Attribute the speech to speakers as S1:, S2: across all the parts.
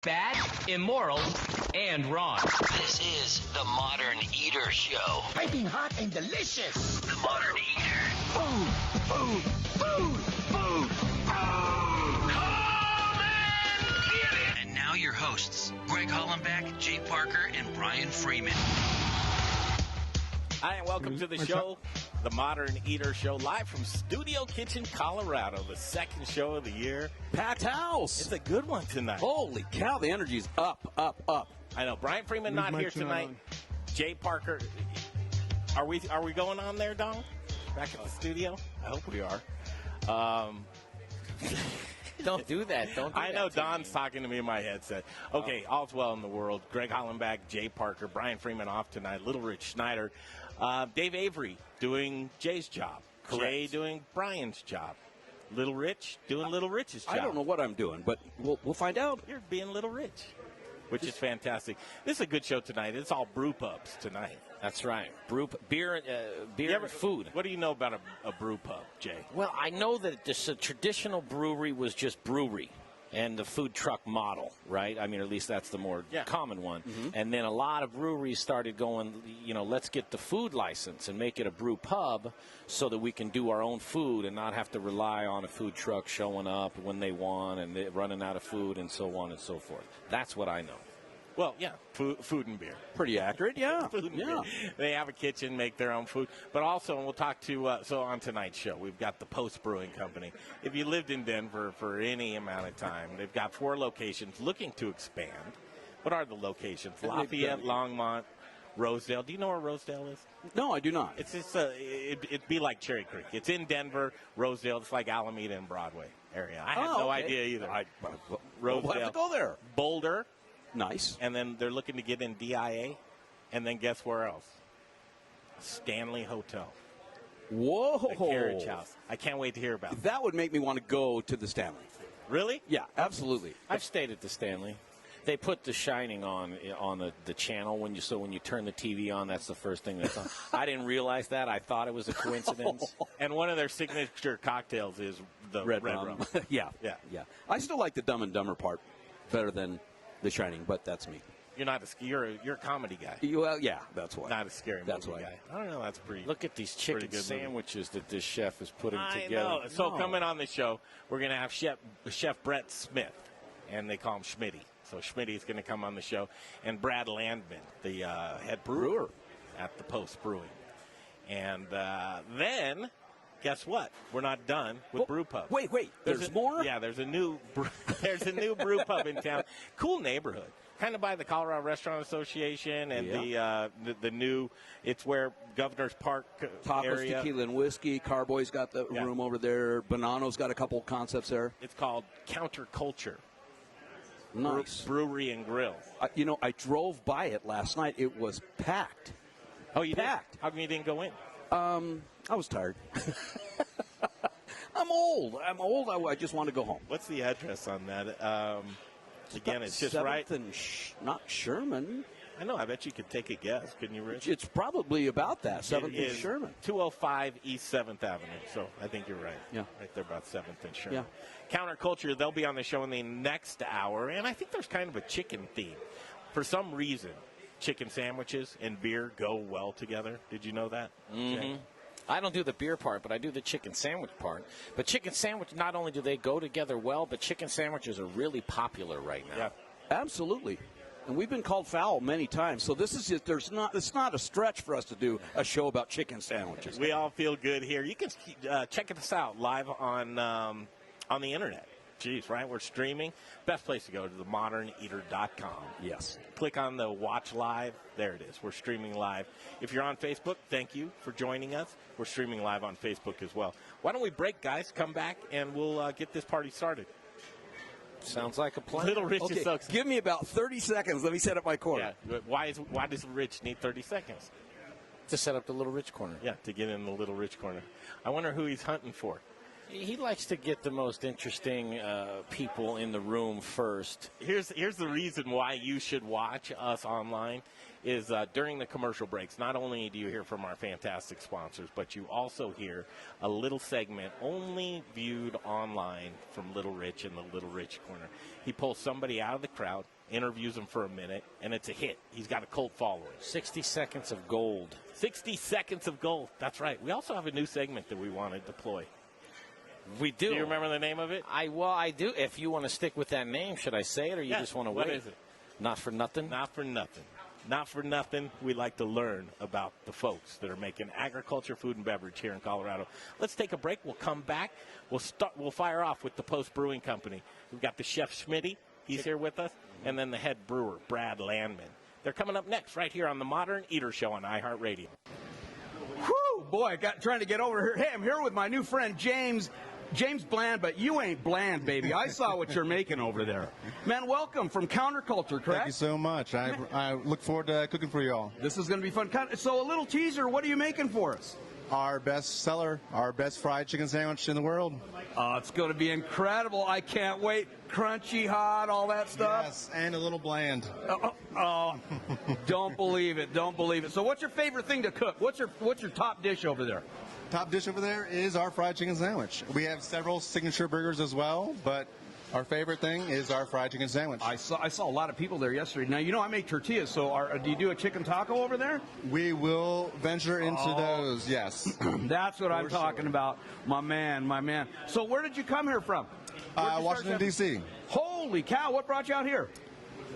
S1: Bad, immoral, and wrong.
S2: This is the Modern Eater Show.
S3: Piping hot and delicious.
S2: The Modern Eater.
S3: Food, food, food, food, food.
S2: Come and get it! And now your hosts, Greg Hollenbeck, Jay Parker, and Brian Freeman.
S4: Hi, and welcome to the show, the Modern Eater Show, live from Studio Kitchen, Colorado, the second show of the year.
S5: Packed house.
S4: It's a good one tonight.
S5: Holy cow, the energy's up, up, up.
S4: I know. Brian Freeman not here tonight. Jay Parker, are we going on there, Don? Back at the studio? I hope we are.
S6: Don't do that. Don't do
S4: I know
S6: that
S4: Don's talking to me in my headset. Okay, all's well in the world. Greg Hollenbeck, Jay Parker, Brian Freeman off tonight, Little Rich Schneider, Dave Avery doing Jay's job,
S5: Correct.
S4: Jay doing Brian's job, Little Rich doing Little Rich's job.
S5: I don't know what I'm doing, but we'll find out.
S4: You're being Little Rich, which is fantastic. This is a good show tonight. It's all brew pubs tonight.
S6: That's right. Beer and food.
S4: What do you know about a brew pub, Jay?
S6: Well, I know that a traditional brewery was just brewery and the food truck model, right? I mean, at least that's the more common one. Mm-hmm. And then a lot of breweries started going, let's get the food license and make it a brew pub so that we can do our own food and not have to rely on a food truck showing up when they want and they're running out of food and so on and so forth. That's what I know.
S4: Well, yeah, food and beer.
S5: Pretty accurate, yeah.
S4: Food and beer. They have a kitchen, make their own food. But also, and we'll talk to, so on tonight's show, we've got the Post Brewing Company. If you lived in Denver for any amount of time, they've got 4 locations looking to expand. What are the locations? Lafayette, Longmont, Rosedale. Do you know where Rosedale is?
S5: No, I do not.
S4: It's just it'd be like Cherry Creek. It's in Denver, Rosedale. It's like Alameda and Broadway area. I had no idea either.
S5: We'll have to go there.
S4: Boulder.
S5: Nice.
S4: And then they're looking to get in DIA. And then guess where else? Stanley Hotel.
S5: Whoa.
S4: The carriage house. I can't wait to hear about it.
S5: That would make me want to go to the Stanley.
S4: Really?
S5: Yeah, absolutely.
S6: I've stayed at the Stanley. They put The Shining on the channel when you turn the TV on. That's the first thing that's on. I didn't realize that. I thought it was a coincidence.
S4: And one of their signature cocktails is the red rum.
S5: Yeah. I still like the Dumb and Dumber part better than The Shining, but that's me.
S4: You're not you're a comedy guy.
S5: Well, yeah, that's why.
S4: Not a scary movie
S5: why.
S4: guy. I don't know. That's pretty.
S6: Look at these chicken sandwiches that this chef is putting together.
S4: Know. So coming on the show, we're going to have Chef Brett Smith, and they call him Schmitty. So Schmitty is going to come on the show, and Brad Landman, the head brewer at the Post Brewing, and then. Guess what? We're not done with brew pubs.
S5: Wait. There's more?
S4: Yeah, there's a new brew pub in town. Cool neighborhood. Kind of by the Colorado Restaurant Association and the new. It's where Governor's Park
S5: Tacos,
S4: area.
S5: Tequila, and Whiskey. Carboy's got the room over there. Bonanno's got a couple concepts there.
S4: It's called Counterculture.
S5: Nice.
S4: Brewery and Grille.
S5: I drove by it last night. It was packed.
S4: Oh, you
S5: packed.
S4: Did? How come you didn't go in?
S5: I was tired. I'm old. I just want to go home.
S4: What's the address on that? Again, it's just
S5: 7th
S4: right.
S5: And not Sherman.
S4: I know. I bet you could take a guess. Couldn't you, Rich?
S5: It's probably about that. 7th and Sherman.
S4: 205 East 7th Avenue. So I think you're right.
S5: Yeah.
S4: Right there about 7th and Sherman.
S5: Yeah.
S4: Counterculture, they'll be on the show in the next hour. And I think there's kind of a chicken theme. For some reason, chicken sandwiches and beer go well together. Did you know that?
S6: Mm-hmm. I don't do the beer part, but I do the chicken sandwich part. But chicken sandwich, not only do they go together well, but chicken sandwiches are really popular right now.
S4: Yeah.
S5: Absolutely. And we've been called foul many times. So this is just, it's not a stretch for us to do a show about chicken sandwiches.
S4: We all feel good here. You can check us out live on the internet. Jeez, right? We're streaming. Best place to go to themoderneater.com.
S5: Yes.
S4: Click on the watch live. There it is. We're streaming live. If you're on Facebook, thank you for joining us. We're streaming live on Facebook as well. Why don't we break, guys? Come back, and we'll get this party started.
S6: Sounds like a plan.
S4: Little Rich is so excited.
S5: Give me about 30 seconds. Let me set up my corner.
S4: Yeah. Why does Rich need 30 seconds?
S6: To set up the Little Rich corner.
S4: Yeah, to get in the Little Rich corner. I wonder who he's hunting for.
S6: He likes to get the most interesting people in the room first.
S4: Here's the reason why you should watch us online is during the commercial breaks. Not only do you hear from our fantastic sponsors, but you also hear a little segment only viewed online from Little Rich in the Little Rich Corner. He pulls somebody out of the crowd, interviews them for a minute, and it's a hit. He's got a cult following.
S6: 60 seconds of gold.
S4: 60 seconds of gold. That's right. We also have a new segment that we want to deploy.
S6: We do.
S4: Do you remember the name of it?
S6: I do. If you want to stick with that name, should I say it, or you just want to wait?
S4: What is it?
S6: Not for nothing?
S4: Not for nothing. Not for nothing. We like to learn about the folks that are making agriculture, food, and beverage here in Colorado. Let's take a break. We'll come back. We'll fire off with the Post Brewing Company. We've got the chef Schmitty. He's here with us. And then the head brewer, Brad Landman. They're coming up next right here on the Modern Eater Show on iHeartRadio.
S5: Whew, boy, trying to get over here. Hey, I'm here with my new friend, James Bland, but you ain't bland, baby. I saw what you're making over there. Man, welcome from Counterculture, correct?
S7: Thank you so much. I look forward to cooking for you all.
S5: This is going to be fun. So a little teaser, what are you making for us?
S7: Our best seller, our best fried chicken sandwich in the world.
S5: Oh, it's going to be incredible. I can't wait. Crunchy, hot, all that stuff.
S7: Yes, and a little bland.
S5: Don't believe it. Don't believe it. So what's your favorite thing to cook? What's your top dish over there?
S7: Top dish over there is our fried chicken sandwich. We have several signature burgers as well, but our favorite thing is our fried chicken sandwich.
S5: I saw a lot of people there yesterday. Now, I make tortillas, so do you do a chicken taco over there?
S7: We will venture into those, yes.
S5: That's what I'm talking about, my man. So where did you come here from?
S7: Washington, D.C.
S5: Holy cow, what brought you out here?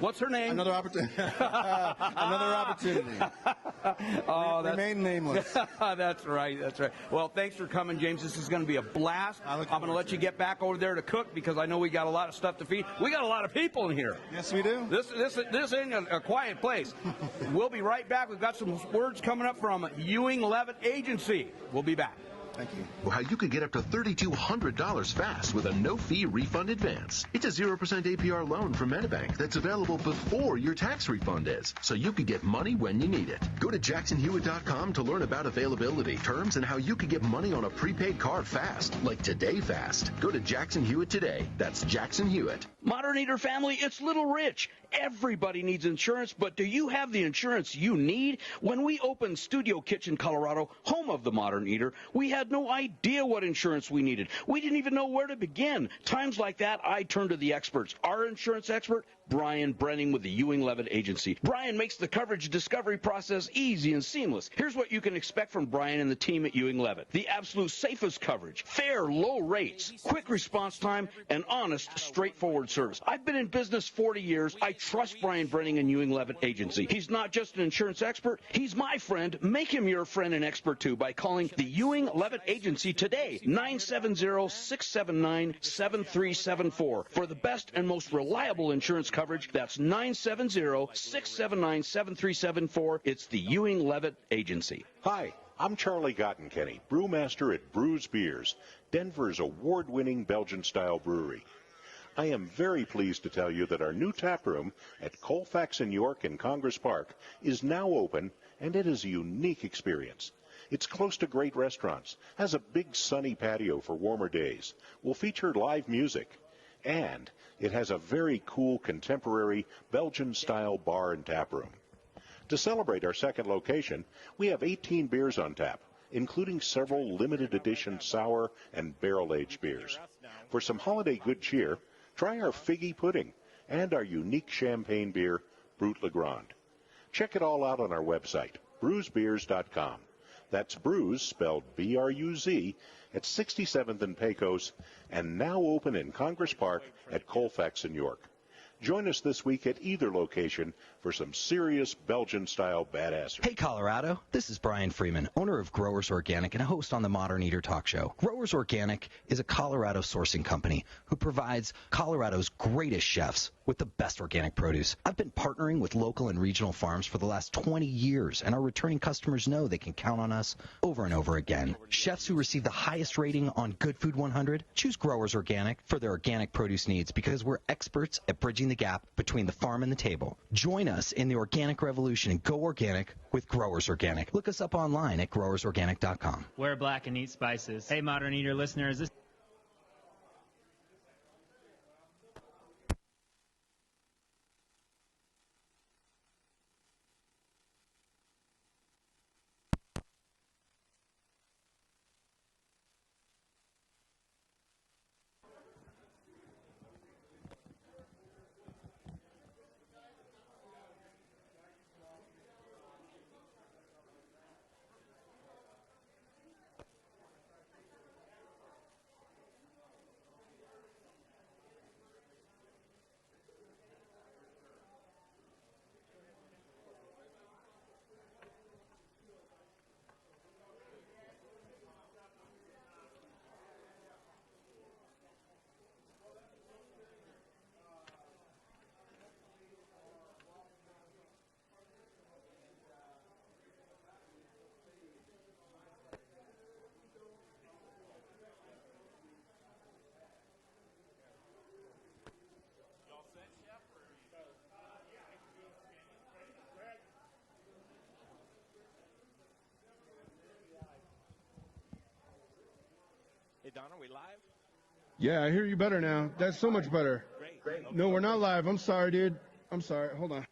S5: What's her name?
S7: Another opportunity. Another opportunity. Remain nameless.
S5: That's right. Well, thanks for coming, James. This is going to be a blast. I'm going to let you get back over there to cook because I know we got a lot of stuff to feed. We got a lot of people in here.
S7: Yes, we do.
S5: This ain't a quiet place. We'll be right back. We've got some words coming up from Ewing Levitt Agency. We'll be back.
S7: Thank you.
S8: How you could get up to $3,200 fast with a no-fee refund advance. It's a 0% APR loan from Medibank that's available before your tax refund is, so you could get money when you need it. Go to jacksonhewitt.com to learn about availability, terms, and how you could get money on a prepaid card fast, like Today Fast. Go to Jackson Hewitt today. That's Jackson Hewitt.
S9: Modern Eater family, it's Little Rich. Everybody needs insurance, but do you have the insurance you need? When we opened Studio Kitchen, Colorado, home of the Modern Eater, we had no idea what insurance we needed. We didn't even know where to begin. Times like that, I turn to the experts. Our insurance expert, Brian Brenning with the Ewing Levitt Agency. Brian makes the coverage discovery process easy and seamless. Here's what you can expect from Brian and the team at Ewing Levitt. The absolute safest coverage, fair, low rates, quick response time, and honest, straightforward service. I've been in business 40 years. I trust Brian Brenning and Ewing Levitt Agency. He's not just an insurance expert. He's my friend. Make him your friend and expert, too, by calling the Ewing Levitt Agency today, 970-679-7374, for the best and most reliable insurance coverage. That's 970-679-7374. It's the Ewing Levitt Agency.
S10: Hi, I'm Charlie Gottenkenny, brewmaster at Brews Beers, Denver's award-winning Belgian-style brewery. I am very pleased to tell you that our new tap room at Colfax and York in Congress Park is now open, and it is a unique experience. It's close to great restaurants, has a big sunny patio for warmer days, will feature live music, and it has a very cool contemporary Belgian-style bar and tap room. To celebrate our second location, we have 18 beers on tap, including several limited edition sour and barrel-aged beers. For some holiday good cheer, try our figgy pudding and our unique champagne beer, Brut Le Grand. Check it all out on our website, brewsbeers.com. That's Brews, spelled B-R-U-Z, at 67th and Pecos, and now open in Congress Park at Colfax and York. Join us this week at either location for some serious Belgian-style badassery.
S11: Hey, Colorado. This is Brian Freeman, owner of Growers Organic and a host on the Modern Eater Talk Show. Growers Organic is a Colorado sourcing company who provides Colorado's greatest chefs with the best organic produce. I've been partnering with local and regional farms for the last 20 years, and our returning customers know they can count on us over and over again. Chefs who receive the highest rating on Good Food 100 choose Growers Organic for their organic produce needs because we're experts at bridging the gap between the farm and the table. Join us in the organic revolution and go organic with Growers Organic. Look us up online at growersorganic.com.
S12: Wear black and eat spices. Hey, Modern Eater listeners,
S4: Don, are we live?
S12: Yeah, I hear you better now. That's so much better.
S4: Great.
S12: No, we're not live. I'm sorry, dude. I'm sorry. Hold on.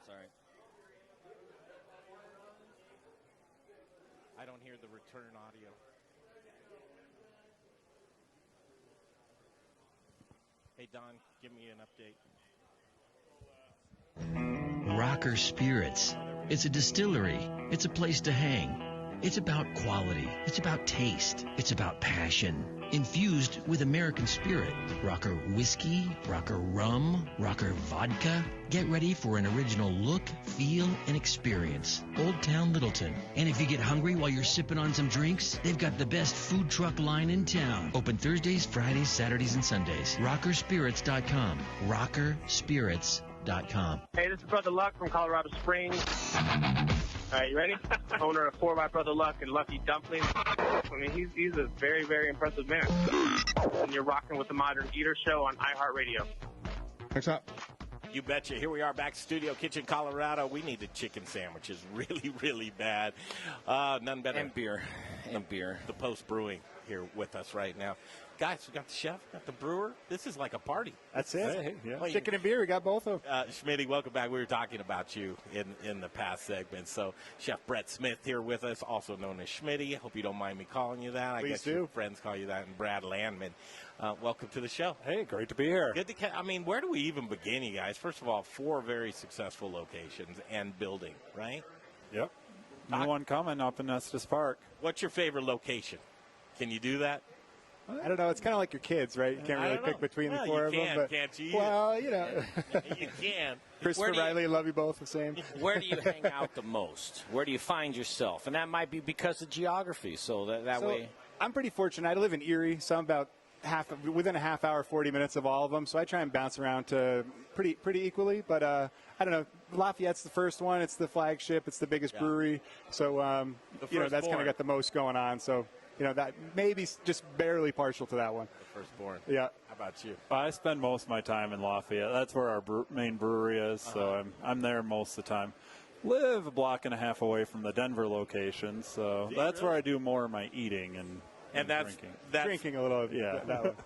S6: Sorry.
S4: I don't hear the return audio. Hey, Don, give me an update.
S13: Rocker Spirits. It's a distillery. It's a place to hang. It's about quality. It's about taste. It's about passion. Infused with American spirit. Rocker whiskey, rocker rum, rocker vodka. Get ready for an original look, feel, and experience. Old Town Littleton. And if you get hungry while you're sipping on some drinks, they've got the best food truck line in town. Open Thursdays, Fridays, Saturdays, and Sundays. Rockerspirits.com. Rockerspirits.com.
S14: Hey, this is Brother Luck from Colorado Springs. All right, you ready? Owner of 4 by Brother Luck and Lucky Dumplings. I mean, he's a very, very impressive man. And you're rocking with the Modern Eater Show on iHeartRadio.
S12: What's up?
S4: You betcha. Here we are back, Studio Kitchen, Colorado. We need the chicken sandwiches really, really bad. None better.
S6: And beer. And beer.
S4: The Post Brewing here with us right now. Guys, we got the chef, got the brewer. This is like a party.
S15: That's it.
S4: Hey,
S15: yeah. Chicken and beer, we got both of them.
S4: Schmitty, welcome back. We were talking about you in the past segment. So, Chef Brett Smith here with us, also known as Schmitty. I hope you don't mind me calling you that. I guess your friends call you that. And Brad Landman. Welcome to the show.
S15: Hey, great to be here.
S4: Good to. I mean, where do we even begin, you guys? First of all, 4 very successful locations and building, right?
S15: Yep. New one coming up in Estes Park.
S4: What's your favorite location? Can you do that?
S15: I don't know. It's kind of like your kids, right? You can't really pick between the 4 of them. But,
S4: can't you?
S15: Well, you know.
S4: You can.
S15: Christopher Riley, love you both the same.
S6: Where do you hang out the most? Where do you find yourself? And that might be because of geography. So that way.
S15: I'm pretty fortunate. I live in Erie, so I'm about within a half hour, 40 minutes of all of them. So I try and bounce around to pretty equally. But I don't know. Lafayette's the first one. It's the flagship. It's the biggest brewery. So that's kind of got the most going on. So. That maybe just barely partial to that one.
S4: The firstborn.
S15: Yeah.
S4: How about you?
S16: I spend most of my time in Lafayette. That's where our main brewery is, so I'm there most of the time. Live a block and a half away from the Denver location, so that's where I do more of my eating and drinking.
S4: That's
S15: drinking a little.
S16: Yeah.
S15: That one.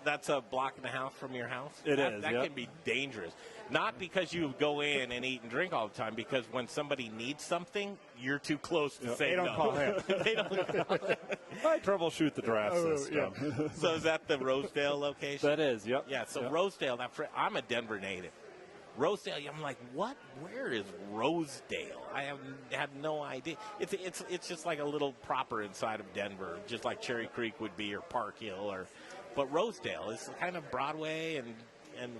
S4: That's a block and a half from your house?
S16: It is.
S4: That can be dangerous. Not because you go in and eat and drink all the time, because when somebody needs something, you're too close to say no.
S15: They don't call him.
S4: They don't call him.
S16: I troubleshoot the draft system.
S15: Yeah.
S4: So is that the Rosedale location?
S16: That is, yep.
S4: Yeah, so
S16: yep.
S4: Rosedale, I'm a Denver native. Rosedale, I'm like, what? Where is Rosedale? I have no idea. It's just like a little proper inside of Denver, just like Cherry Creek would be, or Park Hill, but Rosedale is kind of Broadway and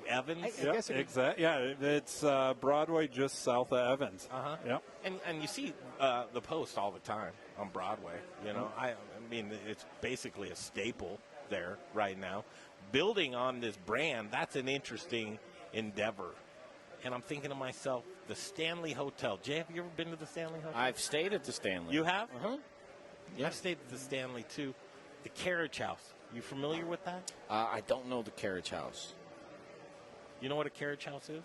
S4: Evans.
S15: I guess
S16: exactly. Yeah, it's Broadway just south of Evans. Yep.
S4: And you see the Post all the time on Broadway. I mean, it's basically a staple there right now. Building on this brand, that's an interesting endeavor. And I'm thinking to myself, the Stanley Hotel. Jay, have you ever been to the Stanley Hotel?
S6: I've stayed at the Stanley.
S4: You have?
S6: Uh-huh. Yeah.
S4: I've stayed at the Stanley, too. The Carriage House. You familiar with that?
S6: I don't know the Carriage House.
S4: You know what a carriage house is?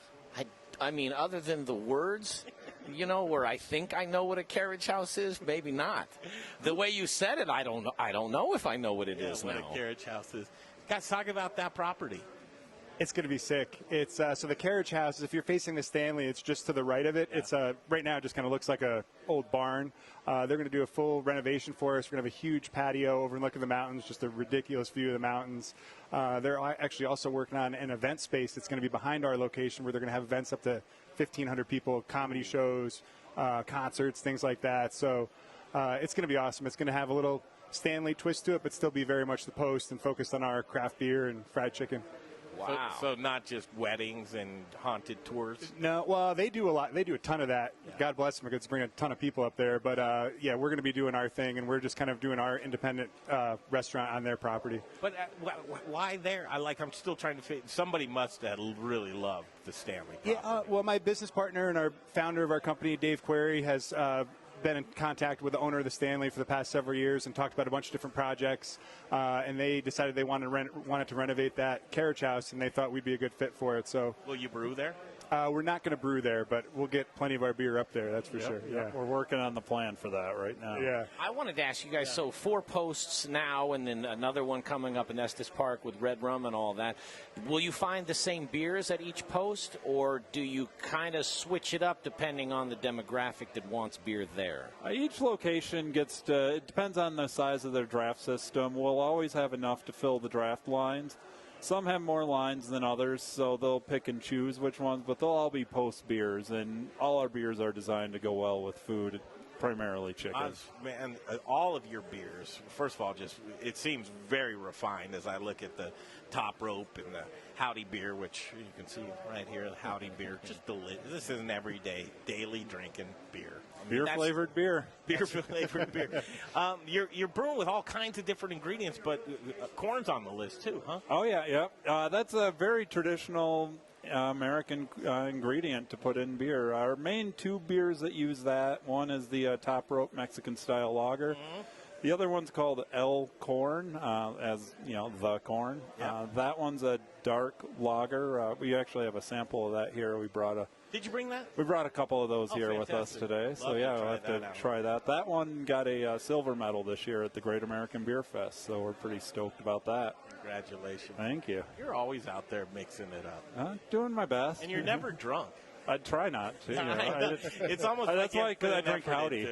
S6: I mean, other than the words, where I think I know what a carriage house is, maybe not. The way you said it, I don't know if I know what it is
S4: what
S6: now.
S4: A carriage house is. Guys, talk about that property.
S15: It's going to be sick. It's so the carriage house, if you're facing the Stanley, it's just to the right of it. Yeah. It's right now it just kind of looks like a old barn. They're going to do a full renovation for us. We're going to have a huge patio overlooking the mountains, just a ridiculous view of the mountains. They're actually also working on an event space that's going to be behind our location, where they're going to have events up to 1,500 people, comedy shows, concerts, things like that. So it's going to be awesome. It's going to have a little Stanley twist to it, but still be very much the Post and focused on our craft beer and fried chicken.
S4: Wow. So not just weddings and haunted tours?
S15: No, well, they do a lot. They do a ton of that. Yeah. God bless them. It's bring a ton of people up there. But, we're going to be doing our thing, and we're just kind of doing our independent restaurant on their property.
S4: But why there? I'm still trying to figure. Somebody must have really loved the Stanley property.
S15: Yeah, well, my business partner and our founder of our company, Dave Query, has been in contact with the owner of the Stanley for the past several years and talked about a bunch of different projects. And they decided they wanted to renovate that carriage house, and they thought we'd be a good fit for it. So,
S4: will you brew there?
S15: We're not going to brew there, but we'll get plenty of our beer up there. That's for sure. Yeah,
S16: we're working on the plan for that right now.
S15: Yeah.
S6: I wanted to ask you guys, so 4 posts now and then another one coming up in Estes Park with red rum and all that. Will you find the same beers at each post, or do you kind of switch it up depending on the demographic that wants beer there?
S16: Each location it depends on the size of their draft system. We'll always have enough to fill the draft lines. Some have more lines than others, so they'll pick and choose which ones, but they'll all be post beers, and all our beers are designed to go well with food, primarily chicken.
S4: Man, all of your beers, first of all, it seems very refined as I look at the Top Rope and the Howdy beer, which you can see right here, the Howdy beer, just delicious. This is an everyday, daily drinking beer.
S16: Beer-flavored beer.
S4: Beer-flavored beer. You're brewing with all kinds of different ingredients, but corn's on the list too, huh?
S16: Oh, yeah. That's a very traditional American ingredient to put in beer. Our main 2 beers that use that, one is the Top Rope Mexican-style lager. Mm-hmm. The other one's called El Corn, as you know, the corn. Yeah. That one's a dark lager. We actually have a sample of that here.
S4: Did you bring that?
S16: We brought a couple of those here
S4: fantastic.
S16: with us today.
S4: Love
S16: So yeah, we'll have to try that. That one got a silver medal this year at the Great American Beer Fest, so we're pretty stoked about that.
S4: Congratulations.
S16: Thank you.
S4: You're always out there mixing it up.
S16: Doing my best.
S4: And you're never drunk.
S16: I'd try not to. You know.
S4: It's almost
S16: that's
S4: like
S16: why I drink Howdy.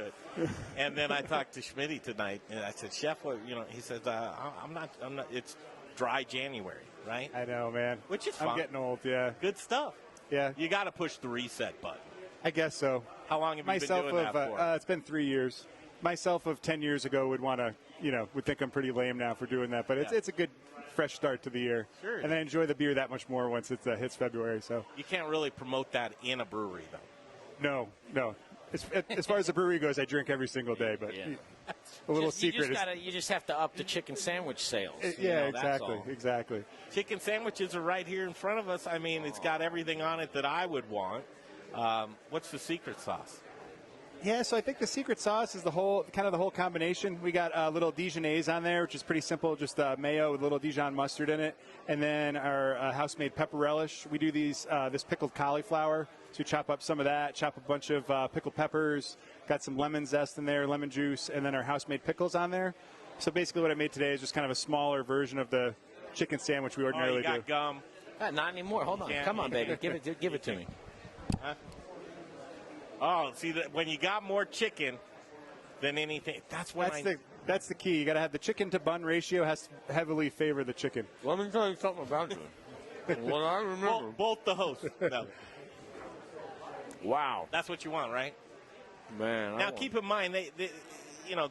S4: And then I talked to Schmitty tonight, and I said, "Chef, he says, I'm not. It's dry January, right?"
S15: I know, man.
S4: Which is fun.
S15: I'm getting old. Yeah.
S4: Good stuff.
S15: Yeah.
S4: You got to push the reset button.
S15: I guess so.
S4: How long have you been doing that for?
S15: It's been 3 years. Myself of 10 years ago would want to, would think I'm pretty lame now for doing that, but it's a good fresh start to the year.
S4: Sure.
S15: And I enjoy the beer that much more once it hits February. So
S4: you can't really promote that in a brewery, though.
S15: No. As far as the brewery goes, I drink every single day, but a little secret.
S6: You just have to up the chicken sandwich sales.
S15: Exactly.
S4: Chicken sandwiches are right here in front of us. I mean, it's got everything on it that I would want. What's the secret sauce?
S15: Yeah, so I think the secret sauce is the whole combination. We got a little Dijonaise on there, which is pretty simple, just mayo with a little Dijon mustard in it, and then our house-made pepper relish. We do this pickled cauliflower, so we chop up some of that, chop a bunch of pickled peppers, got some lemon zest in there, lemon juice, and then our house-made pickles on there. So basically, what I made today is just kind of a smaller version of the chicken sandwich we ordinarily
S4: do. Oh, you got gum?
S6: Not anymore. Hold on. Come on, baby. Give it to me.
S4: Huh? Oh, see, when you got more chicken than anything, that's
S15: the key. You got to have the chicken to bun ratio has to heavily favor the chicken.
S6: Let me tell you something about you. What I remember.
S4: Both the hosts. No.
S6: Wow.
S4: That's what you want, right?
S6: Man.
S4: Now, keep in mind,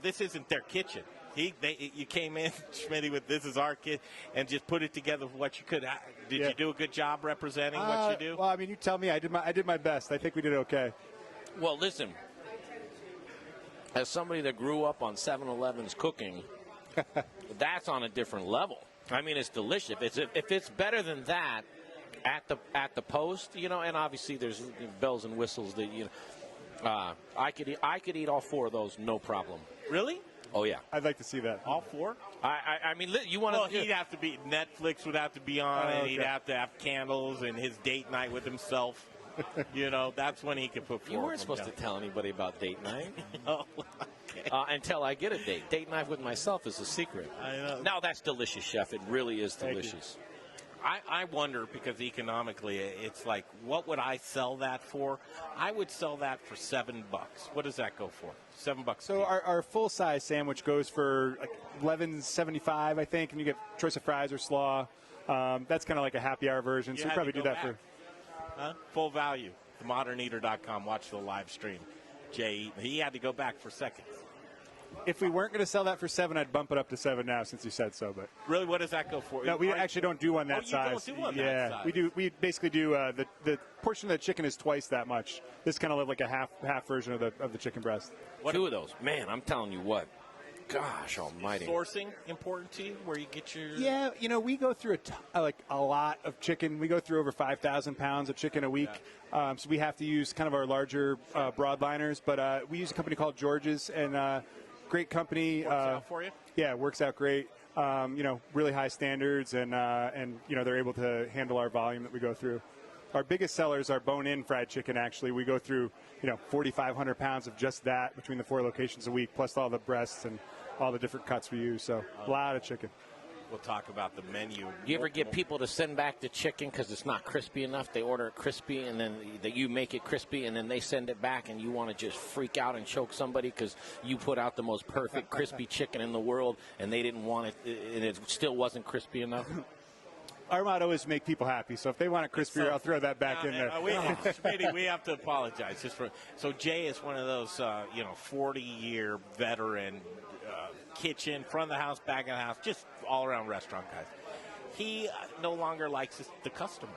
S4: this isn't their kitchen. You came in, Schmitty, with this is our kid, and just put it together with what you could. Did you do a good job representing what you do?
S15: Well, I mean, you tell me. I did my best. I think we did okay.
S6: Well, listen, as somebody that grew up on 7-Eleven's cooking, that's on a different level. I mean, it's delicious. If it's better than that at the post, and obviously there's bells and whistles that I could eat all 4 of those, no problem.
S4: Really?
S6: Oh yeah.
S15: I'd like to see that.
S4: All 4?
S6: I mean, you want to?
S4: Well, he'd have to be. Netflix would have to be on, and he'd have to have candles and his date night with himself. That's when he can put 4.
S6: You weren't supposed to tell anybody about date night.
S4: Oh, okay.
S6: Until I get a date. Date night with myself is a secret.
S4: I know.
S6: Now that's delicious, Chef. It really is delicious.
S4: I wonder, because economically, it's like, what would I sell that for? I would sell that for $7. What does that go for? $7.
S15: So our full size sandwich goes for like $11.75, I think, and you get choice of fries or slaw. That's kind of like a happy hour version. So we probably do that for.
S4: Full value. TheModernEater.com. Watch the live stream. Jay, he had to go back for seconds.
S15: If we weren't going to sell that for $7, I'd bump it up to $7 now, since you said so. But
S4: really, what does that go for?
S15: No, we actually don't do one that size.
S4: You don't do one that size.
S15: We basically do the portion of the chicken is twice that much. This kind of like a half version of the chicken breast.
S6: 2 of those, man. I'm telling you what. Gosh almighty.
S4: Sourcing important to you, where you get your...
S15: Yeah, we go through a lot of chicken. We go through over 5,000 pounds of chicken a week. Yeah. So we have to use kind of our larger broadliners. But we use a company called George's, and great company.
S4: Works out for you?
S15: Yeah, it works out great. Really high standards, and they're able to handle our volume that we go through. our biggest sellers are bone-in fried chicken. Actually, we go through 4,500 pounds of just that between the 4 locations a week, plus all the breasts and all the different cuts we use. So a lot of chicken.
S4: We'll talk about the menu.
S6: Do you ever get people to send back the chicken because it's not crispy enough? They order it crispy, and then you make it crispy, and then they send it back, and you want to just freak out and choke somebody because you put out the most perfect crispy chicken in the world, and they didn't want it, and it still wasn't crispy enough?
S15: Our motto is make people happy. So if they want it crispier, I'll throw that back in there.
S4: We have to apologize. So Jay is one of those 40-year veteran kitchen, front of the house, back of the house, just all-around restaurant guys. He no longer likes the customer.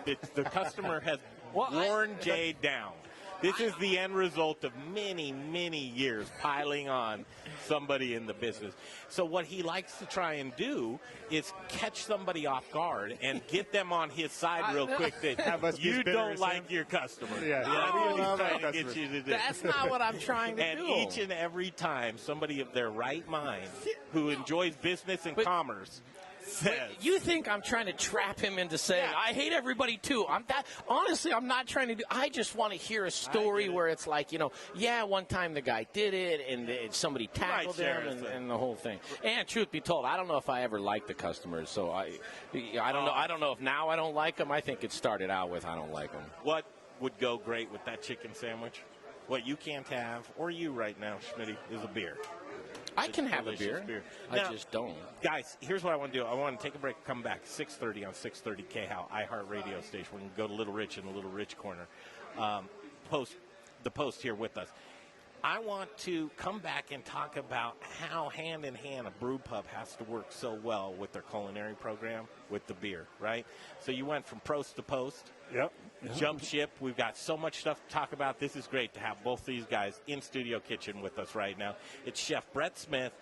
S4: The customer has worn Jay down. This is the end result of many, many years piling on somebody in the business. So what he likes to try and do is catch somebody off guard and get them on his side real quick that you don't like your customer.
S15: Yeah,
S4: he's trying to get you to do.
S6: That's not what I'm trying to do.
S4: And each and every time somebody of their right mind who enjoys business and commerce says.
S6: You think I'm trying to trap him into saying, I hate everybody too. Honestly, I'm not trying to do. I just want to hear a story where it's like, one time the guy did it and somebody tackled him and the whole thing. And truth be told, I don't know if I ever liked the customers. So I don't know. I don't know if now I don't like them. I think it started out with I don't like them.
S4: What would go great with that chicken sandwich? What you can't have, or you right now, Schmitty, is a beer.
S6: I can have a beer.
S4: Now,
S6: I just don't.
S4: Guys, here's what I want to do. I want to take a break, come back 6:30 on 630 KHOW, iHeart Radio station. We can go to Little Rich in the Little Rich corner. The Post here with us. I want to come back and talk about how hand in hand a brew pub has to work so well with their culinary program with the beer, right? So you went from Post to Post.
S15: Yep.
S4: Jump ship. We've got so much stuff to talk about. This is great to have both these guys in Studio Kitchen with us right now. It's Chef Brett Smith,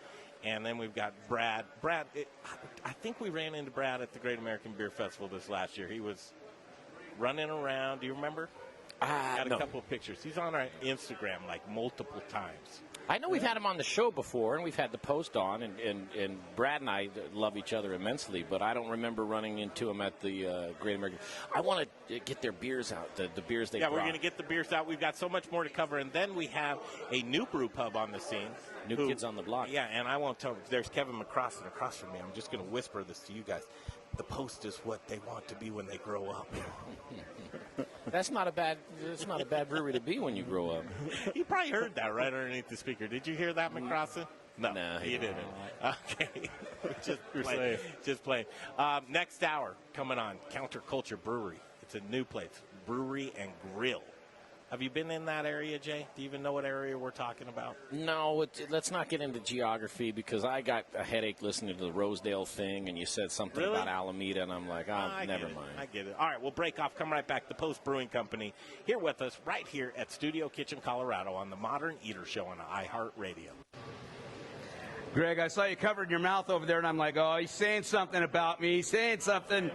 S4: and then we've got Brad. I think we ran into Brad at the Great American Beer Festival this last year. He was running around. Do you remember? Got a couple of pictures. He's on our Instagram like multiple times.
S6: I know we've had him on the show before, and we've had the Post on, and Brad and I love each other immensely, but I don't remember running into him at the Great American. I want to get their beers out, the beers they brought.
S4: Yeah, we're going to get the beers out. We've got so much more to cover, and then we have a new brew pub on the scene.
S6: New kids on the block.
S4: Yeah, and I won't tell. There's Kevin McCrossin across from me. I'm just going to whisper this to you guys. The Post is what they want to be when they grow up.
S6: That's not a bad brewery to be when you grow up.
S4: You probably heard that right underneath the speaker. Did you hear that, McCrossin? No, you didn't. Okay. Just playing. Next hour coming on, Counterculture Brewery. It's a new place, Brewery and Grille. Have you been in that area, Jay? Do you even know what area we're talking about?
S6: No, let's not get into geography because I got a headache listening to the Rosedale thing, and you said something about Alameda, and I'm like, never mind.
S4: I get it. All right, we'll break off, come right back. The Post Brewing Company here with us right here at Studio Kitchen, Colorado on the Modern Eater Show on iHeart Radio.
S5: Greg, I saw you covering your mouth over there, and I'm like, oh, he's saying something about me. He's saying something.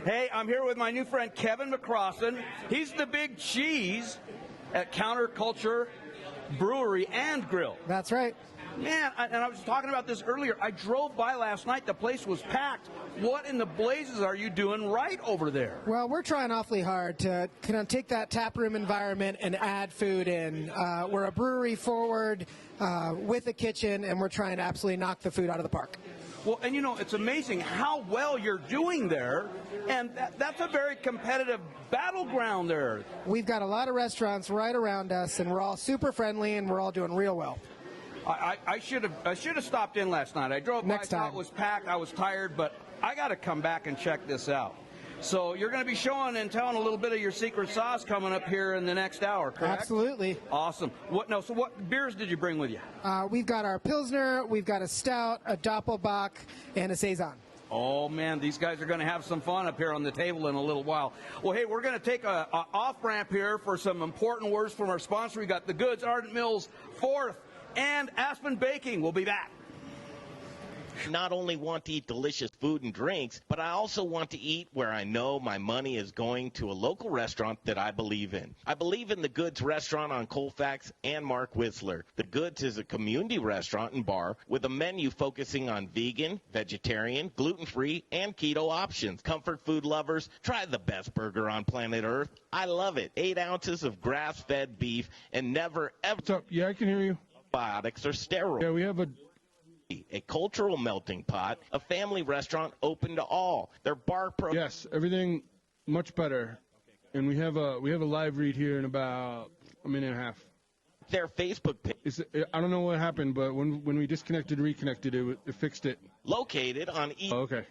S5: Hey, I'm here with my new friend, Kevin McCrossin. He's the big cheese at Counterculture Brewery and Grille.
S17: That's right.
S5: Man, and I was talking about this earlier. I drove by last night. The place was packed. What in the blazes are you doing right over there?
S17: Well, we're trying awfully hard to kind of take that taproom environment and add food in. We're a brewery forward with a kitchen, and we're trying to absolutely knock the food out of the park.
S5: Well, and it's amazing how well you're doing there, and that's a very competitive battleground there.
S17: We've got a lot of restaurants right around us, and we're all super friendly, and we're all doing real well.
S5: I should have stopped in last night. I drove by, thought it was packed. I was tired, but I got to come back and check this out. So you're going to be showing and telling a little bit of your secret sauce coming up here in the next hour, correct?
S17: Absolutely.
S5: Awesome. So what beers did you bring with you?
S17: We've got our Pilsner, we've got a Stout, a Doppelbock, and a Saison.
S5: Oh, man, these guys are going to have some fun up here on the table in a little while. Well, hey, we're going to take a off-ramp here for some important words from our sponsor. We got the Goods, Ardent Mills, 4th, and Aspen Baking. We'll be back.
S18: Not only want to eat delicious food and drinks, but I also want to eat where I know my money is going to a local restaurant that I believe in. I believe in the Goods restaurant on Colfax and Mark Whistler. The Goods is a community restaurant and bar with a menu focusing on vegan, vegetarian, gluten-free, and keto options. Comfort food lovers, try the best burger on planet Earth. I love it. 8 ounces of grass-fed beef and never, ever...
S12: What's up? Yeah, I can hear you.
S18: ...antibiotics or steroids.
S12: Yeah, we have
S18: a cultural melting pot, a family restaurant open to all. Their bar program.
S12: Yes, everything much better. And we have a live read here in about a minute and a half.
S18: Their Facebook page.
S12: I don't know what happened, but when we disconnected and reconnected, it fixed it.
S18: Located on
S12: Oh, okay.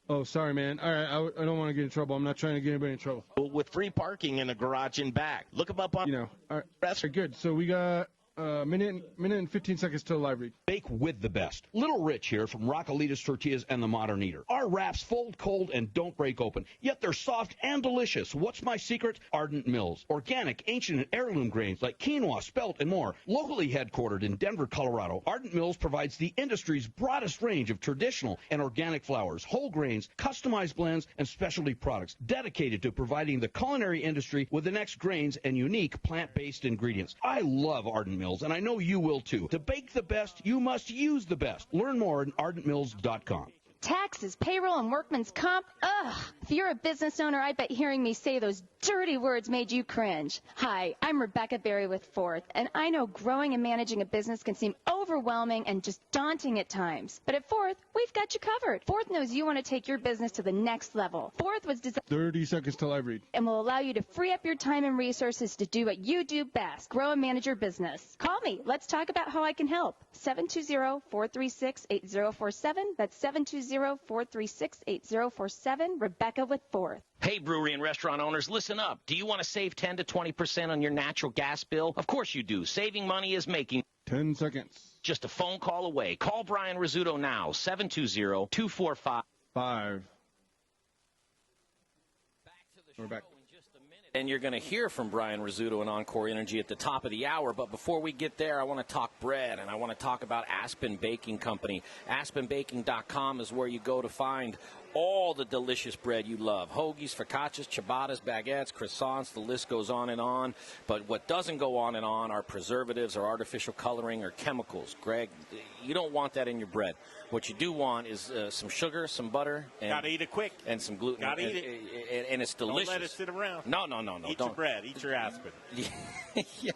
S12: Oh, sorry, man. All right, I don't want to get in trouble. I'm not trying to get anybody in trouble.
S18: With free parking in a garage and back. Look them up on.
S12: All right, good. So we got minute and 15 seconds till live read.
S9: Bake with the best. Little Rich here from Raquelitas Tortillas and the Modern Eater. Our wraps fold cold and don't break open, yet they're soft and delicious. What's my secret? Ardent Mills. Organic, ancient, and heirloom grains like quinoa, spelt, and more. Locally headquartered in Denver, Colorado, Ardent Mills provides the industry's broadest range of traditional and organic flours, whole grains, customized blends, and specialty products dedicated to providing the culinary industry with the next grains and unique plant-based ingredients. I love Ardent Mills, and I know you will too. To bake the best, you must use the best. Learn more at ardentmills.com.
S19: Taxes, payroll, and workman's comp? Ugh. If you're a business owner, I bet hearing me say those dirty words made you cringe. Hi, I'm Rebecca Berry with Forth, and I know growing and managing a business can seem overwhelming and just daunting at times. But at Forth, we've got you covered. Forth knows you want to take your business to the next level. Forth was designed
S12: 30 seconds till live read.
S19: and will allow you to free up your time and resources to do what you do best, grow and manage your business. Call me. Let's talk about how I can help. 720-436-8047. That's 720-436-8047. Rebecca with Forth.
S6: Hey, brewery and restaurant owners, listen up. Do you want to save 10 to 20% on your natural gas bill? Of course you do. Saving money is making
S12: 10 seconds.
S6: Just a phone call away. Call Brian Rizzuto now, 720-245.
S12: We're back.
S6: And you're going to hear from Brian Rizzuto and Encore Energy at the top of the hour. But before we get there, I want to talk bread, and I want to talk about Aspen Baking Company. AspenBaking.com is where you go to find all the delicious bread you love. Hoagies, focaccias, ciabattas, baguettes, croissants, the list goes on and on. But what doesn't go on and on are preservatives or artificial coloring or chemicals. Greg, you don't want that in your bread. What you do want is some sugar, some butter. And,
S4: gotta eat it quick.
S6: And some gluten.
S4: Gotta eat it.
S6: And it's delicious.
S4: Don't let it sit around.
S6: No.
S4: Eat
S6: don't.
S4: your bread. Eat your Aspen.
S6: Yeah.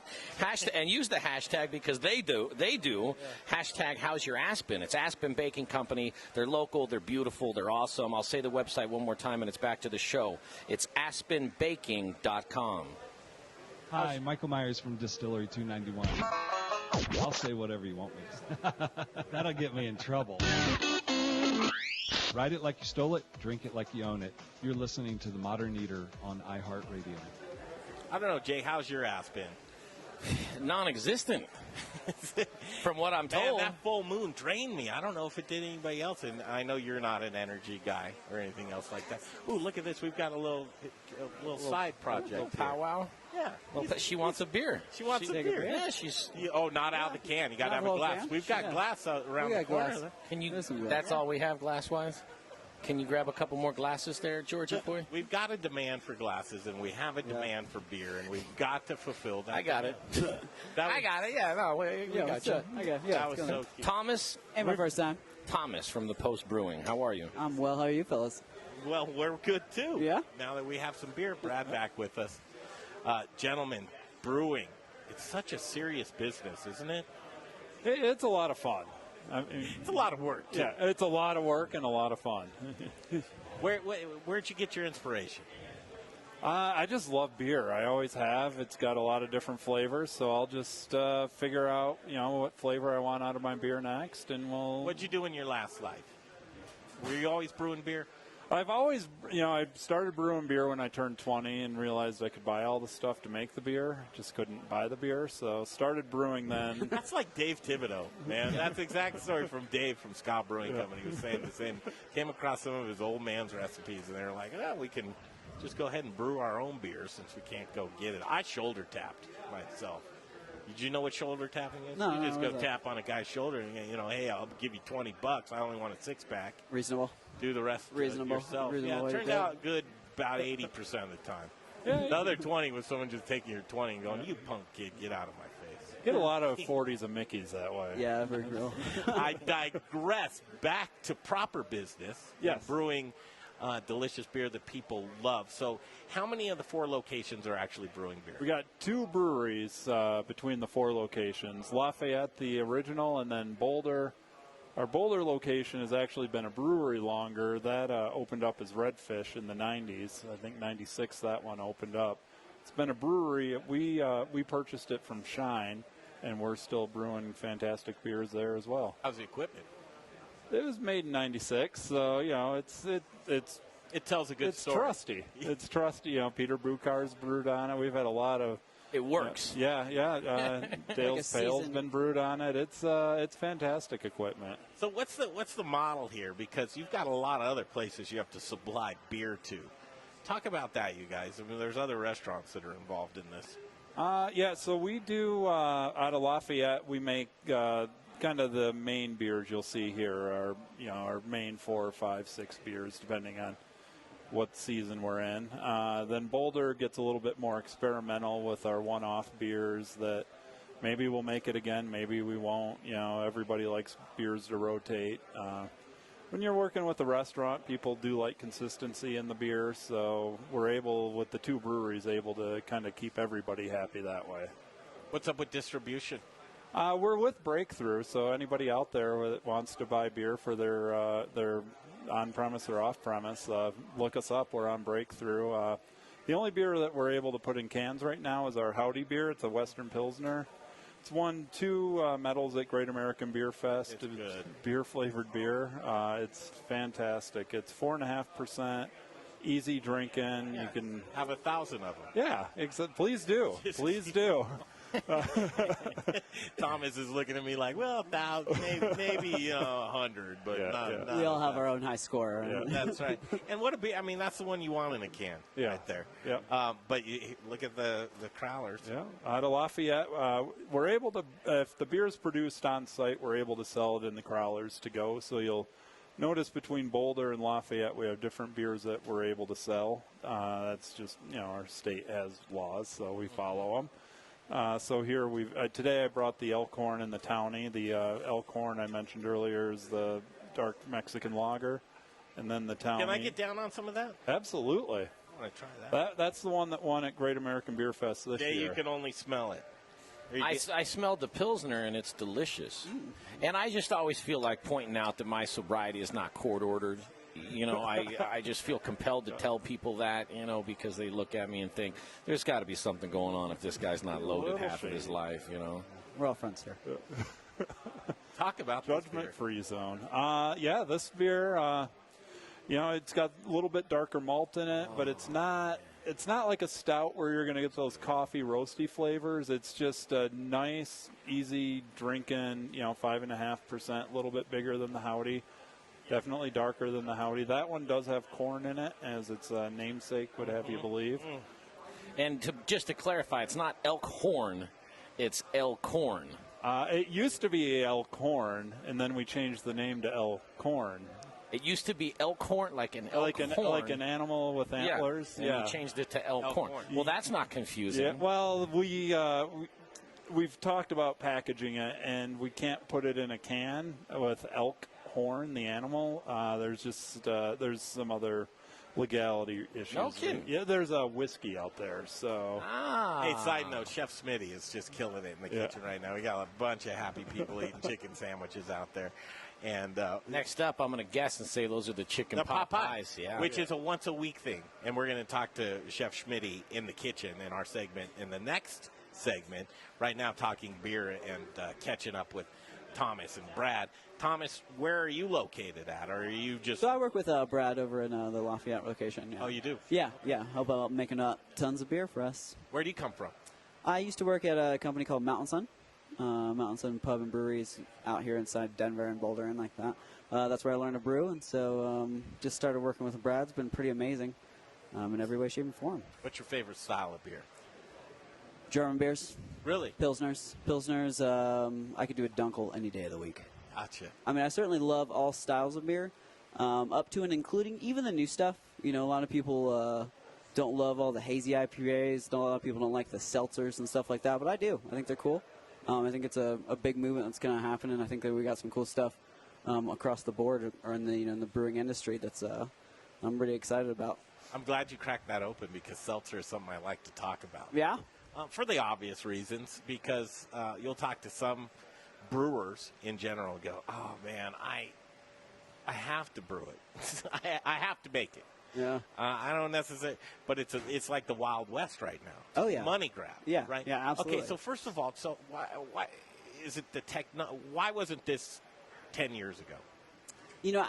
S6: And use the hashtag because they do. Yeah. Hashtag How's Your Aspen? It's Aspen Baking Company. They're local. They're beautiful. They're awesome. I'll say the website one more time, and it's back to the show. It's aspenbaking.com.
S20: Hi, Michael Myers from Distillery 291. I'll say whatever you want me to. That'll get me in trouble. Ride it like you stole it, drink it like you own it. You're listening to The Modern Eater on iHeartRadio.
S4: I don't know, Jay, how's your Aspen?
S6: Non-existent, from what I'm told.
S4: Man, that full moon drained me. I don't know if it did anybody else, and I know you're not an energy guy or anything else like that. Ooh, look at this. We've got a little side project.
S6: A little powwow?
S4: Yeah.
S6: Well, she wants a beer.
S4: She wants a beer.
S6: Yeah, she's...
S4: not out of the can. You got to have a glass.
S6: Can?
S4: We've got glass around the corner.
S6: Can you? That's all we have glass-wise? Can you grab a couple more glasses there, Georgia boy?
S4: We've got a demand for glasses, and we have a demand for beer, and we've got to fulfill that.
S6: I got it. I got it. Yeah, no, we got you.
S4: That was so cute.
S6: Thomas.
S21: Hey, my first time.
S6: Thomas from the Post Brewing. How are you?
S21: I'm well. How are you, fellas?
S4: Well, we're good, too.
S21: Yeah?
S4: Now that we have some beer, Brad back with us. Gentlemen, brewing. It's such a serious business, isn't it?
S16: It's a lot of fun. I mean,
S4: it's a lot of work, too.
S16: Yeah, it's a lot of work and a lot of fun.
S4: Where'd you get your inspiration?
S16: I just love beer. I always have. It's got a lot of different flavors, so I'll just figure out, what flavor I want out of my beer next, and we'll...
S4: What'd you do in your last life? Were you always brewing beer?
S16: I've always, I started brewing beer when I turned 20 and realized I could buy all the stuff to make the beer. Just couldn't buy the beer, so started brewing then.
S4: That's like Dave Thibodeau, man. That's the exact story from Dave from Scott Brewing Company. He was saying the same. Came across some of his old man's recipes, and they were like, we can just go ahead and brew our own beer since we can't go get it. I shoulder tapped myself. Did you know what shoulder tapping is?
S21: No,
S4: you just
S21: no,
S4: go tap on a guy's shoulder and, hey, I'll give you $20. I only want a six-pack.
S21: Reasonable.
S4: Do the rest
S21: Reasonable.
S4: yourself.
S21: Reasonable
S4: it turns out good about 80% of the time. The other 20 was someone just taking your 20 and going, you punk kid, get out of my face.
S16: Get a lot of 40s and Mickeys that way.
S21: Yeah, for real.
S4: I digress. Back to proper business.
S16: Yes.
S4: Brewing delicious beer that people love. So how many of the 4 locations are actually brewing beer?
S16: We got 2 breweries between the 4 locations. Lafayette, the original, and then Boulder. Our Boulder location has actually been a brewery longer. That opened up as Redfish in the 90s. I think 96 that one opened up. It's been a brewery. We purchased it from Shine, and we're still brewing fantastic beers there as well.
S4: How's the equipment?
S16: It was made in 96, so,
S4: it tells a good story.
S16: It's trusty. It's trusty. Peter Brewcar's brewed on it. We've had a lot of...
S6: It works.
S16: Dale's Pale's been brewed on it. It's fantastic equipment.
S4: So what's the model here? Because you've got a lot of other places you have to supply beer to. Talk about that, you guys. I mean, there's other restaurants that are involved in this.
S16: So we do out of Lafayette. We make kind of the main beers you'll see here. Our main 4 or 5, 6 beers, depending on what season we're in. Then Boulder gets a little bit more experimental with our one-off beers that maybe we'll make it again, maybe we won't. Everybody likes beers to rotate. When you're working with a restaurant, people do like consistency in the beer, so we're able, with the 2 breweries, able to kind of keep everybody happy that way.
S4: What's up with distribution?
S16: We're with Breakthrough, so anybody out there that wants to buy beer for their on-premise or off-premise, look us up. We're on Breakthrough. The only beer that we're able to put in cans right now is our Howdy beer. It's a Western Pilsner. It's won 2 medals at Great American Beer Fest.
S4: It's good.
S16: Beer-flavored beer. It's fantastic. It's 4.5%, easy drinking.
S4: Yeah,
S16: you can
S4: have 1,000 of them.
S16: Yeah, please do. Please do.
S4: Thomas is looking at me like, well, 1,000, maybe 100, but not
S21: we all have our own high score.
S4: Yeah, that's right. And what a beer! I mean, that's the one you want in a can, right there.
S16: Yeah.
S4: But look at the crowlers.
S16: Yeah. Out of Lafayette, we're able to, if the beer is produced on site, we're able to sell it in the crowlers to go. So you'll notice between Boulder and Lafayette, we have different beers that we're able to sell. That's just, our state has laws, so we follow them. So here today I brought the Elkhorn and the Townie. The Elkhorn I mentioned earlier is the dark Mexican lager, and then the Townie.
S4: Can I get down on some of that?
S16: Absolutely.
S4: I want to try that.
S16: That's the one that won at Great American Beer Fest this year.
S4: You can only smell it.
S6: I smelled the Pilsner, and it's delicious. And I just always feel like pointing out that my sobriety is not court-ordered. I just feel compelled to tell people that, because they look at me and think, there's got to be something going on if this guy's not loaded half of his life,
S21: We're all friends here.
S4: Talk about
S16: judgment-free zone. This beer, it's got a little bit darker malt in it, but it's not like a stout where you're going to get those coffee roasty flavors. It's just a nice, easy drinking, 5.5%, a little bit bigger than the Howdy. Definitely darker than the Howdy. That one does have corn in it, as its namesake would have you believe.
S6: And just to clarify, it's not Elkhorn, it's Elkhorn.
S16: It used to be Elkhorn, and then we changed the name to Elkhorn.
S6: It used to be Elkhorn, like an Elkhorn.
S16: Like an animal with antlers.
S6: And we changed it to Elkhorn. Well, that's not confusing.
S16: Yeah, well, we've talked about packaging it, and we can't put it in a can with elk horn, the animal. There's some other legality issues.
S6: No kidding.
S16: Yeah, there's a whiskey out there. So.
S4: Hey, side note, Chef Smitty is just killing it in the kitchen right now. We got a bunch of happy people eating chicken sandwiches out there. And
S6: next up, I'm going to guess and say those are the chicken pot pies. Yeah.
S4: Which is a once-a-week thing. And we're going to talk to Chef Schmitty in the kitchen in our segment, in the next segment. Right now, talking beer and catching up with Thomas and Brad. Thomas, where are you located at? Or are you just...
S21: So I work with Brad over in the Lafayette location. Yeah.
S4: Oh, you do?
S21: Yeah. Help out making up tons of beer for us.
S4: Where do you come from?
S21: I used to work at a company called Mountain Sun. Mountain Sun Pub and Breweries out here inside Denver and Boulder and like that. That's where I learned to brew, and so just started working with Brad. It's been pretty amazing in every way, shape, and form.
S4: What's your favorite style of beer?
S21: German beers.
S4: Really?
S21: Pilsners. I could do a Dunkel any day of the week.
S4: Gotcha.
S21: I mean, I certainly love all styles of beer, up to and including even the new stuff. You know, a lot of people don't love all the hazy IPAs. A lot of people don't like the seltzers and stuff like that, but I do. I think they're cool. I think it's a big movement that's going to happen, and I think that we got some cool stuff across the board or in the in the brewing industry that's I'm really excited about.
S4: I'm glad you cracked that open because seltzer is something I like to talk about.
S21: Yeah?
S4: For the obvious reasons, because you'll talk to some brewers in general and go, oh, man, I have to brew it. I have to make it.
S21: Yeah.
S4: I don't necessarily, but it's like the Wild West right now.
S21: Oh, yeah.
S4: Money grab.
S21: Yeah.
S4: Right?
S21: Yeah, absolutely.
S4: Okay, so first of all, why is it why wasn't this 10 years ago?
S21: You know,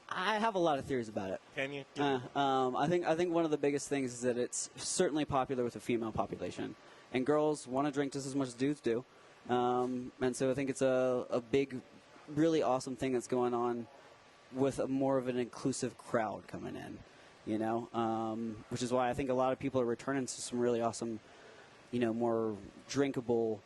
S21: I have a lot of theories about it.
S4: Can you?
S21: I think one of the biggest things is that it's certainly popular with the female population, and girls want to drink just as much as dudes do, and so I think it's a big, really awesome thing that's going on with more of an inclusive crowd coming in, you know, which is why I think a lot of people are returning to some really awesome, you know, more drinkable,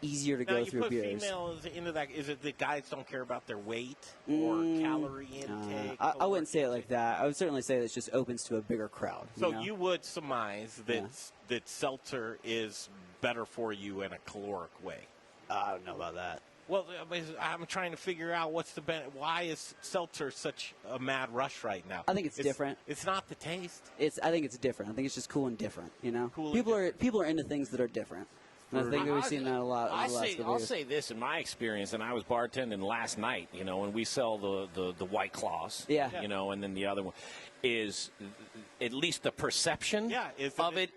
S21: easier to go through beers.
S4: Now, you put females into that. Is it that guys don't care about their weight or calorie intake?
S21: I wouldn't say it like that. I would certainly say that it just opens to a bigger crowd.
S4: So you would surmise that seltzer is better for you in a caloric way.
S21: I don't know about that.
S4: Well, I'm trying to figure out why is seltzer such a mad rush right now?
S21: I think it's different.
S4: It's not the taste.
S21: I think it's different. I think it's just cool and different. You know, people are into things that are different. And I think we've seen that a lot in the last couple years.
S6: I'll say this in my experience, and I was bartending last night, you know, and we sell the White Claws, you know, and then the other one is at least the perception of it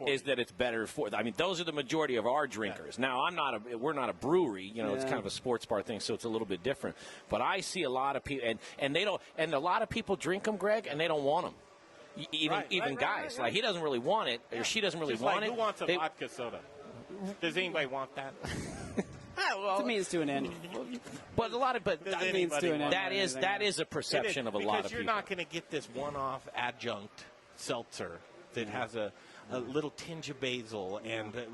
S6: is that it's better for. I mean, those are the majority of our drinkers. Yeah. Now, we're not a brewery, you know, it's kind of a sports bar thing, so it's a little bit different. But I see a lot of people, and they don't, and a lot of people drink them, Greg, and they don't want them. Even guys, like he doesn't really want it, or she doesn't really want it.
S4: Who wants a vodka soda? Does anybody want that?
S21: Well, it means to an end.
S6: But that means to an end. That is a perception of a lot of people.
S4: Because you're not going to get this one-off adjunct seltzer that has a little tinge of basil and a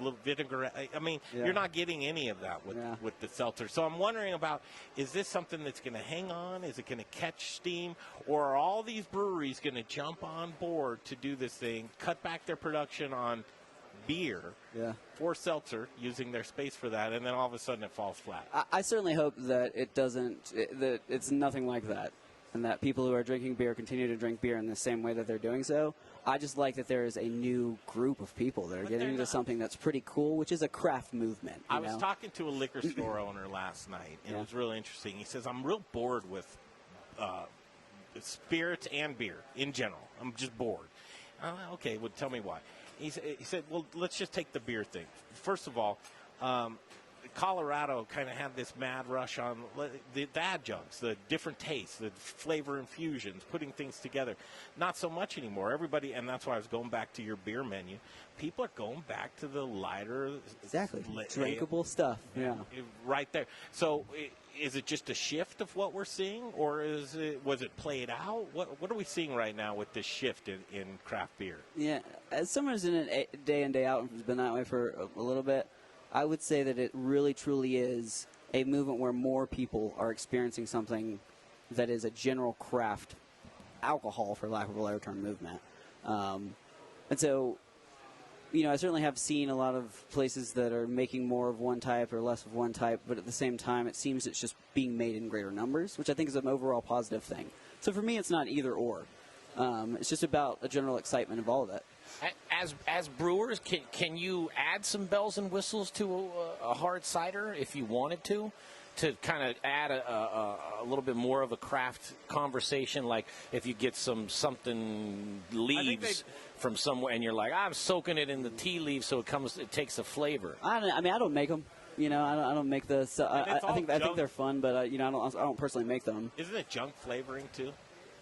S4: little vinegar. I mean, you're not getting any of that with the seltzer. So I'm wondering about, is this something that's going to hang on? Is it going to catch steam? Or are all these breweries going to jump on board to do this thing, cut back their production on beer for seltzer, using their space for that, and then all of a sudden it falls flat?
S21: I certainly hope that it doesn't, that it's nothing like that, and that people who are drinking beer continue to drink beer in the same way that they're doing so. I just like that there is a new group of people that are getting into something that's pretty cool, which is a craft movement.
S4: I was talking to a liquor store owner last night, and it was really interesting. He says, I'm real bored with spirits and beer in general. I'm just bored. Okay, well, tell me why. He said, well, let's just take the beer thing. First of all, Colorado kind of had this mad rush on the adjuncts, the different tastes, the flavor infusions, putting things together. Not so much anymore. Everybody, and that's why I was going back to your beer menu. People are going back to the lighter,
S21: drinkable stuff. Yeah,
S4: right there. So, is it just a shift of what we're seeing, or was it played out? What are we seeing right now with this shift in craft beer?
S21: Yeah, as someone who's in it day in, day out and has been that way for a little bit, I would say that it really, truly is a movement where more people are experiencing something that is a general craft alcohol, for lack of a better term, movement. And so, you know, I certainly have seen a lot of places that are making more of one type or less of one type, but at the same time, it seems it's just being made in greater numbers, which I think is an overall positive thing. So for me, it's not either or. It's just about a general excitement of all of it.
S6: As brewers, can you add some bells and whistles to a hard cider if you wanted to kind of add a little bit more of a craft conversation? Like if you get something leaves from somewhere and you're like, I'm soaking it in the tea leaves so it takes a flavor.
S21: I don't make them. You know, I don't make the. I think they're fun, but you know, I don't personally make them.
S4: Isn't it junk flavoring too?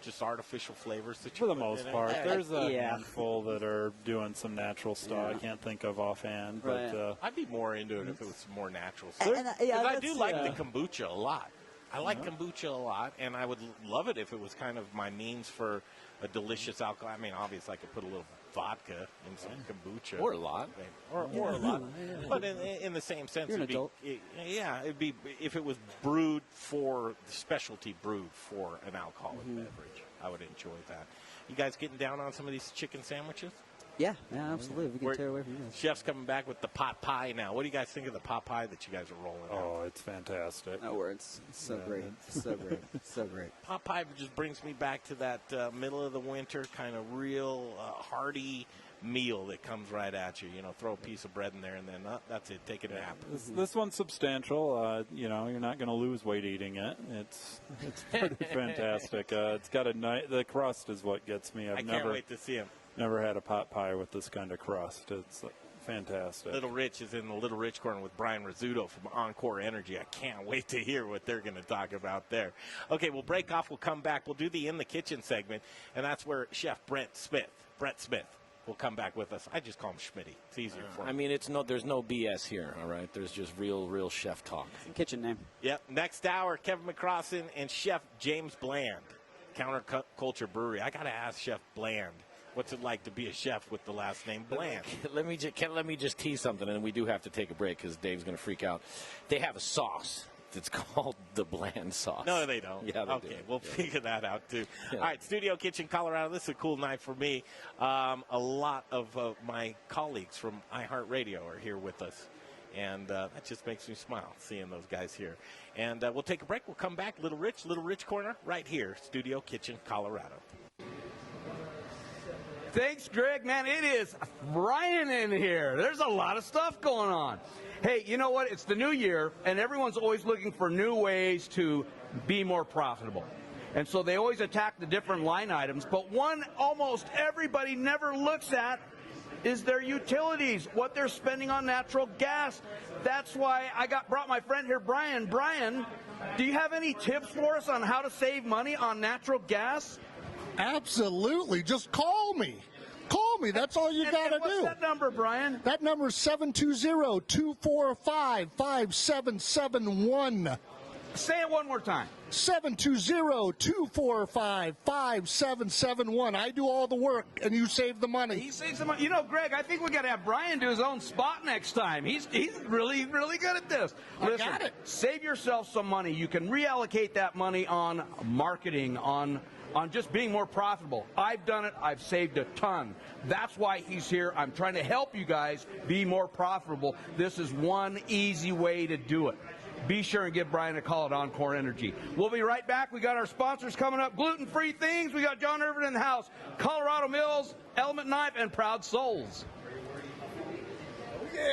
S4: Just artificial flavors that you
S16: for the most part. There's a handful that are doing some natural stuff. I can't think of offhand, but
S4: I'd be more into it if it was more natural stuff. Because I do like the kombucha a lot. I like kombucha a lot, and I would love it if it was kind of my means for a delicious alcohol. I mean, obviously, I could put a little vodka in some kombucha.
S6: Or a lot.
S4: Or a lot. But in the same sense,
S21: You're an adult.
S4: It'd be if it was specialty brewed for an alcoholic beverage. I would enjoy that. You guys getting down on some of these chicken sandwiches?
S21: Yeah, absolutely. We can tear away from you guys.
S4: Chef's coming back with the pot pie now. What do you guys think of the pot pie that you guys are rolling out?
S16: Oh, it's fantastic.
S21: No words. It's so great. So great. So great.
S4: Pot pie just brings me back to that middle of the winter kind of real hearty meal that comes right at you. You know, throw a piece of bread in there and then that's it. Take a nap.
S16: This one's substantial. You know, you're not going to lose weight eating it. It's pretty fantastic. It's got the crust is what gets me.
S4: I can't wait to see him.
S16: Never had a pot pie with this kind of crust. It's fantastic.
S4: Little Rich is in the Little Rich corner with Brian Rizzuto from Encore Energy. I can't wait to hear what they're going to talk about there. Okay, we'll break off. We'll come back. We'll do the In the Kitchen segment, and that's where Chef Brett Smith will come back with us. I just call him Schmitty. It's easier for me.
S6: I mean, there's no BS here, all right? There's just real chef talk.
S21: Kitchen name.
S4: Yep. Next hour, Kevin McCrossin and Chef James Bland, Counterculture Brewery. I got to ask Chef Bland, what's it like to be a chef with the last name Bland?
S6: Let me just tease something, and we do have to take a break because Dave's going to freak out. They have a sauce that's called the Bland sauce.
S4: No, they don't.
S6: Yeah, they do.
S4: We'll figure that out, too. Yeah. All right, Studio Kitchen, Colorado. This is a cool night for me. A lot of my colleagues from iHeartRadio are here with us, and that just makes me smile, seeing those guys here. And we'll take a break. We'll come back. Little Rich Corner, right here, Studio Kitchen, Colorado.
S5: Thanks, Greg. Man, it is Brian in here. There's a lot of stuff going on. Hey, you know what? It's the new year, and everyone's always looking for new ways to be more profitable. And so they always attack the different line items. But one almost everybody never looks at is their utilities, what they're spending on natural gas. That's why I brought my friend here, Brian. Brian, do you have any tips for us on how to save money on natural gas?
S1: Absolutely. Just call me. Call me. That's all you got to do.
S5: What's that number, Brian?
S1: That number is 720-245-5771.
S5: Say it one more time.
S1: 720-245-5771. I do all the work, and you save the money.
S5: He saves the money. You know, Greg, I think we got to have Brian do his own spot next time. He's really good at this. Listen,
S1: I got it.
S5: Save yourself some money. You can reallocate that money on marketing, on just being more profitable. I've done it. I've saved a ton. That's why he's here. I'm trying to help you guys be more profitable. This is one easy way to do it. Be sure and give Brian a call at Encore Energy. We'll be right back. We got our sponsors coming up. Gluten-free things. We got John Irvin in the house. Colorado Mills, Element Knife, and Proud Souls.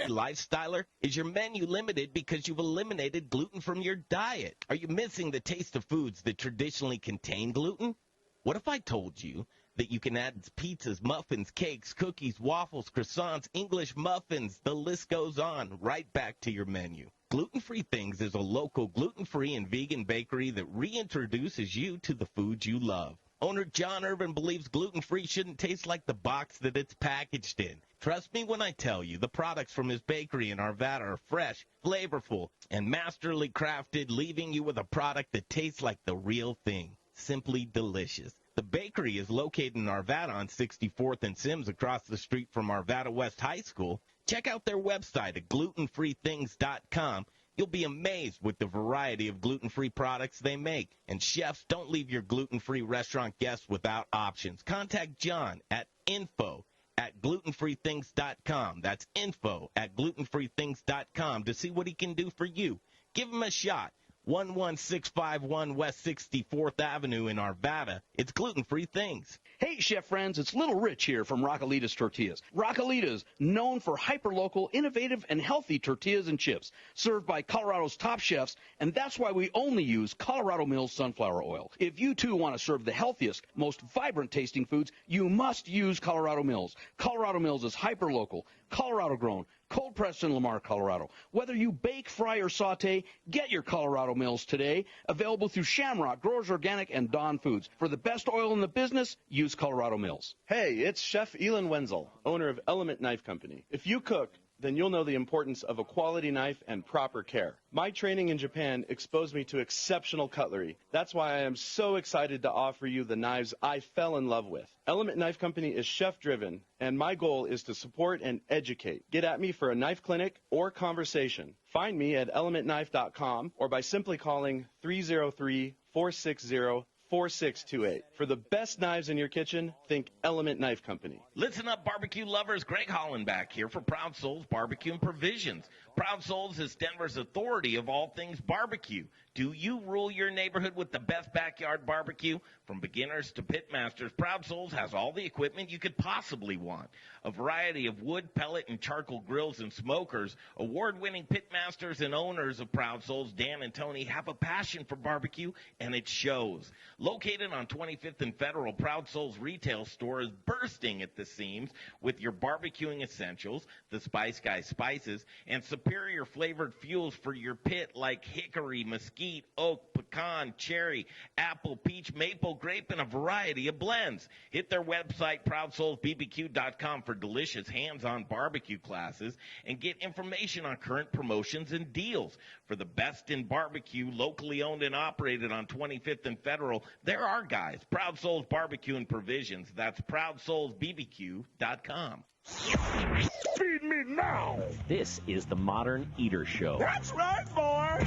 S18: Lifestyler, is your menu limited because you've eliminated gluten from your diet? Are you missing the taste of foods that traditionally contain gluten? What if I told you that you can add pizzas, muffins, cakes, cookies, waffles, croissants, English muffins, the list goes on, right back to your menu? Gluten-Free Things is a local gluten-free and vegan bakery that reintroduces you to the foods you love. Owner John Irvin believes gluten-free shouldn't taste like the box that it's packaged in. Trust me when I tell you, the products from his bakery in Arvada are fresh, flavorful, and masterly crafted, leaving you with a product that tastes like the real thing. Simply delicious. The bakery is located in Arvada on 64th and Sims across the street from Arvada West High School. Check out their website at glutenfreethings.com. You'll be amazed with the variety of gluten-free products they make. And chefs, don't leave your gluten-free restaurant guests without options. Contact John at info@glutenfreethings.com. That's info@glutenfreethings.com to see what he can do for you. Give him a shot. 11651 West 64th Avenue in Arvada. It's Gluten-Free Things.
S9: Hey, chef friends, it's Little Rich here from Raquelitas Tortillas. Raquelitas, known for hyper-local, innovative, and healthy tortillas and chips, served by Colorado's top chefs, and that's why we only use Colorado Mills sunflower oil. If you, too, want to serve the healthiest, most vibrant-tasting foods, you must use Colorado Mills. Colorado Mills is hyper-local, Colorado-grown, cold-pressed in Lamar, Colorado. Whether you bake, fry, or saute, get your Colorado Mills today. Available through Shamrock, Growers Organic, and Dawn Foods. For the best oil in the business, use Colorado Mills.
S22: Hey, it's Chef Elon Wenzel, owner of Element Knife Company. If you cook,
S3: then you'll know the importance of a quality knife and proper care. My training in Japan exposed me to exceptional cutlery. That's why I am so excited to offer you the knives I fell in love with. Element Knife Company is chef-driven, and my goal is to support and educate. Get at me for a knife clinic or conversation. Find me at elementknife.com or by simply calling 303-460-4628. For the best knives in your kitchen, think Element Knife Company.
S18: Listen up, barbecue lovers. Greg Hollenbach here for Proud Souls Barbecue and Provisions. Proud Souls is Denver's authority of all things barbecue. Do you rule your neighborhood with the best backyard barbecue? From beginners to pit masters, Proud Souls has all the equipment you could possibly want. A variety of wood, pellet, and charcoal grills and smokers. Award-winning pit masters and owners of Proud Souls, Dan and Tony, have a passion for barbecue, and it shows. Located on 25th and Federal, Proud Souls retail store is bursting at the seams with your barbecuing essentials, the Spice Guy spices, and superior flavored fuels for your pit like hickory, mesquite, oak, pecan, cherry, apple, peach, maple, grape, and a variety of blends. Hit their website, ProudSoulsBBQ.com, for delicious hands-on barbecue classes and get information on current promotions and deals. For the best in barbecue, locally owned and operated on 25th and Federal, there are guys. Proud Souls Barbecue and Provisions. That's ProudSoulsBBQ.com.
S22: Feed me now!
S6: This is the Modern Eater Show.
S22: That's right, boy!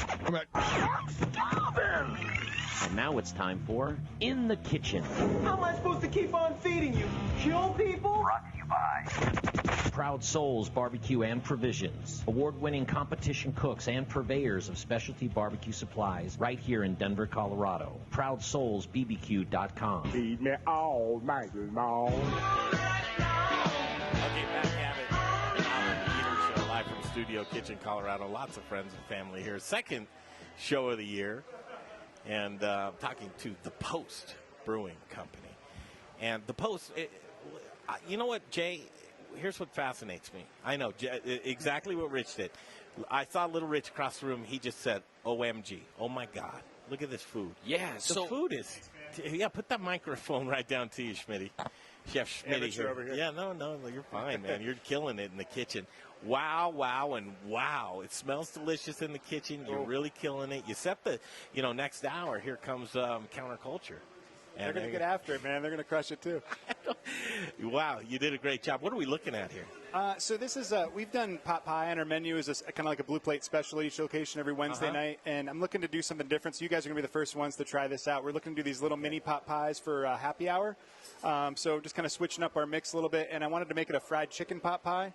S22: I'm starving!
S6: And now it's time for In the Kitchen.
S22: How am I supposed to keep on feeding you? Kill people?
S6: Brought to you by Proud Souls Barbecue and Provisions. Award-winning competition cooks and purveyors of specialty barbecue supplies right here in Denver, Colorado. ProudSoulsBBQ.com.
S22: Feed me all night long.
S4: Okay, back at it. Modern Eater Show, live from Studio Kitchen, Colorado. Lots of friends and family here. Second show of the year. And talking to the Post Brewing Company. And the Post, you know what, Jay? Here's what fascinates me. I know exactly what Rich did. I saw little Rich across the room. He just said, OMG. Oh, my God. Look at this food.
S6: Yeah.
S4: The food is, put that microphone right down to you, Schmitty. Chef Schmitty here.
S15: Over here.
S4: Yeah, no, you're fine, man. You're killing it in the kitchen. Wow, and wow. It smells delicious in the kitchen. You're really killing it. You set the, next hour, here comes Counterculture. And
S15: they're going to get after it, man. They're going to crush it, too.
S4: Wow, you did a great job. What are we looking at here?
S15: So this is, we've done pot pie on our menu as kind of like a blue plate special at each location every Wednesday night. And I'm looking to do something different. So you guys are going to be the first ones to try this out. We're looking to do these little mini pot pies for happy hour. So just kind of switching up our mix a little bit. And I wanted to make it a fried chicken pot pie.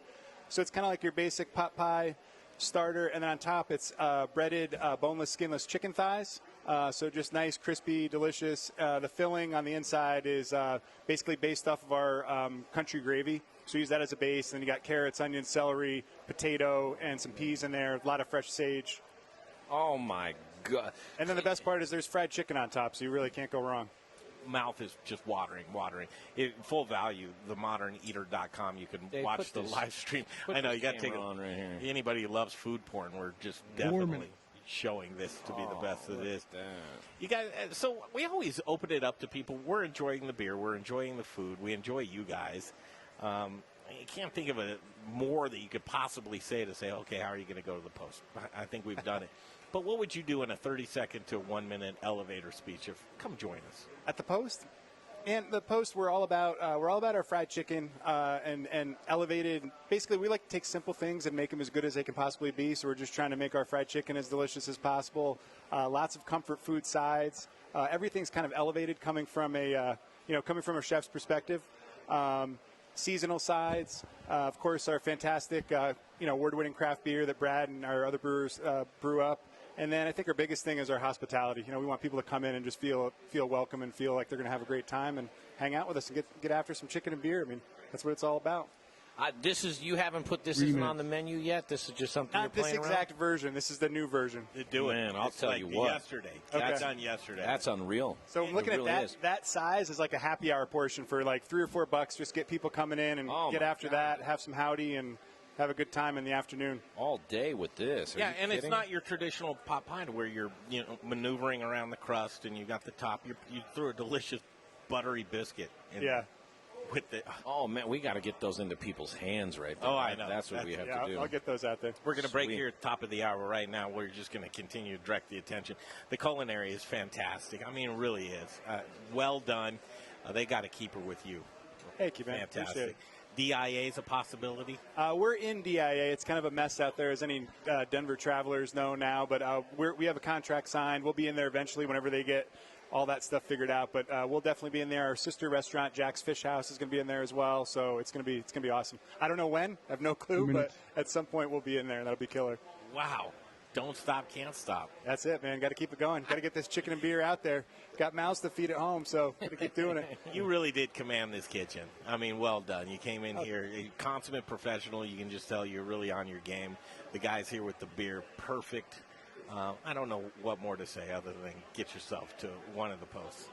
S15: So it's kind of like your basic pot pie starter. And then on top, it's breaded boneless, skinless chicken thighs. So just nice, crispy, delicious. The filling on the inside is basically based off of our country gravy. So use that as a base. And then you got carrots, onions, celery, potato, and some peas in there. A lot of fresh sage.
S6: Oh, my God.
S15: And then the best part is there's fried chicken on top, so you really can't go wrong.
S4: Mouth is just watering. Full value, themoderneater.com. You can watch the live stream. I know, you got to take it
S6: on right here.
S4: Anybody who loves food porn, we're just definitely showing this to be the best it is. You guys, so we always open it up to people. We're enjoying the beer. We're enjoying the food. We enjoy you guys. You can't think of it more that you could possibly say, okay, how are you going to go to the Post? I think we've done it. But what would you do in a 30-second to 1-minute elevator speech of come join us?
S15: At the Post? And the Post, we're all about our fried chicken and elevated. Basically, we like to take simple things and make them as good as they can possibly be. So we're just trying to make our fried chicken as delicious as possible. Lots of comfort food sides. Everything's kind of elevated, coming from a chef's perspective. Seasonal sides, of course, our fantastic award-winning craft beer that Brad and our other brewers brew up. And then I think our biggest thing is our hospitality. We want people to come in and just feel welcome and feel like they're going to have a great time and hang out with us and get after some chicken and beer. I mean, that's what it's all about.
S6: You haven't put this isn't on the menu yet? This is just something you're playing around?
S15: Not this exact version. This is the new version.
S6: Man, I'll tell you what.
S4: Yesterday. That's done yesterday.
S6: That's unreal.
S15: So I'm looking at that size is like a happy hour portion for like $3 or $4. Just get people coming in and get after that, have some howdy, and have a good time in the afternoon.
S6: All day with this.
S4: Yeah, and it's not your traditional pot pie where you're maneuvering around the crust and you got the top. You threw a delicious buttery biscuit in there. with the.
S6: Oh man, we got to get those into people's hands right there.
S4: Oh, I know.
S6: That's what we have to do.
S15: I'll get those out there.
S4: We're going to break here at the top of the hour right now. We're just going to continue to direct the attention. The culinary is fantastic. I mean, it really is. Well done. They got a keeper with you.
S15: Thank you, man.
S4: Fantastic.
S15: Appreciate it.
S4: DIA is a possibility?
S15: We're in DIA. It's kind of a mess out there, as any Denver travelers know now. But we have a contract signed. We'll be in there eventually whenever they get all that stuff figured out. But we'll definitely be in there. Our sister restaurant, Jack's Fish House, is going to be in there as well. So it's going to be awesome. I don't know when. I have no clue. But at some point we'll be in there, and that'll be killer.
S4: Wow. Don't stop, can't stop.
S15: That's it, man. Got to keep it going. Got to get this chicken and beer out there. Got mouths to feed at home, so got to keep doing it.
S4: You really did command this kitchen. I mean, well done. You came in here, a consummate professional. You can just tell you're really on your game. The guys here with the beer, perfect. I don't know what more to say other than get yourself to one of the posts.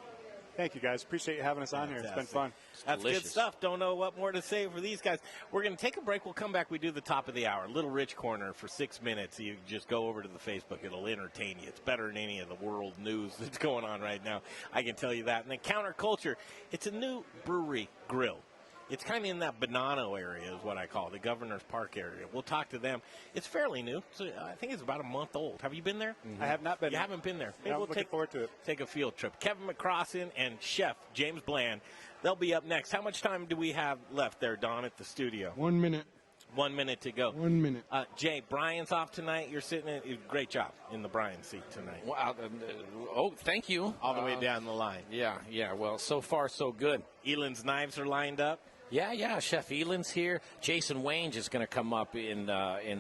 S15: Thank you, guys. Appreciate you having us on here. It's been fun.
S4: That's good stuff. Don't know what more to say for these guys. We're going to take a break. We'll come back. We do the top of the hour. Little Rich Corner for 6 minutes. You just go over to the Facebook. It'll entertain you. It's better than any of the world news that's going on right now. I can tell you that. And then Counterculture. It's a new brewery grill. It's kind of in that Bonanno area is what I call it, the Governor's Park area. We'll talk to them. It's fairly new. So I think it's about a month old. Have you been there?
S15: I have not been.
S4: You haven't been there.
S15: Maybe we'll looking forward to it.
S4: Take a field trip. Kevin McCrossin and Chef James Bland, they'll be up next. How much time do we have left there, Don, at the studio?
S12: 1 minute.
S4: 1 minute to go.
S12: 1 minute.
S4: Jay, Brian's off tonight. You're sitting in. Great job in the Brian seat tonight.
S6: Wow. Thank you.
S4: All the way down the line.
S6: Yeah. Well, so far, so good.
S4: Elan's knives are lined up.
S6: Yeah. Chef Elan's here. Jason Wange is going to come up in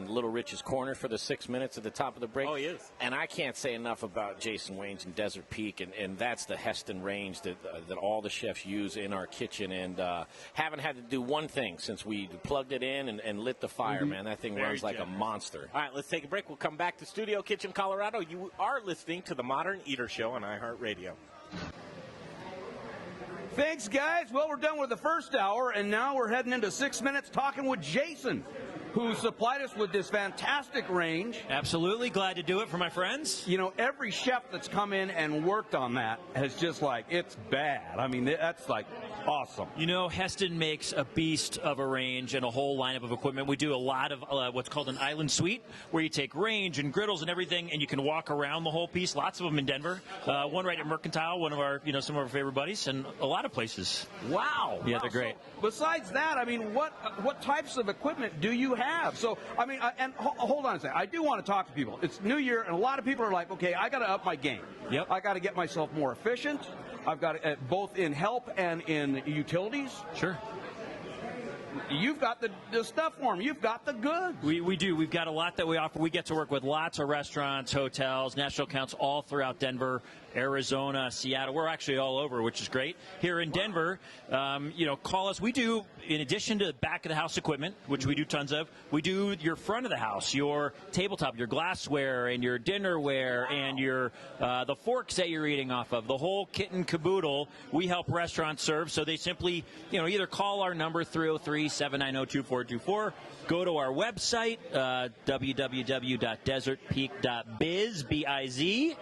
S6: Little Rich's Corner for the 6 minutes at the top of the break.
S4: Oh, he is.
S6: And I can't say enough about Jason Wange and Desert Peak, and that's the Heston range that all the chefs use in our kitchen. And haven't had to do one thing since we plugged it in and lit the fire, man. That thing runs like a monster.
S4: All right, let's take a break. We'll come back to Studio Kitchen, Colorado. You are listening to the Modern Eater Show on iHeartRadio.
S5: Thanks, guys. Well, we're done with the first hour, and now we're heading into 6 minutes talking with Jason, who supplied us with this fantastic range.
S2: Absolutely. Glad to do it for my friends.
S5: You know, every chef that's come in and worked on that has just like, it's bad. I mean, that's like awesome.
S2: You know, Heston makes a beast of a range and a whole lineup of equipment. We do a lot of what's called an island suite, where you take range and griddles and everything, and you can walk around the whole piece. Lots of them in Denver. One right at Mercantile, one of our, some of our favorite buddies, and a lot of places.
S5: Wow.
S2: Yeah, they're great.
S5: So besides that, I mean, what types of equipment do you have? So, I mean, hold on a second. I do want to talk to people. It's New Year, and a lot of people are like, okay, I got to up my game.
S2: Yep.
S5: I got to get myself more efficient. I've got to, both in help and in utilities.
S2: Sure.
S5: You've got the stuff for them. You've got the goods.
S2: We do. We've got a lot that we offer. We get to work with lots of restaurants, hotels, national accounts all throughout Denver, Arizona, Seattle. We're actually all over, which is great. Here in Denver, call us. We do, in addition to back of the house equipment, which we do tons of, we do your front of the house, your tabletop, your glassware, and your dinnerware, and your the forks that you're eating off of, the whole kit and caboodle. We help restaurants serve, so they simply, either call our number 303-790-2424, go to our website, www.desertpeak.biz, B-I-Z,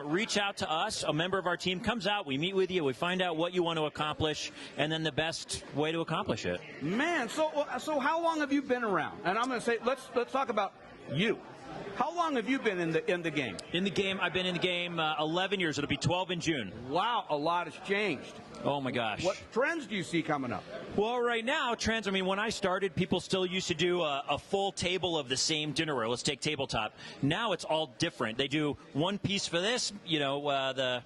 S2: reach out to us. A member of our team comes out, we meet with you, we find out what you want to accomplish, and then the best way to accomplish it.
S5: Man, so how long have you been around? And I'm going to say, let's talk about you. How long have you been in the game?
S2: In the game, I've been in the game 11 years. It'll be 12 in June.
S5: Wow, a lot has changed.
S2: Oh, my gosh.
S5: What trends do you see coming up?
S2: Well, right now, trends, when I started, people still used to do a full table of the same dinnerware. Let's take tabletop. Now it's all different. They do one piece for this, the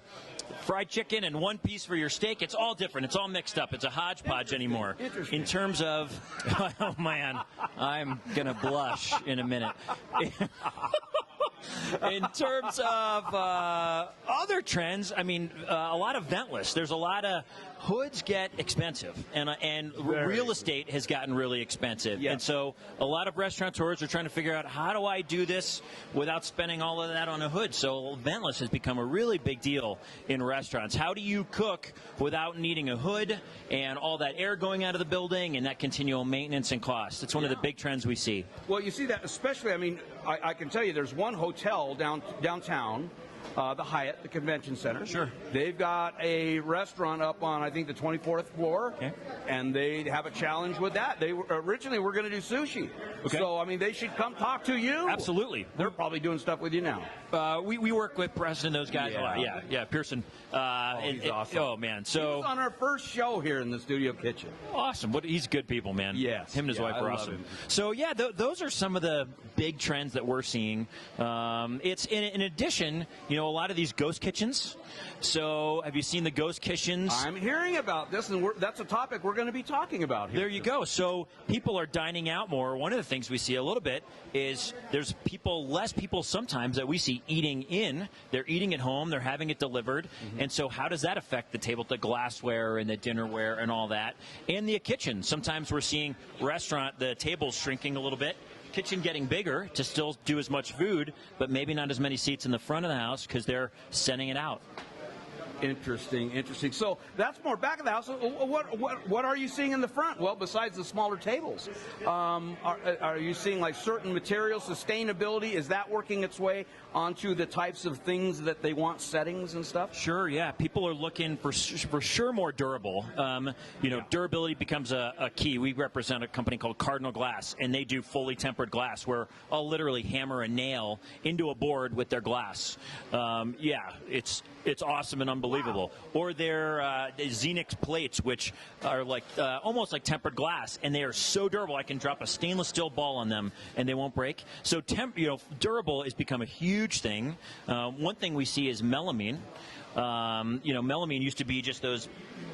S2: fried chicken, and one piece for your steak. It's all different. It's all mixed up. It's a hodgepodge anymore.
S5: Interesting.
S2: In terms of, oh, man, I'm going to blush in a minute. In terms of other trends, a lot of ventless. There's a lot of hoods get expensive, and real estate has gotten really expensive.
S5: Yeah.
S2: And so a lot of restaurateurs are trying to figure out, how do I do this without spending all of that on a hood? So ventless has become a really big deal in restaurants. How do you cook without needing a hood and all that air going out of the building and that continual maintenance and cost? It's one of the big trends we see.
S5: Well, you see that especially, I can tell you there's one hotel downtown the Hyatt, the convention center.
S2: Sure.
S5: They've got a restaurant up on, I think, the 24th floor, and they have a challenge with that. They originally were going to do sushi.
S2: Okay.
S5: So, I mean, they should come talk to you.
S2: Absolutely.
S5: They're probably doing stuff with you now.
S2: We work with Preston, those guys a lot. Yeah, Pearson.
S5: He's awesome.
S2: Oh, man. So
S5: he was on our first show here in the studio kitchen.
S2: Awesome. He's good people, man.
S5: Yes.
S2: Him and his wife are awesome. So, yeah, those are some of the big trends that we're seeing. It's in addition, a lot of these ghost kitchens. So, have you seen the ghost kitchens?
S5: I'm hearing about this, and that's a topic we're going to be talking about here.
S2: There you go. So, people are dining out more. One of the things we see a little bit is there's less people sometimes that we see eating in. They're eating at home. They're having it delivered. Mm-hmm. And so, how does that affect the table, the glassware and the dinnerware and all that? And the kitchen. Sometimes we're seeing the tables shrinking a little bit. Kitchen getting bigger to still do as much food, but maybe not as many seats in the front of the house because they're sending it out.
S5: Interesting. So that's more back of the house. What are you seeing in the front? Well, besides the smaller tables, are you seeing like certain material sustainability? Is that working its way onto the types of things that they want, settings and stuff?
S2: Sure. Yeah. People are looking for sure more durable. Durability becomes a key. We represent a company called Cardinal Glass, and they do fully tempered glass, where I'll literally hammer a nail into a board with their glass. It's awesome and unbelievable. Wow. Or their Xenix plates, which are like almost like tempered glass, and they are so durable. I can drop a stainless steel ball on them, and they won't break. So, durable has become a huge thing. One thing we see is melamine. Melamine used to be just those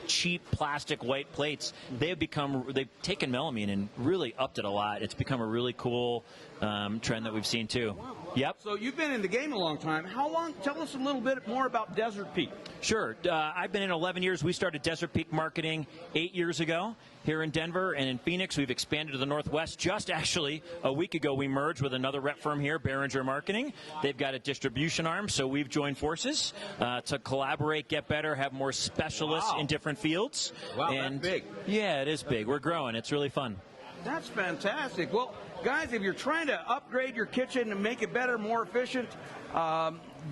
S2: cheap plastic white plates. They've taken melamine and really upped it a lot. It's become a really cool trend that we've seen too.
S5: Wow.
S2: Yep.
S5: So you've been in the game a long time. How long? Tell us a little bit more about Desert Peak.
S2: Sure. I've been in 11 years. We started Desert Peak Marketing 8 years ago here in Denver, and in Phoenix we've expanded to the Northwest. Just actually a week ago we merged with another rep firm here, Behringer Marketing. They've got a distribution arm, so we've joined forces to collaborate, get better, have more specialists in different fields.
S5: Wow, that's big.
S2: Yeah, it is big. We're growing. It's really fun.
S5: That's fantastic. Well, guys, if you're trying to upgrade your kitchen and make it better, more efficient,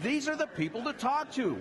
S5: these are the people to talk to.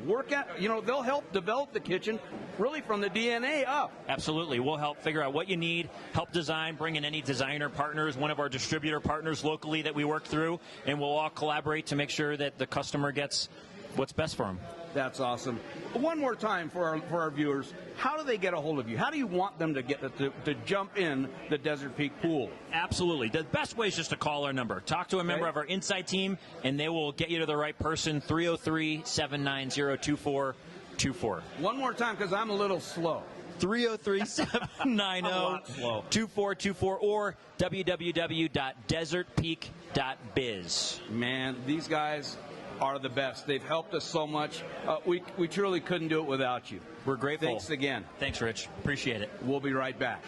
S5: They'll help develop the kitchen really from the DNA up.
S2: Absolutely. We'll help figure out what you need, help design, bring in any designer partners, one of our distributor partners locally that we work through, and we'll all collaborate to make sure that the customer gets what's best for them.
S5: That's awesome. One more time for our viewers, how do they get a hold of you? How do you want them to get to jump in the Desert Peak pool?
S2: Absolutely. The best way is just to call our number. Talk to a member of our inside team, and they will get you to the right person, 303-790-2424.
S5: One more time, because I'm a little slow.
S2: 303-790-2424 or www.desertpeak.biz.
S5: Man, these guys are the best. They've helped us so much. We truly couldn't do it without you.
S2: We're grateful.
S5: Thanks again.
S2: Thanks, Rich. Appreciate it.
S5: We'll be right back.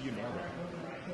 S2: You nailed it.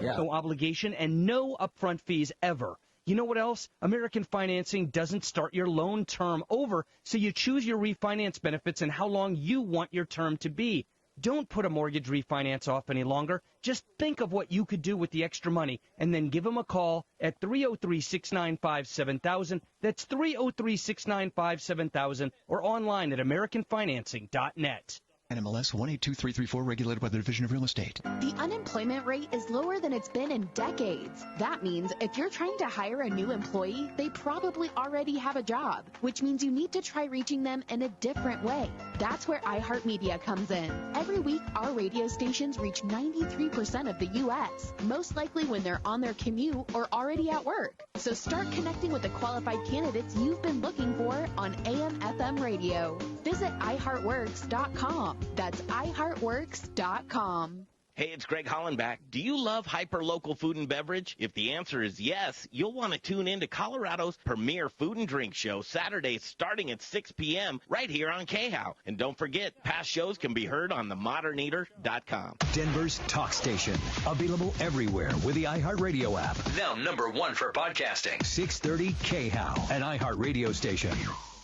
S7: Yeah. No obligation and no upfront fees ever. You know what else? American Financing doesn't start your loan term over, so you choose your refinance benefits and how long you want your term to be. Don't put a mortgage refinance off any longer. Just think of what you could do with the extra money and then give them a call at 303-695-7000. That's 303-695-7000 or online at AmericanFinancing.net.
S8: NMLS 182334, regulated by the Division of Real Estate.
S23: The unemployment rate is lower than it's been in decades. That means if you're trying to hire a new employee, they probably already have a job, which means you need to try reaching them in a different way. That's where iHeartMedia comes in. Every week, our radio stations reach 93% of the U.S., most likely when they're on their commute or already at work. So start connecting with the qualified candidates you've been looking for on AM/FM radio. Visit iHeartWorks.com. That's iHeartWorks.com.
S18: Hey, it's Greg Hollenbach. Do you love hyper-local food and beverage? If the answer is yes, you'll want to tune in to Colorado's premier food and drink show Saturdays starting at 6 p.m. right here on KHOW. And don't forget, past shows can be heard on themoderneater.com.
S24: Denver's talk station. Available everywhere with the iHeartRadio app.
S25: Now #1 for podcasting.
S24: 630 KHOW, an iHeartRadio station.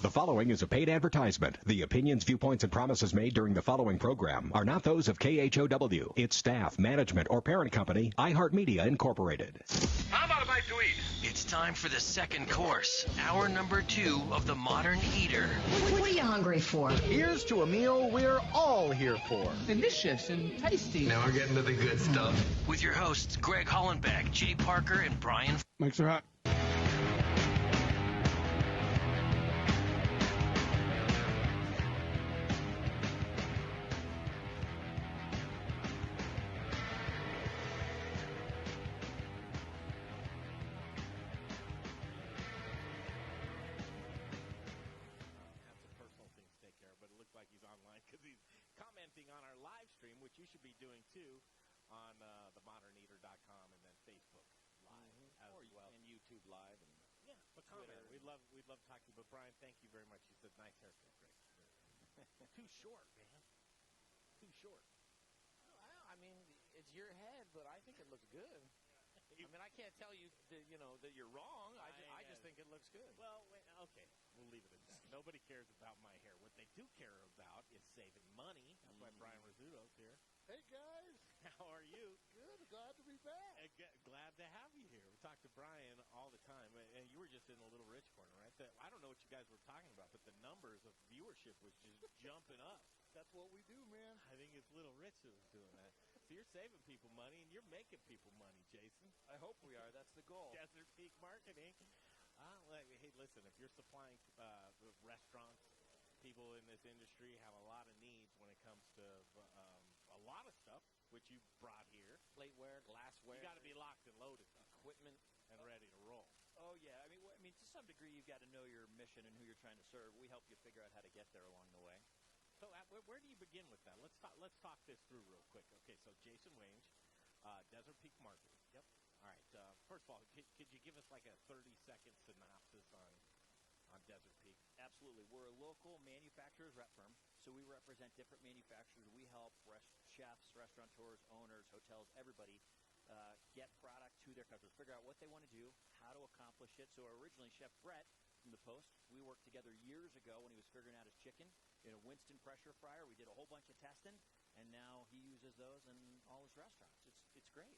S26: The following is a paid advertisement. The opinions, viewpoints, and promises made during the following program are not those of KHOW, its staff, management, or parent company, iHeartMedia Incorporated.
S25: How about a bite to eat?
S24: It's
S25: It's time for the second course, hour number 2 of the Modern Eater.
S10: What are you hungry for?
S11: Here's to a meal we're all here for.
S10: Delicious and tasty.
S25: Now we're getting to the good stuff. With your hosts, Greg Hollenbeck, Jay Parker, and Brian.
S12: Mics are hot.
S4: On our live stream, which you should be doing too, on themoderneater.com and then Facebook Live as well, and YouTube Live, and but comment. We'd love talking to you. But Brian, thank you very much. You said nice haircut, Greg. Too short, man. Too short.
S6: I mean, it's your head, but I think it looks good. I mean, I can't tell you that, that you're wrong. I just think it looks good.
S4: Well, okay, we'll leave it at that. Nobody cares about my hair. What they do care about is saving money. That's why Brian Rizzuto's here.
S1: Hey, guys.
S4: How are you?
S1: Good. Glad to be back.
S4: Glad to have you here. We talk to Brian all the time. And you were just in the Little Rich corner, right? I don't know what you guys were talking about, but the numbers of viewership was just jumping up.
S1: That's what we do, man.
S4: I think it's Little Rich who's doing that. So you're saving people money, and you're making people money, Jason.
S6: I hope we are. That's the goal.
S4: Desert Peak Marketing. Hey, listen, if you're supplying restaurants, people in this industry have a lot of needs when it comes to a lot of stuff, which you brought here.
S6: Plateware, glassware.
S4: You got to be locked and loaded.
S6: Equipment.
S4: And ready to roll.
S2: Oh, yeah. I mean, to some degree, you've got to know your mission and who you're trying to serve. We help you figure out how to get there along the way.
S4: So where do you begin with that? Let's talk this through real quick. Okay, so Jason Wange, Desert Peak Marketing. Yep. All right. First of all, could you give us like a 30-second synopsis on Desert Peak?
S2: Absolutely. We're a local manufacturer's rep firm, so we represent different manufacturers. We help chefs, restaurateurs, owners, hotels, everybody get product to their customers, figure out what they want to do, how to accomplish it. So originally, Chef Brett from the Post, we worked together years ago when he was figuring out his chicken in a Winston pressure fryer. We did a whole bunch of testing, and now he uses those in all his restaurants. It's great.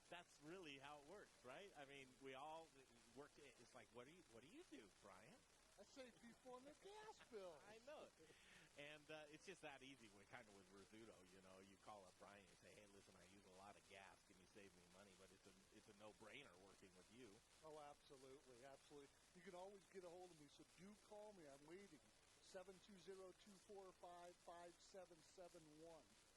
S4: That's really how it works, right? I mean, we all work. It's like, what do you do, Brian?
S1: I saved people on the gas bill.
S4: I know. And it's just that easy. Kind of with Rizzuto, you call up Brian and say, hey, listen, I use a lot of gas. Can you save me money? But it's a no-brainer working with you.
S1: Oh, absolutely. You can always get a hold of me, so do call me. I'm waiting. 720-245-5771.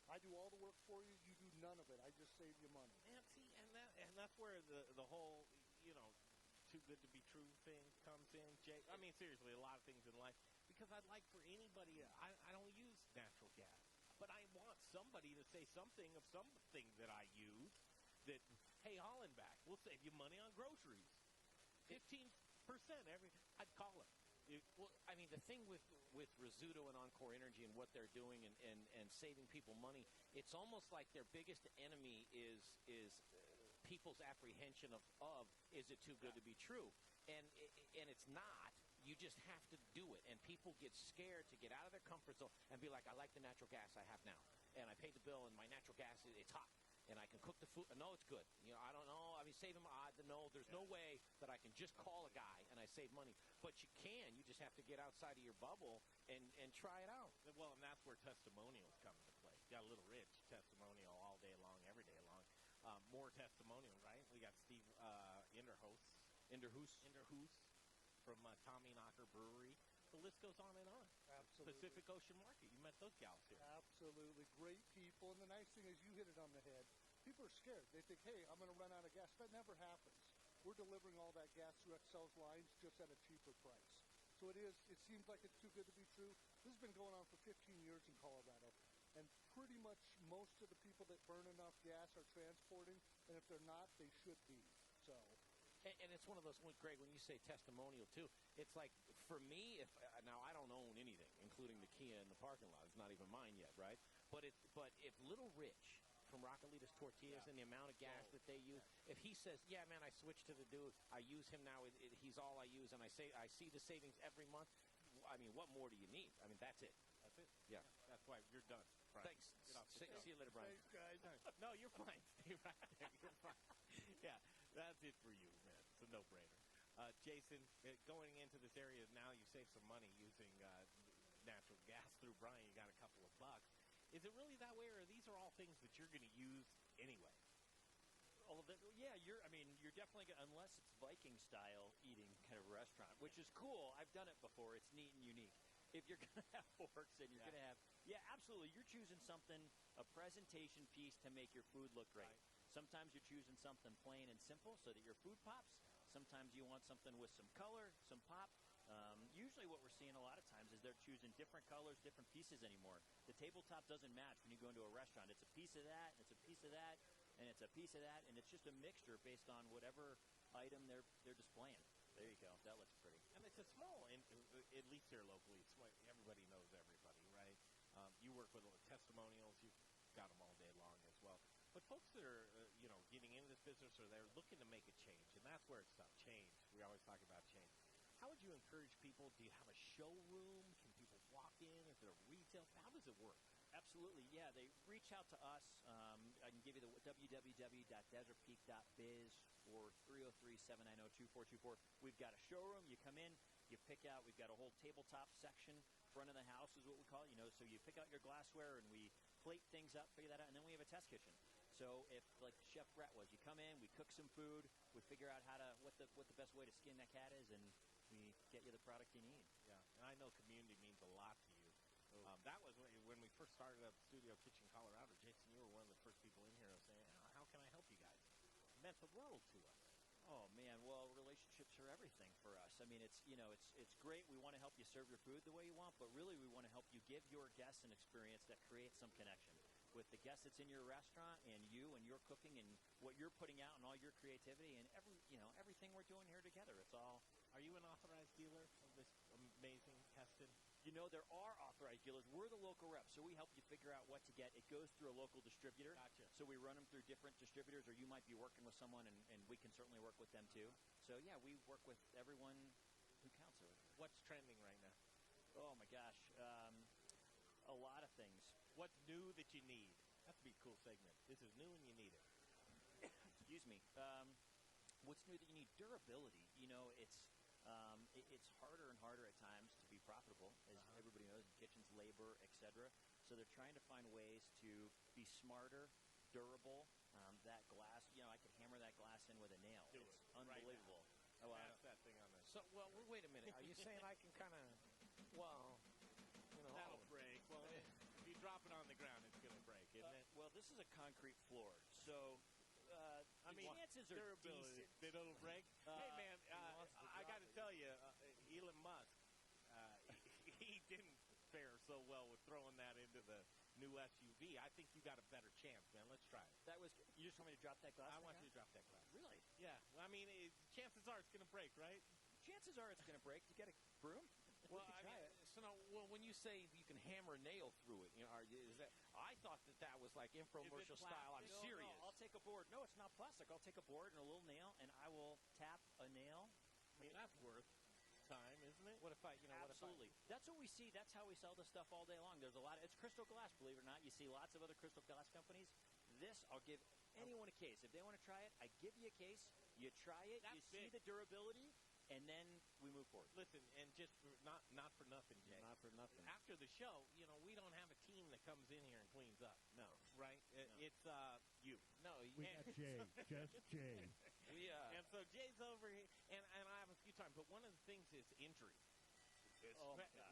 S1: I do all the work for you. You do none of it. I just save you money.
S4: And see, and that's where the whole, too good to be true thing comes in, Jay. I mean, seriously, a lot of things in life. Because I'd like for anybody, I don't use natural gas, but I want somebody to say something of something that I use that, hey, Hollenbeck, we'll save you money on groceries. 15% I'd call it.
S6: Well, I mean, the thing with Rizzuto and Encore Energy and what they're doing and saving people money, it's almost like their biggest enemy is people's apprehension of is it too good to be true? And it's not. You just have to do it. And people get scared to get out of their comfort zone and be like, I like the natural gas I have now. And I paid the bill, and my natural gas, it's hot. And I can cook the food. No, it's good. I don't know. I mean, save them. No, there's no way that I can just call a guy and I save money. But you can. You just have to get outside of your bubble and try it out.
S4: Well, and that's where testimonials come into play. You got a Little Rich testimonial all day long, every day long. More testimonials, right? We got Steve Inderhoos from Tommy Knocker Brewery. The list goes on and on.
S1: Absolutely.
S4: Pacific Ocean Market. You met those gals here.
S1: Absolutely. Great people. And the nice thing is you hit it on the head. People are scared. They think, hey, I'm going to run out of gas. That never happens. We're delivering all that gas through Excel's lines just at a cheaper price. So it seems like it's too good to be true. This has been going on for 15 years in Colorado. And pretty much most of the people that burn enough gas are transporting. And if they're not, they should be. So...
S6: And it's one of those, Greg, when you say testimonial, too, it's like, for me, now I don't own anything, including the Kia in the parking lot. It's not even mine yet, right? But if Little Rich from Raquelitas Tortillas and the amount of gas that they use, if he says, yeah, man, I switched to the dude, I use him now, he's all I use, and I see the savings every month, I mean, what more do you need? I mean, that's it.
S4: That's it?
S6: Yeah.
S4: That's why you're done, Brian.
S6: Thanks. See you later, Brian.
S1: Thanks, guys.
S4: No, you're fine. Stay right there. You're fine. Yeah, that's it for you, man. So a no-brainer. Jason, going into this area now, you save some money using natural gas through Brian. You got a couple of bucks. Is it really that way, or these are all things that you're going to use anyway?
S2: All of it, yeah. You're definitely unless it's Viking style eating kind of restaurant, which is cool. I've done it before. It's neat and unique. If you're going to have forks and you're going to have, absolutely. You're choosing something, a presentation piece to make your food look great. Right. Sometimes you're choosing something plain and simple so that your food pops. Sometimes you want something with some color, some pop. Usually what we're seeing a lot of times is they're choosing different colors, different pieces anymore. The tabletop doesn't match when you go into a restaurant. It's a piece of that, and it's a piece of that, and it's a piece of that, and it's just a mixture based on whatever item they're displaying. There you go. That looks pretty.
S4: And it's a small, at least here locally, everybody knows everybody, right? You work with testimonials. You've got them all day long as well. But folks that are, getting into this business, or they're looking to make a change, and that's where it's tough. Change. We always talk about change. How would you encourage people? Do you have a showroom? Can people walk in? Is there a retail? How does it work?
S2: Absolutely, yeah. They reach out to us. I can give you the www.desertpeak.biz or 303-790-2424. We've got a showroom. You come in, you pick out. We've got a whole tabletop section. Front of the house is what we call it. So you pick out your glassware and we plate things up, figure that out, and then we have a test kitchen. So if, like Chef Brett was, you come in, we cook some food, we figure out what the best way to skin that cat is, and we get you the product you need.
S4: Yeah, and I know community means a lot to you. That was when we first started up Studio Kitchen Colorado. Jason, you were one of the first people in here saying, how can I help you guys? It meant the world to us.
S2: Oh, man, well, relationships are everything for us. I mean, it's great. We want to help you serve your food the way you want, but really we want to help you give your guests an experience that creates some connection with the guest that's in your restaurant and you and your cooking and what you're putting out and all your creativity and everything we're doing here together. It's all.
S4: Are you an authorized dealer of this amazing tested?
S2: There are authorized dealers. We're the local rep, so we help you figure out what to get. It goes through a local distributor.
S4: Gotcha.
S2: So we run them through different distributors, or you might be working with someone, and we can certainly work with them too. So, yeah, we work with everyone who counts.
S4: What's trending right now?
S2: Oh, my gosh. A lot of things.
S4: What's new that you need? That would be a cool segment. This is new and you need it.
S2: Excuse me. What's new that you need? Durability. It's harder and harder at times to be profitable, as everybody knows, in kitchens, labor, etc. So they're trying to find ways to be smarter, durable. That glass, I could hammer that glass in with a nail. It's unbelievable.
S4: Right now. Pass that thing on there.
S6: So, wait a minute. Are you saying I can kind of,
S4: that'll break. Well, if you drop it on the ground, it's going to break, isn't it?
S2: Well, this is a concrete floor, so chances are decent.
S4: That it'll break. Hey, man, I got to tell you, Elon Musk, he didn't fare so well with throwing that into the new SUV. I think you got a better chance, man. Let's try it.
S2: You just want me to drop that glass?
S4: I want you to drop that glass.
S2: Really?
S4: Yeah. Well, I mean, chances are it's going to break, right?
S2: Chances are it's going to break. You get a broom?
S6: Well, when you say you can hammer a nail through it, is that? I thought that was like infomercial style. I'm serious.
S2: No, I'll take a board. No, it's not plastic. I'll take a board and a little nail, and I will tap a nail.
S4: I mean, that's worth time, isn't it?
S6: What if I,
S2: Absolutely. That's what we see. That's how we sell the stuff all day long. There's a lot. It's crystal glass, believe it or not. You see lots of other crystal glass companies. This, I'll give anyone a case. If they want to try it, I give you a case. You try it. You see the durability. And then we move forward.
S4: Listen, and just not for nothing, Jay.
S6: Not for nothing.
S4: After the show, we don't have a team that comes in here and cleans up. No, right? No. It's you.
S6: No,
S13: we got Jay, just Jay.
S4: And so Jay's over here, and I have a few times. But one of the things is injury.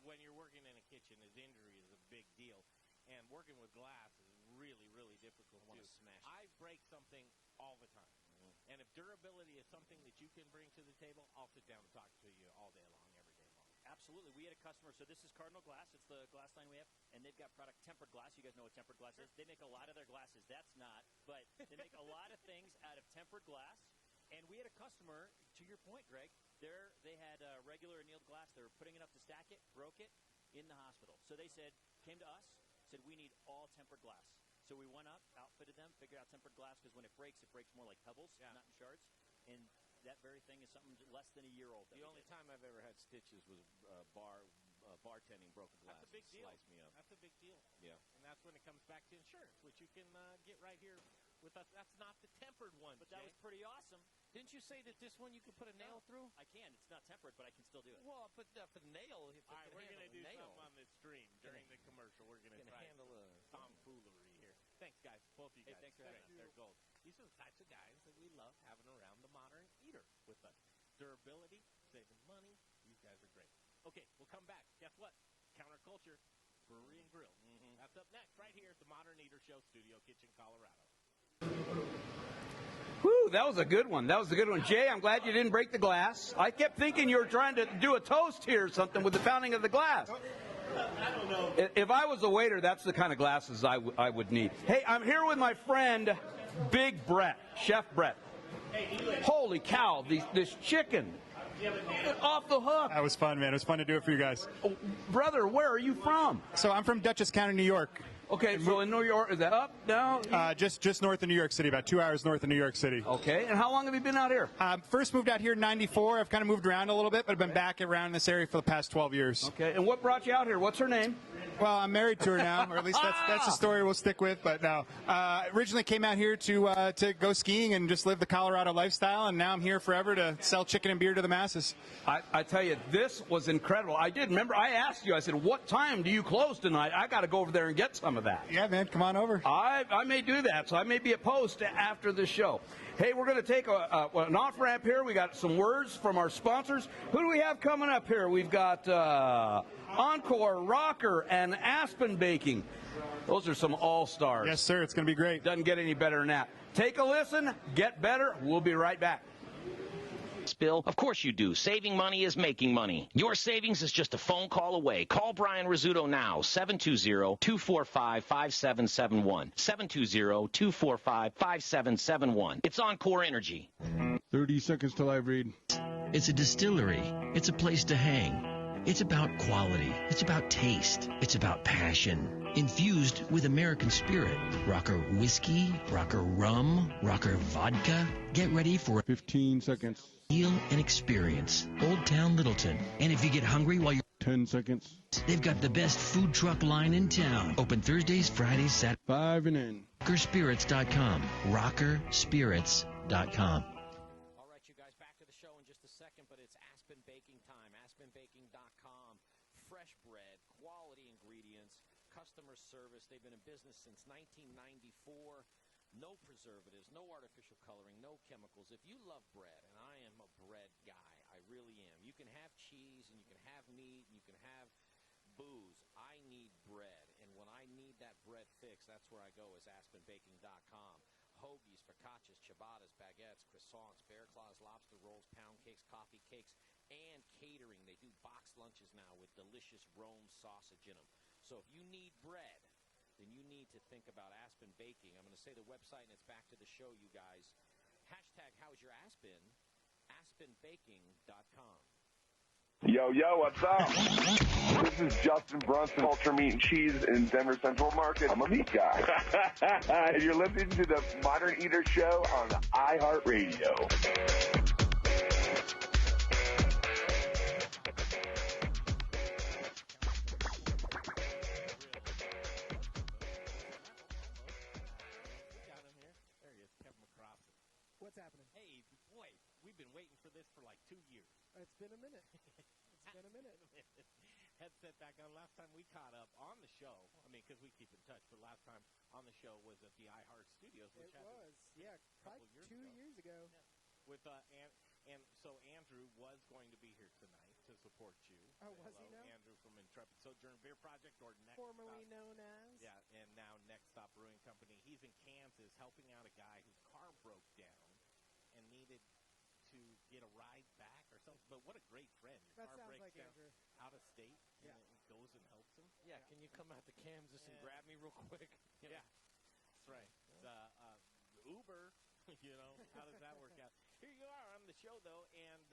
S4: When you're working in a kitchen, injury is a big deal. And working with glass is really, really difficult.
S6: I want to smash it.
S4: I break something all the time. And if durability is something that you can bring to the table, I'll sit down and talk to you all day long, every day long.
S2: Absolutely. We had a customer, so this is Cardinal Glass. It's the glass line we have, and they've got product tempered glass. You guys know what tempered glass is? They make a lot of their glasses. That's not, but they make a lot of things out of tempered glass. And we had a customer, to your point, Greg, they had regular annealed glass. They were putting it up to stack it, broke it in the hospital. So they came to us, said, we need all tempered glass. So we went up, outfitted them, figured out tempered glass, because when it breaks more like pebbles, not in shards. And that very thing is something less than a year old.
S6: The only time I've ever had stitches was bartending broken glass.
S4: That's a big deal.
S6: Sliced me up.
S4: That's a big deal.
S6: Yeah.
S4: And that's when it comes back to insurance, which you can get right here with us. That's not the tempered one,
S2: but that was pretty awesome.
S6: Didn't you say that this one you could put a nail through?
S2: I can. It's not tempered, but I can still do it.
S6: Well, but the nail. If
S4: All right, we're
S6: going to
S4: do something on this stream during the commercial. We're going to try
S6: handle
S4: tomfoolery here. Thanks, guys. Both of you guys.
S2: Thanks for having us.
S4: They're gold. These are the types of guys that we love having around the modern eater with us. Durability, saving money. These guys are great. Okay, we'll come back. Guess what? Counterculture, Brewery and Grille. That's up next right here at the Modern Eater Show, Studio Kitchen, Colorado.
S5: Whew, that was a good one. That was a good one. Jay, I'm glad you didn't break the glass. I kept thinking you were trying to do a toast here or something with the pounding of the glass.
S4: I don't know.
S5: If I was a waiter, that's the kind of glasses I would need. Hey, I'm here with my friend, Big Brett, Chef Brett. Holy cow, this chicken. Off the hook.
S15: That was fun, man. It was fun to do it for you guys.
S5: Oh, brother, where are you from?
S15: So I'm from Dutchess County, New York.
S5: Okay, so in New York, is that up, down?
S15: Just north of New York City, about 2 hours north of New York City.
S5: Okay, and how long have you been out here?
S15: First moved out here in '94. I've kind of moved around a little bit, but I've been back around this area for the past 12 years.
S5: Okay, and what brought you out here? What's her name?
S15: Well, I'm married to her now, or at least that's the story we'll stick with. But no, originally came out here to go skiing and just live the Colorado lifestyle, and now I'm here forever to sell chicken and beer to the masses.
S5: I tell you, this was incredible. I did remember I asked you. I said, "What time do you close tonight?" I got to go over there and get some of that.
S15: Yeah, man, come on over.
S5: I may do that, so I may be at Post after the show. Hey, we're going to take an off ramp here. We got some words from our sponsors. Who do we have coming up here? We've got Encore, Rocker, and Aspen Baking. Those are some all-stars.
S15: Yes, sir. It's going to be great.
S5: Doesn't get any better than that. Take a listen. Get better. We'll be right back.
S14: Bill? Of course you do. Saving money is making money. Your savings is just a phone call away. Call Brian Rizzuto now, 720-245-5771. 720-245-5771. It's Encore Energy.
S12: 30 seconds till I read.
S25: It's a distillery. It's a place to hang. It's about quality. It's about taste. It's about passion. Infused with American spirit. Rocker whiskey, Rocker rum, Rocker vodka. Get ready for
S12: 15 seconds.
S25: Feel and experience. Old Town Littleton. And if you get hungry while you're
S12: 10 seconds.
S25: They've got the best food truck line in town. Open Thursdays, Fridays, Saturdays.
S12: 5 and in.
S25: Rockerspirits.com. Rockerspirits.com.
S6: All right, you guys, back to the show in just a second, but it's Aspen Baking time. AspenBaking.com. Fresh bread, quality ingredients, customer service. They've been in business since 1994. No preservatives, no artificial coloring, no chemicals. If you love bread, and I am a bread guy, I really am. You can have cheese, and you can have meat, and you can have booze. I need bread, and when I need that bread fix, that's where I go, is AspenBaking.com. Hoagies, focaccias, ciabattas, baguettes, croissants, bear claws, lobster rolls, pound cakes, coffee cakes, and catering. They do boxed lunches now with delicious Rome sausage in them. So if you need bread, then you need to think about Aspen Baking. I'm going to say the website, and it's back to the show, you guys. Hashtag how's your Aspen? AspenBaking.com.
S16: Yo, what's up? This is Justin Brunson, Culture Meat and Cheese in Denver Central Market. I'm a meat guy. And you're listening to the Modern Eater Show on iHeartRadio.
S17: What's happening?
S4: Hey, boy, we've been waiting for this for like 2 years.
S17: It's been a minute. It's been a minute.
S4: Headset back on. Last time we caught up on the show, I mean, because we keep in touch, but last time on the show was at the iHeart Studios, which
S17: probably 2 years ago.
S4: Yeah. With and so Andrew was going to be here tonight to support you.
S17: Oh, was he now?
S4: Andrew from Intrepid Sojourn Beer Project, or Next
S17: formerly known as.
S4: Yeah, and now Next Stop Brewing Company. He's in Kansas helping out a guy whose car broke down and needed to get a ride back or something. But what a great friend. Your car breaks down
S17: Andrew.
S4: Out of state, and it goes and helps him.
S6: Yeah, can you come out to Kansas and grab me real quick?
S4: Yeah, that's right. It's, Uber, you know, how does that work out? Here you are on the show, though, and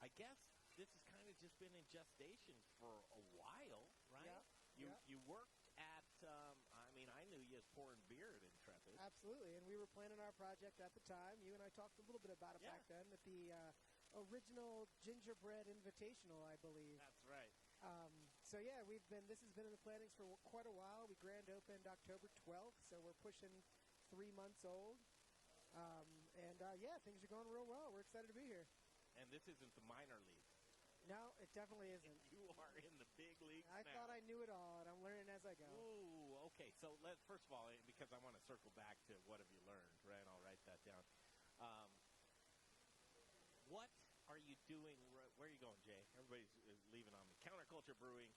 S4: I guess this has kind of just been in gestation for a while, right?
S17: Yeah.
S4: You worked at, I knew you as pouring beer at Intrepid.
S17: Absolutely, and we were planning our project at the time. You and I talked a little bit about it back then at the original Gingerbread Invitational, I believe.
S4: That's right.
S17: This has been in the plannings for quite a while. We grand opened October 12th, so we're pushing 3 months old. And, things are going real well. We're excited to be here.
S4: And this isn't the minor league.
S17: No, it definitely isn't.
S4: You are in the big leagues
S17: I thought I knew it all, and I'm learning as I go.
S4: Ooh, okay. So first of all, because I want to circle back to what have you learned, right? I'll write that down. What are you doing? Where are you going, Jay? Everybody's leaving on me. Counterculture Brewing,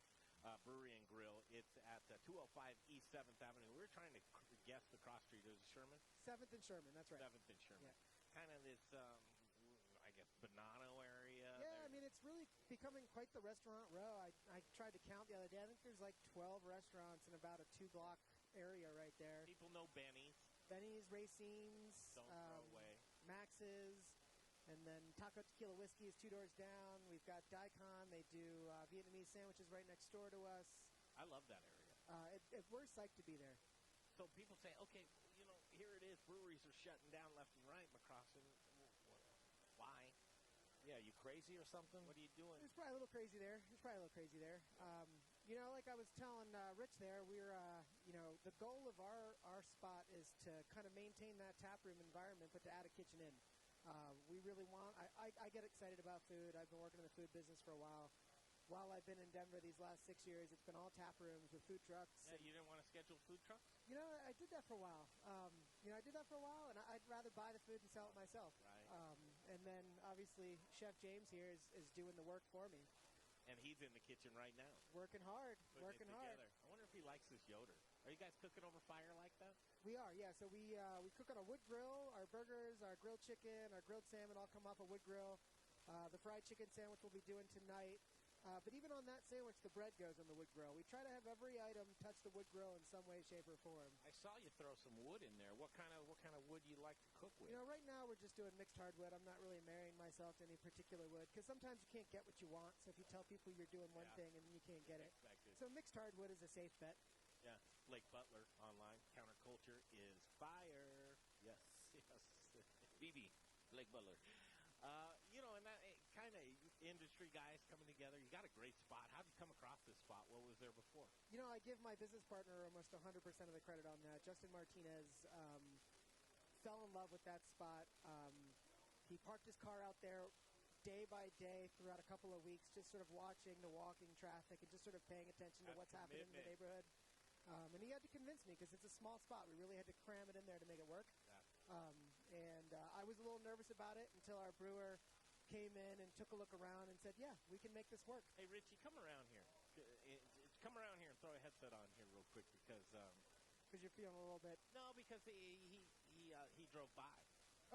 S4: Brewery and Grille. It's at 205 East 7th Avenue. We were trying to guess the cross street. Is it Sherman?
S17: 7th and Sherman, that's right.
S4: 7th and Sherman.
S17: Yeah.
S4: Kind of this, I guess, Bonanno area.
S17: Yeah, I mean, it's really becoming quite the restaurant row. I tried to count the other day. I think there's like 12 restaurants in about a 2-block area right there.
S4: People know Benny's.
S17: Benny's, Racine's.
S4: Don't throw away.
S17: Max's. And then Taco Tequila Whiskey is 2 doors down. We've got Daikon. They do Vietnamese sandwiches right next door to us.
S4: I love that area.
S17: We're psyched to be there.
S4: So people say, okay, here it is. Breweries are shutting down left and right, McCrossin. Why?
S6: Yeah, you crazy or something?
S4: What are you doing?
S17: It's probably a little crazy there. Like I was telling Rich there, we're, the goal of our spot is to kind of maintain that taproom environment, but to add a kitchen in. We really want, I get excited about food. I've been working in the food business for a while. While I've been in Denver these last 6 years, it's been all tap rooms with food trucks.
S4: Yeah, you didn't want to schedule food trucks?
S17: I did that for a while. And I'd rather buy the food and sell it myself.
S4: Right.
S17: And then, obviously, Chef James here is doing the work for me.
S4: And he's in the kitchen right now.
S17: Working hard.
S4: Putting it together. I wonder if he likes this Yoder. Are you guys cooking over fire like that?
S17: We are, yeah. So we cook on a wood grill. Our burgers, our grilled chicken, our grilled salmon all come off a wood grill. The fried chicken sandwich we'll be doing tonight. But even on that sandwich, the bread goes on the wood grill. We try to have every item touch the wood grill in some way, shape, or form.
S6: I saw you throw some wood in there. What kind of wood do you like to cook with?
S17: Right now we're just doing mixed hardwood. I'm not really marrying myself to any particular wood because sometimes you can't get what you want. So if you tell people you're doing one thing and you can't get it. So mixed hardwood is a safe bet.
S4: Yeah. Blake Butler online. Counterculture is fire. Yes.
S6: BB. Blake Butler.
S4: And that kind of industry guys coming together. You got a great spot. How'd you come across this spot? What was there before?
S17: I give my business partner almost 100% of the credit on that. Justin Martinez fell in love with that spot. He parked his car out there day by day throughout a couple of weeks, just sort of watching the walking traffic and just sort of paying attention to what's happening in the neighborhood. And he had to convince me because it's a small spot. We really had to cram it in there to make it work. Yeah. I was a little nervous about it until our brewer came in and took a look around and said, yeah, we can make this work.
S4: Hey, Richie, come around here. Come around here and throw a headset on here real quick because
S17: you're feeling a little bit.
S4: No, because he drove by.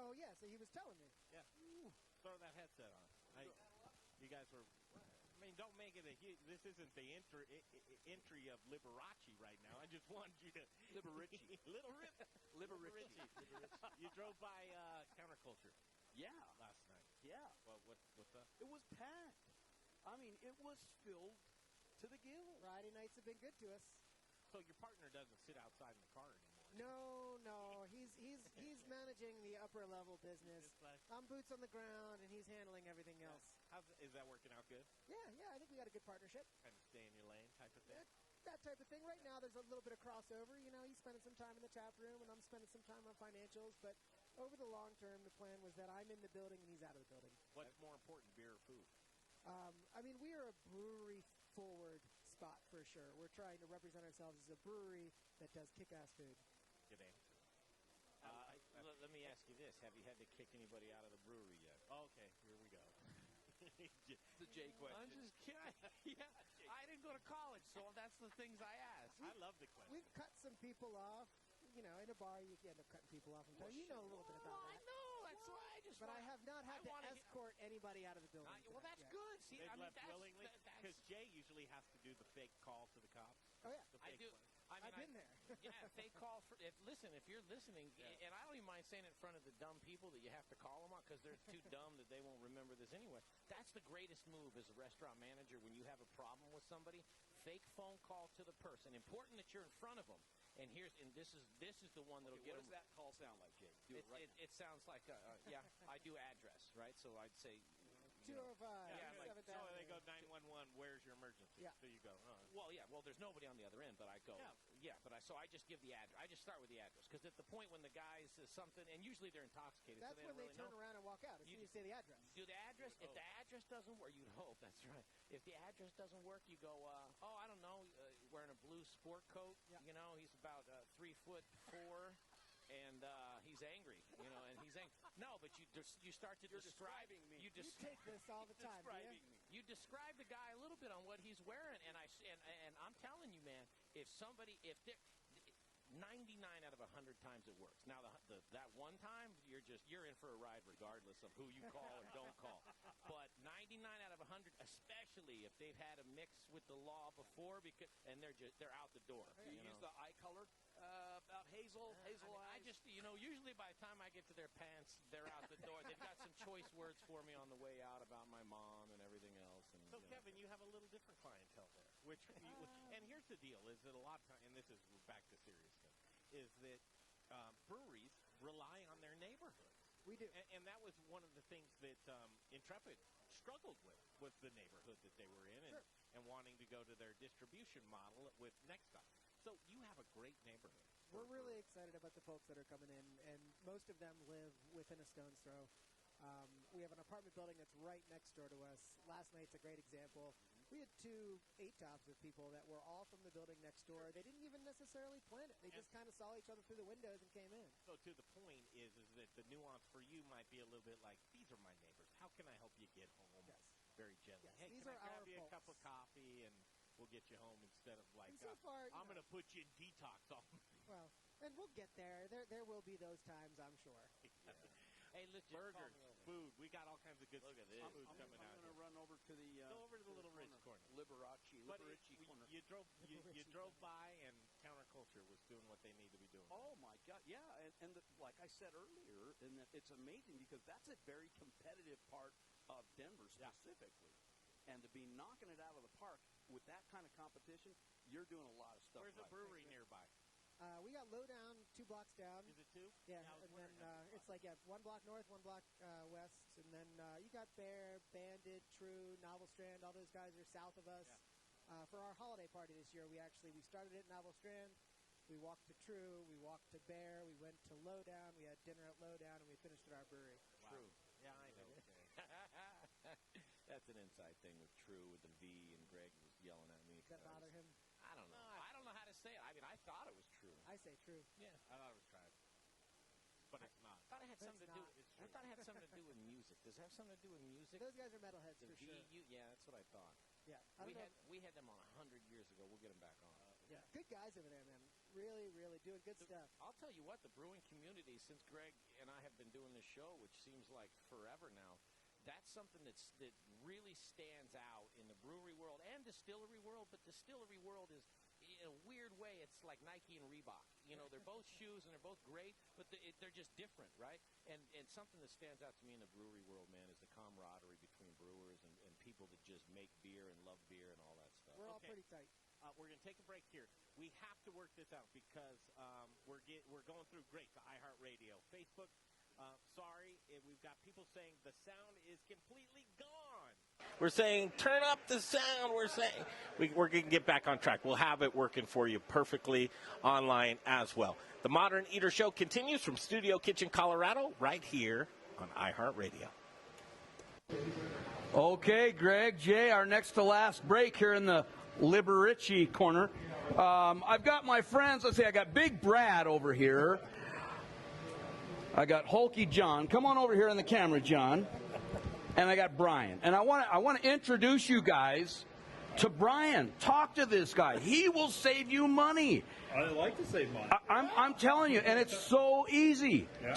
S17: Oh, yeah, so he was telling me.
S4: Yeah. Ooh. Throw that headset on. You guys were... I mean, don't make it this isn't the entry of Liberace right now. I just wanted you to...
S6: Liberace.
S4: Liberace. You drove by Counterculture.
S5: Yeah.
S4: Last night.
S5: Yeah.
S4: Well, what's up?
S5: It was packed. I mean, it was filled to the gills.
S17: Friday nights have been good to us.
S4: So your partner doesn't sit outside in the car anymore?
S17: No. He's managing the upper level business. I'm boots on the ground, and he's handling everything else.
S4: Is that working out good?
S17: Yeah. I think we got a good partnership.
S4: Kind of stay in your lane type of thing?
S17: That type of thing. Right now, there's a little bit of crossover. He's spending some time in the tap room, and I'm spending some time on financials. But over the long term, the plan was that I'm in the building and he's out of the building.
S4: What's more important, beer or food?
S17: We are a brewery-forward spot for sure. We're trying to represent ourselves as a brewery that does kick-ass food.
S4: Good answer.
S6: Let me ask you this. Have you had to kick anybody out of the brewery yet?
S4: Okay, here we go.
S5: The Jay question.
S6: I'm just kidding. Yeah, I didn't go to college, so that's the things I asked.
S4: I love the question.
S17: We've cut some people off. In a bar, you end up cutting people off. Well, you know a little bit about that.
S6: I know. That's why
S17: I have not had to escort anybody out of the building.
S6: Well, that's good. See,
S4: They've left willingly because Jay usually has to do the fake call to the cops.
S17: Oh yeah,
S6: I do.
S17: I've been there.
S6: Yeah, fake call. If you're listening, and I don't even mind saying it in front of the dumb people that you have to call them on because they're too dumb that they won't remember this anyway. That's the greatest move as a restaurant manager when you have a problem with somebody. Fake phone call to the person. Important that you're in front of them. And this is the one that'll get them.
S5: What does that call sound like, Jake?
S6: It sounds like I do address, right? So I'd say
S17: 205.
S6: So they go 911. Where's your emergency?
S17: Yeah.
S6: So you go.
S14: Well, yeah. Well, there's nobody on the other end, but I go. Yeah. But so I just give the address. I just start with the address because at the point when the guy says something, and usually they're intoxicated.
S17: That's
S14: so
S17: when they turn around and walk out. As soon as you say the address.
S14: Do the address. If the address doesn't work, you'd hope. That's right. If the address doesn't work, you go. I don't know. Wearing a blue sport coat.
S17: Yeah.
S14: You know, he's about 3'4". And he's angry, and he's angry. No, but you start to describe me. You take
S17: this all the time.
S14: You describe the guy a little bit on what he's wearing, and I'm telling you, man, if 99 out of 100 times it works. Now that one time you're in for a ride regardless of who you call or don't call. But 99 out of 100, especially if they've had a mix with the law before, and they're out the door.
S5: You use the eye color, about hazel eyes.
S14: I just usually by the time I get to their pants, they're out the door. They've got some choice words for me on the way out about my mom and everything else. And,
S4: so Kevin, you have a little different clientele there, and here's the deal: is that a lot of time, and this is back to serious stuff, is that breweries rely on their neighborhoods.
S17: We do.
S4: And that was one of the things that Intrepid struggled with, was the neighborhood that they were in and wanting to go to their distribution model with Next Stop. So you have a great neighborhood.
S17: We're really excited about the folks that are coming in, and most of them live within a stone's throw. We have an apartment building that's right next door to us. Last night's a great example. We had 2 8-tops with people that were all from the building next door. They didn't even necessarily plan it. They just kind of saw each other through the windows and came in.
S4: So to the point is that the nuance for you might be a little bit like, these are my neighbors. How can I help you get home?
S17: Yes.
S4: Very gently.
S17: Yes,
S4: hey,
S17: these
S4: can
S17: are
S4: I grab
S17: our
S4: you
S17: folks.
S4: a cup of coffee and we'll get you home instead of like,
S17: so far,
S4: I'm going to put you in detox all
S17: Well, and we'll get there. There will be those times, I'm sure.
S4: Hey, let's burgers, food. We got all kinds of good food coming out.
S5: I'm going to run over to the
S4: go over to the Little Ridge corner.
S5: Liberace corner.
S4: You drove by and Counterculture was doing what they need to be doing.
S5: Oh my God, yeah, and like I said earlier, and it's amazing because that's a very competitive part of Denver specifically, and to be knocking it out of the park with that kind of competition, you're doing a lot of stuff.
S4: Where's a brewery nearby?
S17: We got Lowdown 2 blocks down.
S4: Is it 2?
S17: Yeah, and then it's like 1 block north, 1 block west, and then you got Bear, Bandit, True, Novel Strand. All those guys are south of us. Yeah. For our holiday party this year, we started it at Novel Strand. We walked to True. We walked to Bear. We went to Lowdown. We had dinner at Lowdown, and we finished at our brewery.
S4: Wow. True. Yeah, I know.
S14: That's an inside thing with True with the V, and Greg was yelling at me.
S17: Does that bother him?
S14: I don't know. I don't know how to say it. I mean, I thought it was True.
S17: I say True.
S14: Yeah.
S4: I thought it was Tribe. But it's not.
S14: I thought it had something to do. I thought it had something to do with music. Does it have something to do with music?
S17: Those guys are metalheads
S14: the
S17: for sure.
S14: Yeah, that's what I thought.
S17: Yeah.
S14: We had them on 100 years ago. We'll get them back on.
S17: Yeah. Good guys over there, man. Really, really doing good stuff.
S14: I'll tell you what, the brewing community, since Greg and I have been doing this show, which seems like forever now, that's something that really stands out in the brewery world and distillery world. But distillery world is, in a weird way, it's like Nike and Reebok. They're both shoes and they're both great, but they're just different, right? And something that stands out to me in the brewery world, man, is the camaraderie between brewers and people that just make beer and love beer and all that stuff.
S17: We're all pretty tight.
S4: We're going to take a break here. We have to work this out because we're going through the iHeartRadio Facebook. Sorry, we've got people saying the sound is completely gone. We're saying turn up the sound. We're saying we're going to get back on track. We'll have it working for you perfectly online as well. The Modern Eater Show continues from Studio Kitchen, Colorado, right here on iHeartRadio.
S5: Okay, Greg, Jay, our next to last break here in the Liberace corner. I've got my friends. Let's see, I got Big Brad over here. I got Hulky John. Come on over here in the camera, John. And I got Brian. And I want to introduce you guys to Brian. Talk to this guy. He will save you money.
S3: I like to save money.
S5: I'm telling you, and it's so easy.
S3: Yeah.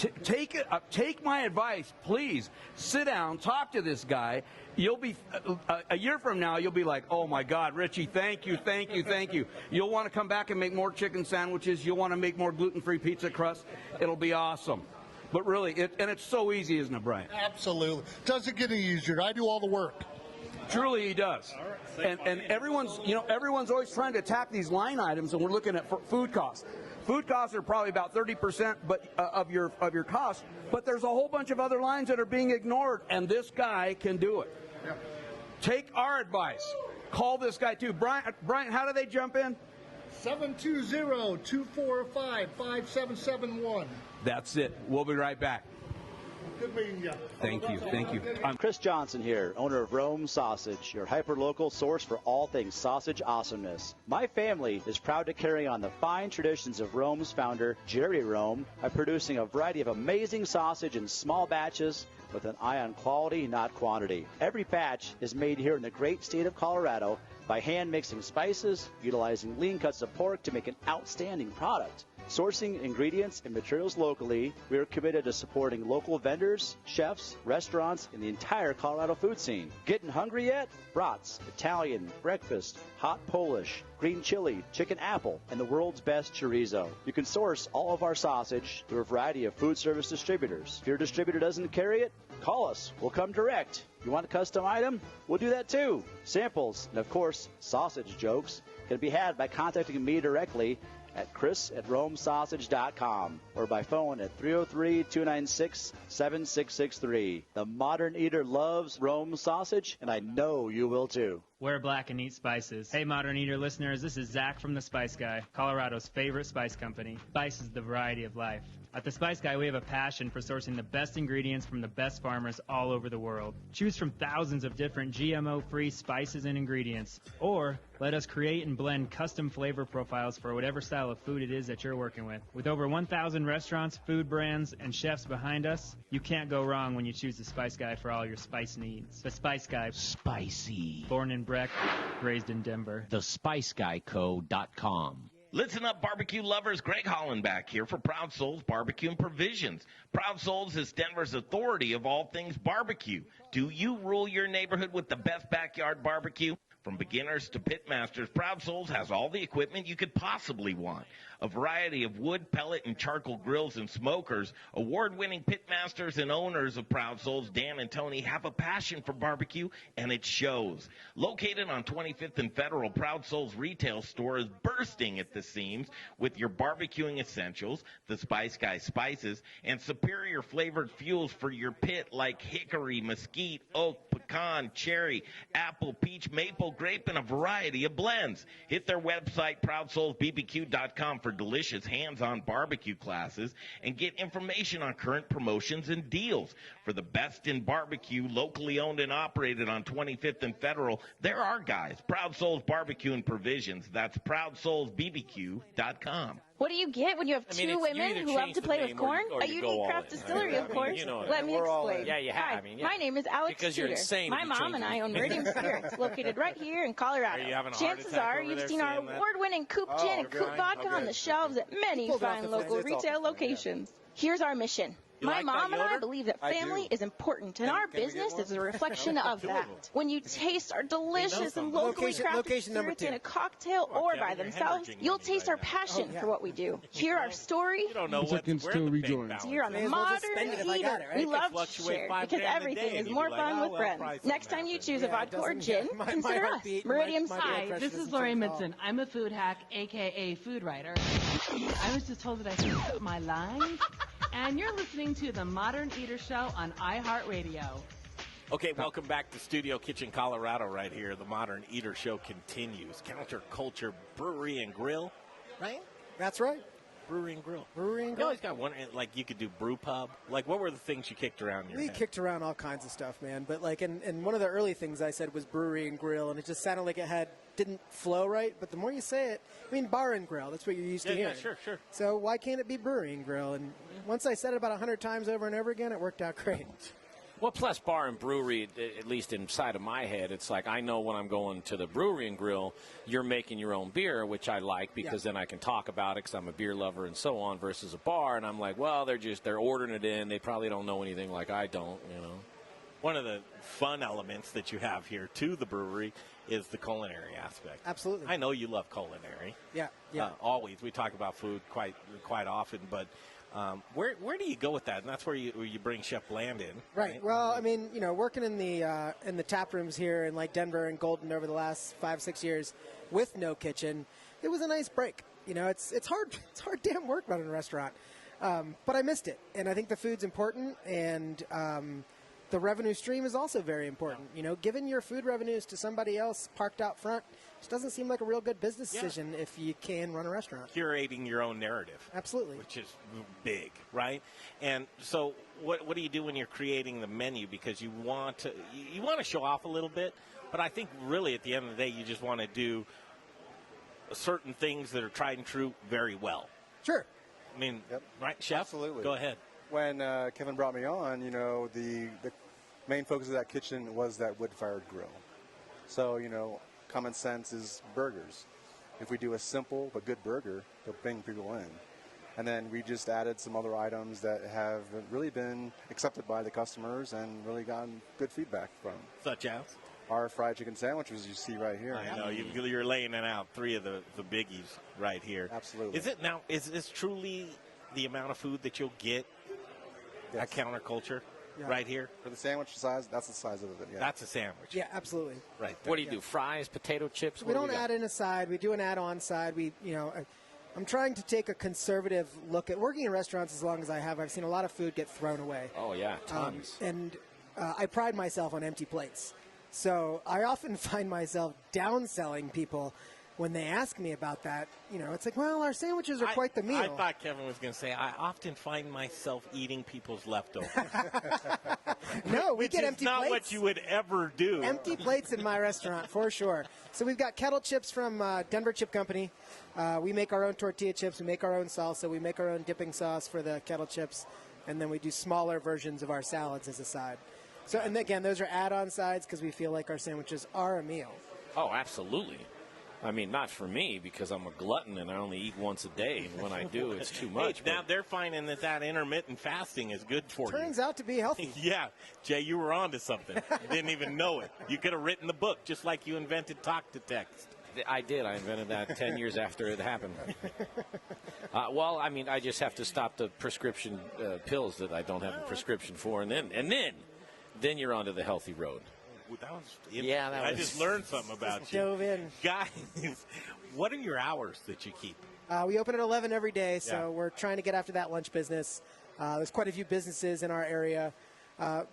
S5: Take my advice, please. Sit down, talk to this guy. You'll be a year from now. You'll be like, oh my God, Richie, thank you. You'll want to come back and make more chicken sandwiches. You'll want to make more gluten-free pizza crust. It'll be awesome. But really, it's so easy, isn't it, Brian?
S3: Absolutely. Doesn't get any easier. I do all the work.
S5: Truly, he does. And everyone's always trying to attack these line items, and we're looking at food costs. Food costs are probably about 30% of your cost, but there's a whole bunch of other lines that are being ignored, and this guy can do it.
S3: Yeah.
S5: Take our advice. Call this guy too. Brian, how do they jump in?
S3: 720-245-5771.
S5: That's it. We'll be right back.
S3: Good meeting you.
S5: Thank you. Thank you.
S7: I'm Chris Johnson here, owner of Rome Sausage, your hyper-local source for all things sausage awesomeness. My family is proud to carry on the fine traditions of Rome's founder, Jerry Rome, by producing a variety of amazing sausage in small batches with an eye on quality, not quantity. Every batch is made here in the great state of Colorado by hand mixing spices, utilizing lean cuts of pork to make an outstanding product. Sourcing ingredients and materials locally, we are committed to supporting local vendors, chefs, restaurants, and the entire Colorado food scene. Getting hungry yet? Brats, Italian, breakfast, hot Polish, green chili, chicken apple, and the world's best chorizo. You can source all of our sausage through a variety of food service distributors. If your distributor doesn't carry it, call us. We'll come direct. You want a custom item? We'll do that too. Samples, and of course, sausage jokes, can be had by contacting me directly at chris@romesausage.com or by phone at 303-296-7663. The modern eater loves Rome sausage, and I know you will too.
S9: Wear black and eat spices. Hey, Modern Eater listeners, this is Zach from The Spice Guy, Colorado's favorite spice company. Spice is the variety of life. At The Spice Guy, we have a passion for sourcing the best ingredients from the best farmers all over the world. Choose from thousands of different GMO-free spices and ingredients, or let us create and blend custom flavor profiles for whatever style of food it is that you're working with. With over 1,000 restaurants, food brands, and chefs behind us, you can't go wrong when you choose The Spice Guy for all your spice needs. The Spice Guy.
S25: Spicy.
S9: Born in Breck, raised in Denver.
S25: TheSpiceGuyCo.com.
S18: Listen up, barbecue lovers. Greg Hollenbach here for Proud Souls Barbecue and Provisions. Proud Souls is Denver's authority of all things barbecue. Do you rule your neighborhood with the best backyard barbecue? From beginners to pit masters, Proud Souls has all the equipment you could possibly want. A variety of wood, pellet, and charcoal grills and smokers. Award-winning pit masters and owners of Proud Souls, Dan and Tony, have a passion for barbecue, and it shows. Located on 25th and Federal, Proud Souls retail store is bursting at the seams with your barbecuing essentials, the Spice Guy spices, and superior flavored fuels for your pit like hickory, mesquite, oak, pecan, cherry, apple, peach, maple, grape, and a variety of blends. Hit their website, ProudSoulsBBQ.com, for delicious hands-on barbecue classes and get information on current promotions and deals. For the best in barbecue, locally owned and operated on 25th and Federal, there are guys. Proud Souls Barbecue and Provisions. That's ProudSoulsBBQ.com.
S19: What do you get when you have two women who love to play with corn? A unique craft distillery, of course. Let me explain.
S14: Yeah, you have.
S19: Hi, my name is Alex
S14: Because you're
S19: Tudor.
S14: insane.
S19: My mom and I own Meridian Spirits, located right here in Colorado.
S14: Are you having a heart
S19: Chances
S14: attack
S19: are
S14: over
S19: you've
S14: there
S19: seen our
S14: seeing that?
S19: award-winning Coupe Gin and Coupe Vodka on the shelves at many fine local retail locations. Here's our mission. My mom and I believe that family is important, and our business is a reflection of that. When you taste our delicious and locally crafted spirits in a cocktail or by themselves, you'll taste our passion for what we do. Hear our story.
S12: I can still rejoin.
S19: Here on the Modern Eater, we love to share because everything is more fun with friends. Next time you choose a vodka or gin, consider us. Meridian Spirits.
S20: Hi, this is Lori Midson. I'm a food hack, a.k.a. food writer. I was just told that I should put my lines. And you're listening to the Modern Eater Show on iHeartRadio.
S4: Okay, welcome back to Studio Kitchen Colorado right here. The Modern Eater Show continues. Counterculture Brewery and Grille.
S17: Right? That's right.
S4: Brewery and Grille.
S17: Brewery and
S4: You
S17: Grill.
S4: always got one, like you could do brew-pub. Like, what were the things you kicked around in your
S17: We
S4: head?
S17: kicked around all kinds of stuff, man. But like, and one of the early things I said was brewery and grill, and it just sounded like it didn't flow right. But the more you say it, I mean, bar and grill. That's what you're used to hearing.
S4: Yeah, sure.
S17: So why can't it be brewery and grill? And once I said it about 100 times over and over again, it worked out great.
S6: Well, plus bar and brewery, at least inside of my head, it's like I know when I'm going to the brewery and grill, you're making your own beer, which I like because then I can talk about it because I'm a beer lover and so on, versus a bar. And I'm like, well, they're ordering it in. They probably don't know anything like I don't, you know.
S4: One of the fun elements that you have here to the brewery is the culinary aspect.
S17: Absolutely.
S4: I know you love culinary.
S17: Yeah.
S4: Always. We talk about food quite often, but where do you go with that? And that's where you bring Chef Bland in.
S17: Right. Well, I mean, you know, working in the tap rooms here in like Denver and Golden over the last 5-6 years with No Kitchen, it was a nice break. You know, it's hard damn work running a restaurant, but I missed it, and I think the food's important, and the revenue stream is also very important. You know, giving your food revenues to somebody else parked out front just doesn't seem like a real good business decision if you can run a restaurant.
S4: Curating your own narrative.
S17: Absolutely.
S4: Which is big, right? And so what do you do when you're creating the menu? Because you want to show off a little bit, but I think really at the end of the day you just want to do certain things that are tried and true very well.
S17: Sure.
S4: I mean, right, Chef?
S8: Absolutely.
S4: Go ahead.
S8: When Kevin brought me on, you know, the main focus of that kitchen was that wood-fired grill. So, you know, common sense is burgers. If we do a simple but good burger, they'll bring people in. And then we just added some other items that have really been accepted by the customers and really gotten good feedback from.
S4: Such as?
S8: Our fried chicken sandwiches you see right here.
S4: I know, you're laying it out, 3 of the biggies right here.
S8: Absolutely.
S4: Is this truly the amount of food that you'll get at Counterculture right here?
S8: For the sandwich size, that's the size of it. Yeah.
S4: That's a sandwich.
S17: Yeah, absolutely.
S4: Right.
S6: What do you do? Fries, potato chips?
S17: We don't add in a side. We do an add-on side. I'm trying to take a conservative look at working in restaurants as long as I have. I've seen a lot of food get thrown away.
S6: Oh, yeah, tons.
S17: And I pride myself on empty plates. So I often find myself downselling people when they ask me about that. You know, it's like, well, our sandwiches are quite the meal.
S4: I thought Kevin was going to say, I often find myself eating people's leftovers.
S17: No, we get empty plates.
S4: It's not what you would ever do.
S17: Empty plates in my restaurant, for sure. So we've got kettle chips from Denver Chip Company. We make our own tortilla chips. We make our own salsa. We make our own dipping sauce for the kettle chips. And then we do smaller versions of our salads as a side. So, and again, those are add-on sides because we feel like our sandwiches are a meal.
S6: Oh, absolutely. I mean, not for me because I'm a glutton and I only eat once a day. And when I do, it's too much.
S4: Hey, now they're finding that intermittent fasting is good for you.
S17: Turns out to be healthy.
S4: Yeah. Jay, you were on to something. You didn't even know it. You could have written the book just like you invented talk to text.
S6: I did. I invented that 10 years after it happened. Well, I mean, I just have to stop the prescription pills that I don't have a prescription for. And then you're onto the healthy road. I just learned something about you.
S17: Dove in.
S4: Guys, what are your hours that you keep?
S17: We open at 11 every day, so we're trying to get after that lunch business. There's quite a few businesses in our area.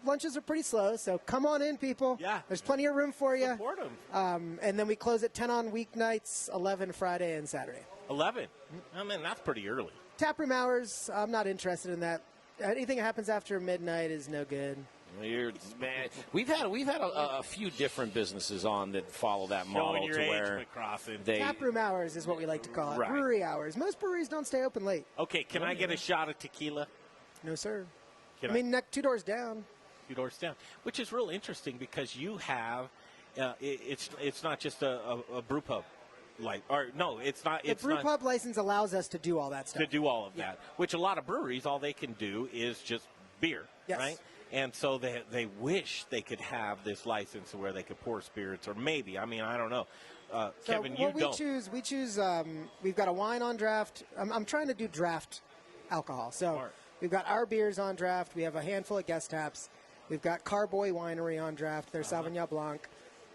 S17: Lunches are pretty slow, so come on in, people.
S4: Yeah.
S17: There's plenty of room for you.
S4: Support them.
S17: And then we close at 10 on weeknights, 11 Friday and Saturday.
S4: 11? I mean, that's pretty early.
S17: Taproom hours, I'm not interested in that. Anything that happens after midnight is no good.
S6: Man, we've had a few different businesses on that follow that model to where
S17: taproom hours is what we like to call it.
S6: Right.
S17: Brewery hours. Most breweries don't stay open late.
S4: Okay, can I get a shot of tequila?
S17: No, sir. Two doors down.
S4: 2 doors down, which is real interesting because you have it's not just a brew pub. It's not.
S17: The brew pub license allows us to do all that stuff.
S4: To do all of that, which a lot of breweries, all they can do is just beer, right? And so they wish they could have this license where they could pour spirits, or maybe, I mean, I don't know. Kevin, you don't.
S17: We choose. We've got a wine on draft. I'm trying to do draft alcohol. So we've got our beers on draft. We have a handful of guest taps. We've got Carboy Winery on draft. Their Sauvignon Blanc.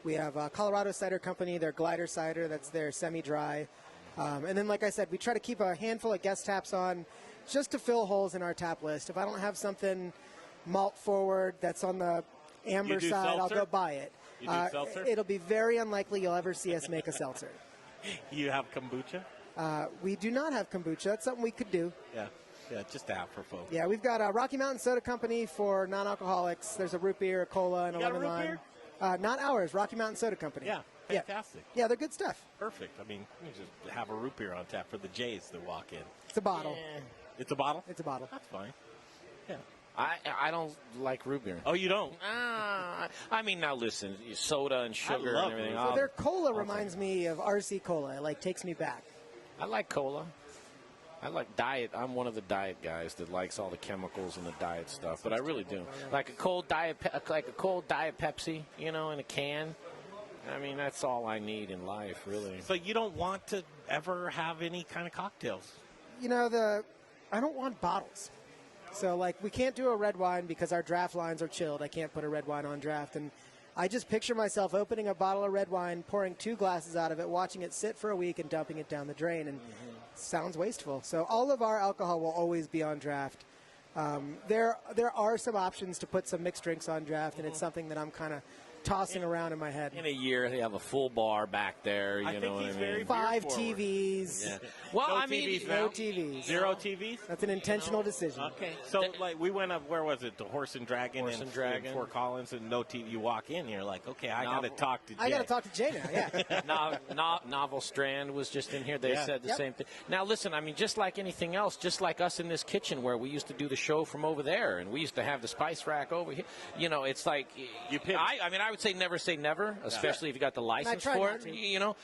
S17: We have Colorado Cider Company. Their Glider Cider. That's their semi-dry. And then, like I said, we try to keep a handful of guest taps on just to fill holes in our tap list. If I don't have something malt forward that's on the amber side,
S4: seltzer?
S17: I'll go buy it.
S4: You do seltzer?
S17: It'll be very unlikely you'll ever see us make a seltzer.
S4: You have kombucha?
S17: We do not have kombucha. That's something we could do.
S4: Yeah, just to have for folks.
S17: Yeah, we've got Rocky Mountain Soda Company for non-alcoholics. There's a root beer, a cola, and a lemon lime. Not ours, Rocky Mountain Soda Company.
S4: Yeah, fantastic.
S17: Yeah, they're good stuff.
S4: Perfect. I mean, you just have a root beer on tap for the Jays that walk in.
S17: It's a bottle.
S4: It's a bottle?
S17: It's a bottle.
S4: That's fine. Yeah.
S6: I don't like root beer.
S4: Oh, you don't?
S6: I mean, now listen, soda and sugar and everything.
S17: So their cola reminds me of RC Cola. It takes me back.
S6: I like cola. I like diet. I'm one of the diet guys that likes all the chemicals and the diet stuff, but I really do. Like a cold diet Pepsi, in a can. I mean, that's all I need in life, really.
S4: So you don't want to ever have any kind of cocktails?
S17: I don't want bottles. So, we can't do a red wine because our draft lines are chilled. I can't put a red wine on draft. And I just picture myself opening a bottle of red wine, pouring 2 glasses out of it, watching it sit for a week, and dumping it down the drain. And sounds wasteful. So all of our alcohol will always be on draft. There are some options to put some mixed drinks on draft, and it's something that I'm kind of tossing around in my head.
S6: In a year, they have a full bar back there. You know what I mean?
S17: 5 TVs.
S6: Yeah. Well,
S4: No
S6: I mean,
S4: TVs
S17: No
S4: now?
S17: TVs.
S4: 0 TVs?
S17: That's an intentional decision.
S4: Okay. So, like, we went up, where was it? The Horse and Dragon
S6: Horse
S4: in
S6: and Dragon.
S4: Fort Collins, and no TV. You walk in, and you're like, okay, I got to talk to Jay.
S17: I got to talk to Jay now, yeah.
S6: Novel Strand was just in here. They
S4: Yeah.
S6: said the
S17: Yep.
S6: same thing. Now, listen, I mean, just like anything else, just like us in this kitchen where we used to do the show from over there, and we used to have the spice rack over here. You know, it's like, I mean, I would say never, especially if you got the license
S17: try
S6: for
S17: not
S6: it,
S17: to.
S6: you know,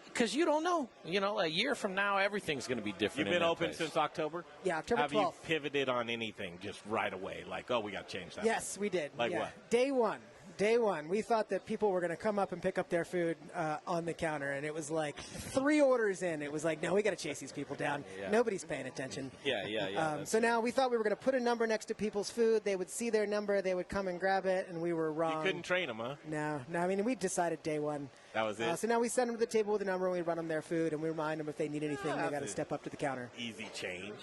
S6: because you don't know. You know, a year from now, everything's going to be different.
S4: You've
S6: in
S4: been
S6: that
S4: open
S6: place.
S4: since October?
S17: Yeah, October
S4: Have
S17: 12th.
S4: you pivoted on anything just right away? Like, oh, we got to change that.
S17: Yes, we did.
S4: Like
S17: yeah.
S4: what?
S17: Day one, we thought that people were going to come up and pick up their food on the counter, and it was like 3 orders in. It was like, no, we got to chase these people down.
S6: Yeah.
S17: Nobody's paying attention.
S6: Yeah.
S17: So now we thought we were going to put a number next to people's food. They would see their number, they would come and grab it, and we were wrong.
S4: You couldn't train them, huh?
S17: No. I mean, we decided day one.
S4: That was it?
S17: So now we send them to the table with a number, and we run them their food, and we remind them if they need anything, they got to
S4: that's
S17: step up to the counter.
S4: Easy change.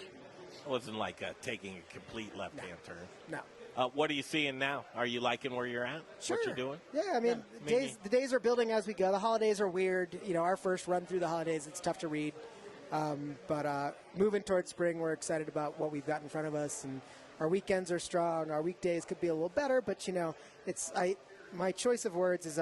S4: It wasn't like taking a complete left-hand turn.
S17: No.
S4: What are you seeing now? Are you liking where you're at?
S17: Sure.
S4: What you're doing?
S17: Yeah, I mean, the days are building as we go. The holidays are weird. You know, our first run through the holidays, it's tough to read. But moving towards spring, we're excited about what we've got in front of us. And our weekends are strong. Our weekdays could be a little better. But, you know, my choice of words is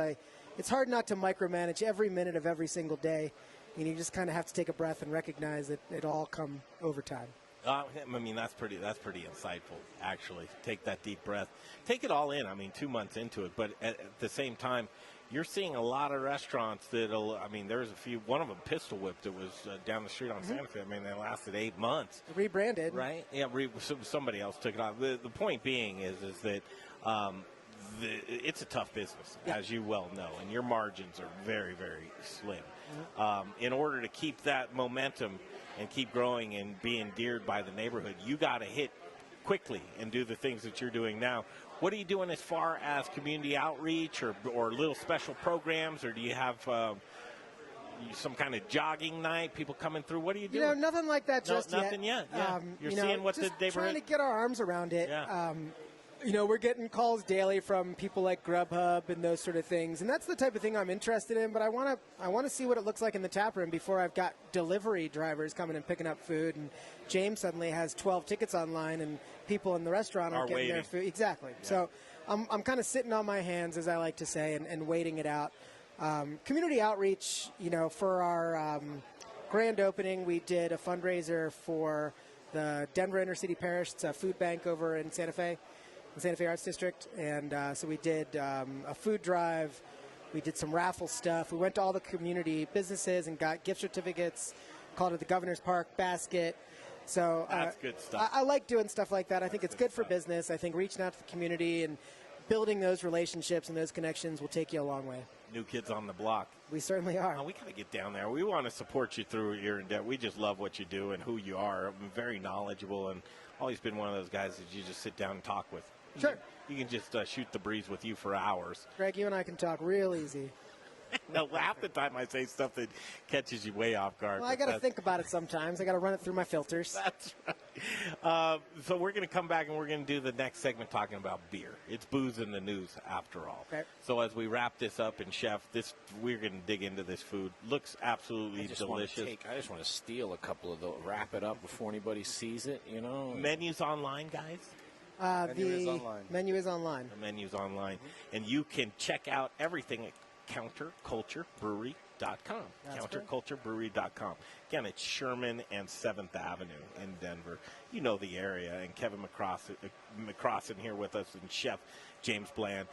S17: it's hard not to micromanage every minute of every single day. You know, you just kind of have to take a breath and recognize that it all come over time.
S4: I mean, that's pretty insightful, actually. Take that deep breath. Take it all in. I mean, 2 months into it. But at the same time, you're seeing a lot of restaurants there's a few. One of them pistol whipped. It was down the street on Santa Fe. I mean, they lasted 8 months.
S17: Rebranded.
S4: Right? Yeah, somebody else took it off. The point being is that it's a tough business, as you well know, and your margins are very, very slim. In order to keep that momentum and keep growing and be endeared by the neighborhood, you got to hit quickly and do the things that you're doing now. What are you doing as far as community outreach or little special programs, or do you have some kind of jogging night, people coming through? What are you doing?
S17: You know, nothing like that just yet.
S4: Nothing yet. Yeah. You're seeing what the
S17: just
S4: neighborhood...
S17: trying to get our arms around it.
S4: Yeah.
S17: You know, we're getting calls daily from people like Grubhub and those sort of things, and that's the type of thing I'm interested in. But I want to see what it looks like in the tap room before I've got delivery drivers coming and picking up food. And James suddenly has 12 tickets online, and people in the restaurant aren't getting their food. Exactly. Yeah. So I'm kind of sitting on my hands, as I like to say, and waiting it out. Community outreach, you know, for our grand opening, we did a fundraiser for the Denver Inner City Parish. It's a food bank over in Santa Fe. The Santa Fe Arts District, and so we did a food drive. We did some raffle stuff. We went to all the community businesses and got gift certificates, called it the Governor's Park Basket. So
S4: that's good stuff.
S17: I like doing stuff like that. I think it's good for business. I think reaching out to the community and building those relationships and those connections will take you a long way.
S4: New kids on the block.
S17: We certainly are.
S4: We got to get down there. We want to support you through your endeavor. We just love what you do and who you are. I'm very knowledgeable and always been one of those guys that you just sit down and talk with.
S17: Sure.
S4: You can just shoot the breeze with you for hours.
S17: Greg, you and I can talk real easy.
S4: No, half the time I say stuff that catches you way off guard.
S17: Well, I got to think about it sometimes. I got to run it through my filters.
S4: That's right. So we're going to come back and we're going to do the next segment talking about beer. It's booze in the news after all.
S17: Okay.
S4: So as we wrap this up, and Chef, we're going to dig into this food. Looks absolutely delicious.
S6: I just want to steal a couple of those, wrap it up before anybody sees it, you know.
S4: Menus online, guys?
S17: The menu is online.
S4: The menu's online. And you can check out everything at counterculturebrewery.com. Counterculturebrewery.com. Again, it's Sherman and 7th Avenue in Denver. You know the area. And Kevin McCrossin here with us, and Chef James Bland.